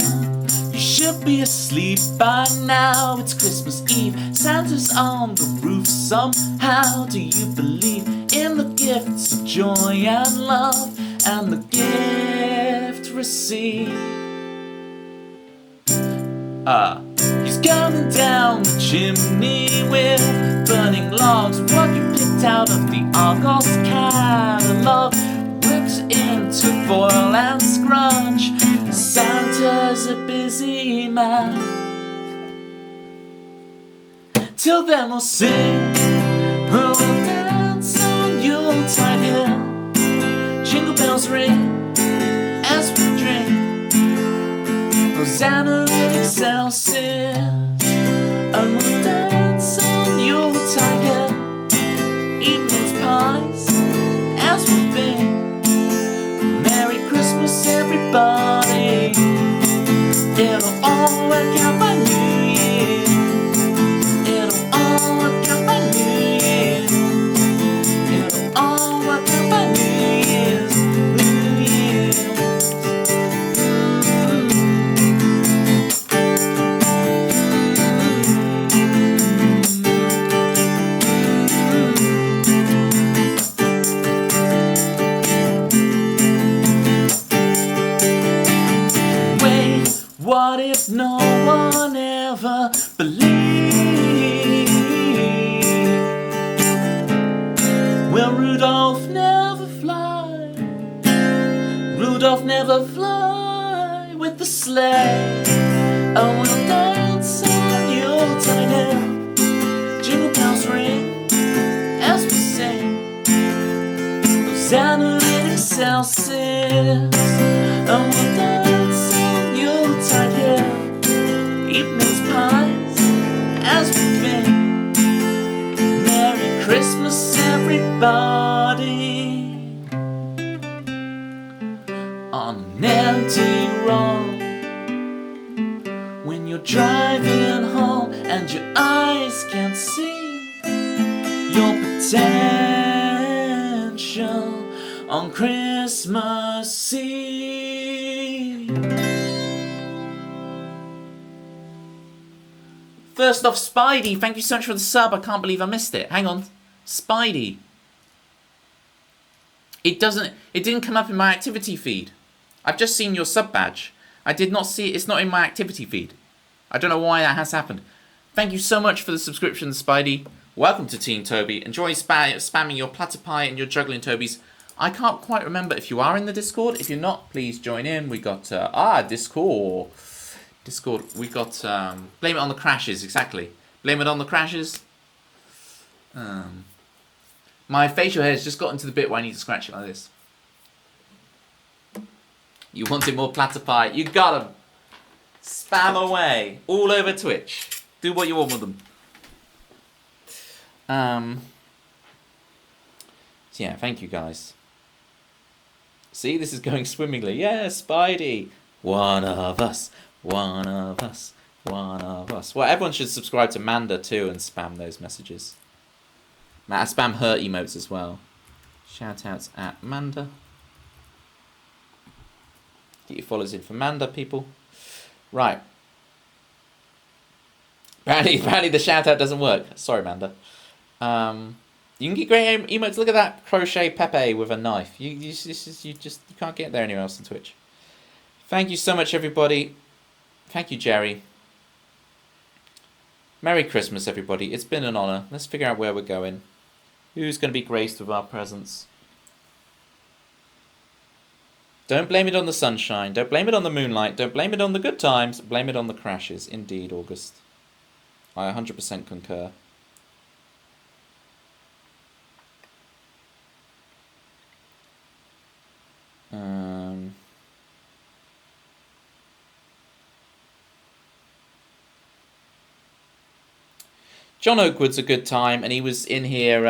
You should be asleep by now. It's Christmas Eve, Santa's on the roof somehow. Do you believe in the gifts of joy and love and the gift received? He's coming down the chimney with burning logs. What you picked out of the Argos catalog, whipped into foil and scrunch. Santa's a busy man. Till then we'll sing, we'll dance on Yuletide Hill. Jingle bells ring as we drink Hosanna in Excelsior. And we'll dance on Yuletide Hill. Evening's pies as we think. Merry Christmas everybody. It'll all work out by New Year. It'll all work out by New Year. It'll all work out by New Year's. New Year's. Wait, what if no one ever believed? Will Rudolph never fly? Rudolph never fly with the sleigh. And we'll dance on Yuletide Hill. Jingle bells ring as we sing Hosanna in Excelsior. And we'll dance on Yuletide Hill. Evening's pies as we think. Merry Christmas everybody. On an empty road, when you're driving home and your eyes can't see your potential on Christmas Eve. First off, Spidey, thank you so much for the sub. I can't believe I missed it. Hang on. Spidey. It didn't come up in my activity feed. I've just seen your sub badge. I did not see it. It's not in my activity feed. I don't know why that has happened. Thank you so much for the subscription, Spidey. Welcome to Team Toby. Enjoy spamming your platypi and your juggling Tobies. I can't quite remember if you are in the Discord. If you're not, please join in. We got Discord. We got blame it on the crashes. Exactly. Blame it on the crashes. My facial hair has just gotten to the bit where I need to scratch it like this. You wanted more platypi? You got them. Spam away all over Twitch. Do what you want with them. So yeah, thank you guys. See, this is going swimmingly. Yeah, Spidey. One of us. One of us. One of us. Well, everyone should subscribe to Manda too and spam those messages. I spam her emotes as well. Shout outs at Manda. Get your followers in for Manda, people. Right. Apparently the shout out doesn't work. Sorry, Manda. You can get great emotes. Look at that crochet Pepe with a knife. You can't get there anywhere else on Twitch. Thank you so much, everybody. Thank you, Jerry. Merry Christmas, everybody. It's been an honour. Let's figure out where we're going. Who's going to be graced with our presence? Don't blame it on the sunshine. Don't blame it on the moonlight. Don't blame it on the good times. Blame it on the crashes. Indeed, August. I 100% concur. John Oakwood's a good time, and he was in here.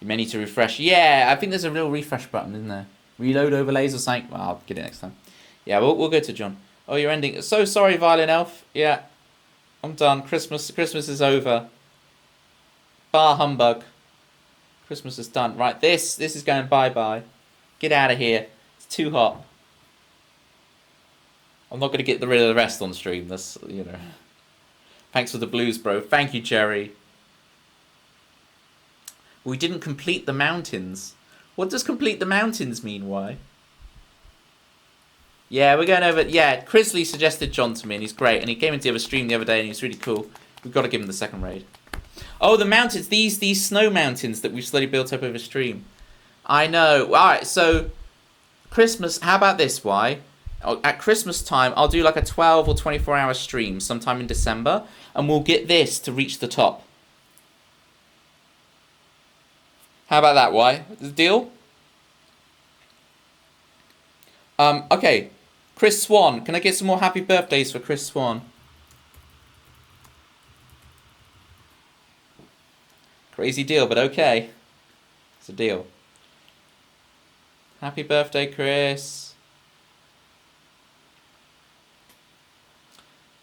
You may need to refresh. Yeah, I think there's a real refresh button, isn't there? Reload overlays or something. Well, I'll get it next time. Yeah, we'll go to John. Oh, you're ending. So sorry, Violin Elf. Yeah, I'm done. Christmas is over. Bar humbug. Christmas is done. Right, this is going bye-bye. Get out of here. It's too hot. I'm not going to get rid of the rest on stream. That's, you know. Thanks for the blues, bro. Thank you, Jerry. We didn't complete the mountains. What does complete the mountains mean, Why? Yeah, we're going over... Yeah, Crisley suggested John to me, and he's great. And he came into the other stream the other day, and he's really cool. We've got to give him the second raid. Oh, the mountains. These snow mountains that we've slowly built up over stream. I know. All right, so... Christmas... How about this, Why? At Christmas time, I'll do like a 12 or 24-hour stream sometime in December, and we'll get this to reach the top. How about that, Why? Deal? Okay. Chris Swan. Can I get some more happy birthdays for Chris Swan? Crazy deal, but okay. It's a deal. Happy birthday, Chris.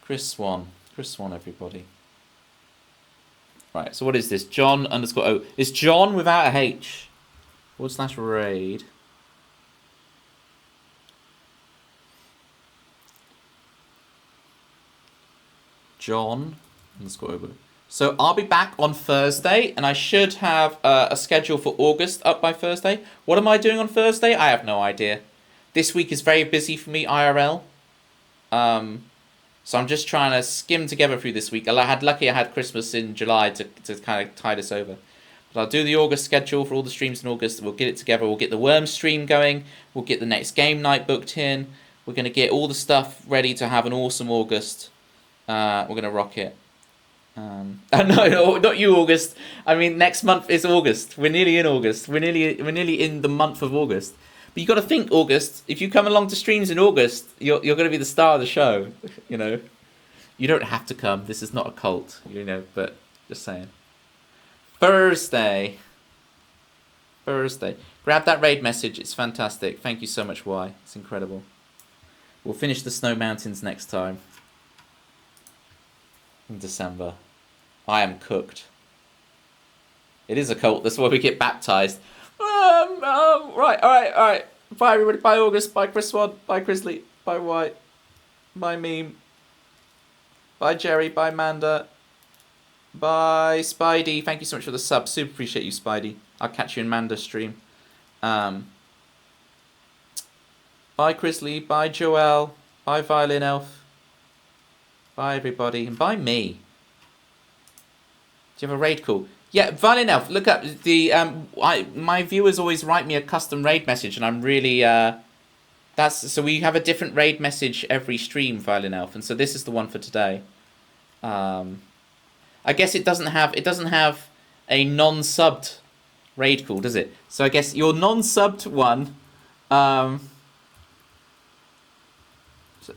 Chris Swan. Chris Swan, everybody. Right, so what is this? John _ O. It's John without a H. / raid. John _ O. So I'll be back on Thursday, and I should have a schedule for August up by Thursday. What am I doing on Thursday? I have no idea. This week is very busy for me, IRL. So I'm just trying to skim together through this week. I had Christmas in July to kind of tide us over. But I'll do the August schedule for all the streams in August. We'll get it together. We'll get the Worm stream going. We'll get the next game night booked in. We're going to get all the stuff ready to have an awesome August. We're going to rock it. No, not you, August. I mean, next month is August. We're nearly in August. We're nearly in the month of August. But you got to think, August. If you come along to streams in August, you're going to be the star of the show. You know, you don't have to come. This is not a cult. You know, but just saying. Thursday. Grab that raid message. It's fantastic. Thank you so much, Y. It's incredible. We'll finish the Snow Mountains next time. In December. I am cooked. It is a cult. That's why we get baptized. Right, all right. Bye, everybody. Bye, August. Bye, Chris Swan. Bye, Crisley. Bye, White. Bye, Meme. Bye, Jerry. Bye, Manda. Bye, Spidey. Thank you so much for the sub. Super appreciate you, Spidey. I'll catch you in Manda's stream. Bye, Crisley. Bye, Joelle. Bye, Violin Elf. Bye, everybody. And bye, me. Do you have a raid call? Yeah, Violin Elf, look up the my viewers always write me a custom raid message, and I'm really so we have a different raid message every stream, Violin Elf, and so this is the one for today. I guess it doesn't have a non-subbed raid call, does it? So I guess your non-subbed one. I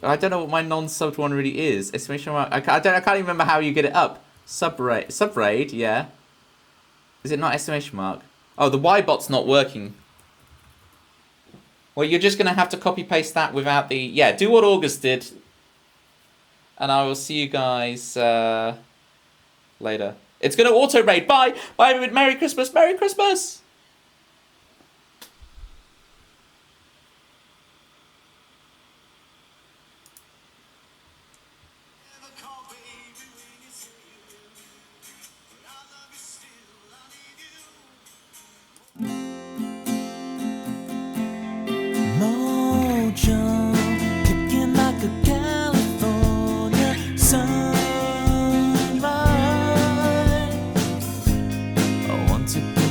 don't know what my non-subbed one really is. Exclamation mark. I can't even remember how you get it up. Sub raid, yeah. Is it not exclamation mark? Oh, the Y-bot's not working. Well, you're just going to have to copy-paste that without the... Yeah, do what August did. And I will see you guys later. It's going to auto-raid. Bye! Bye, everyone. Merry Christmas! Merry Christmas! Mojo, kicking like a California sun. want to be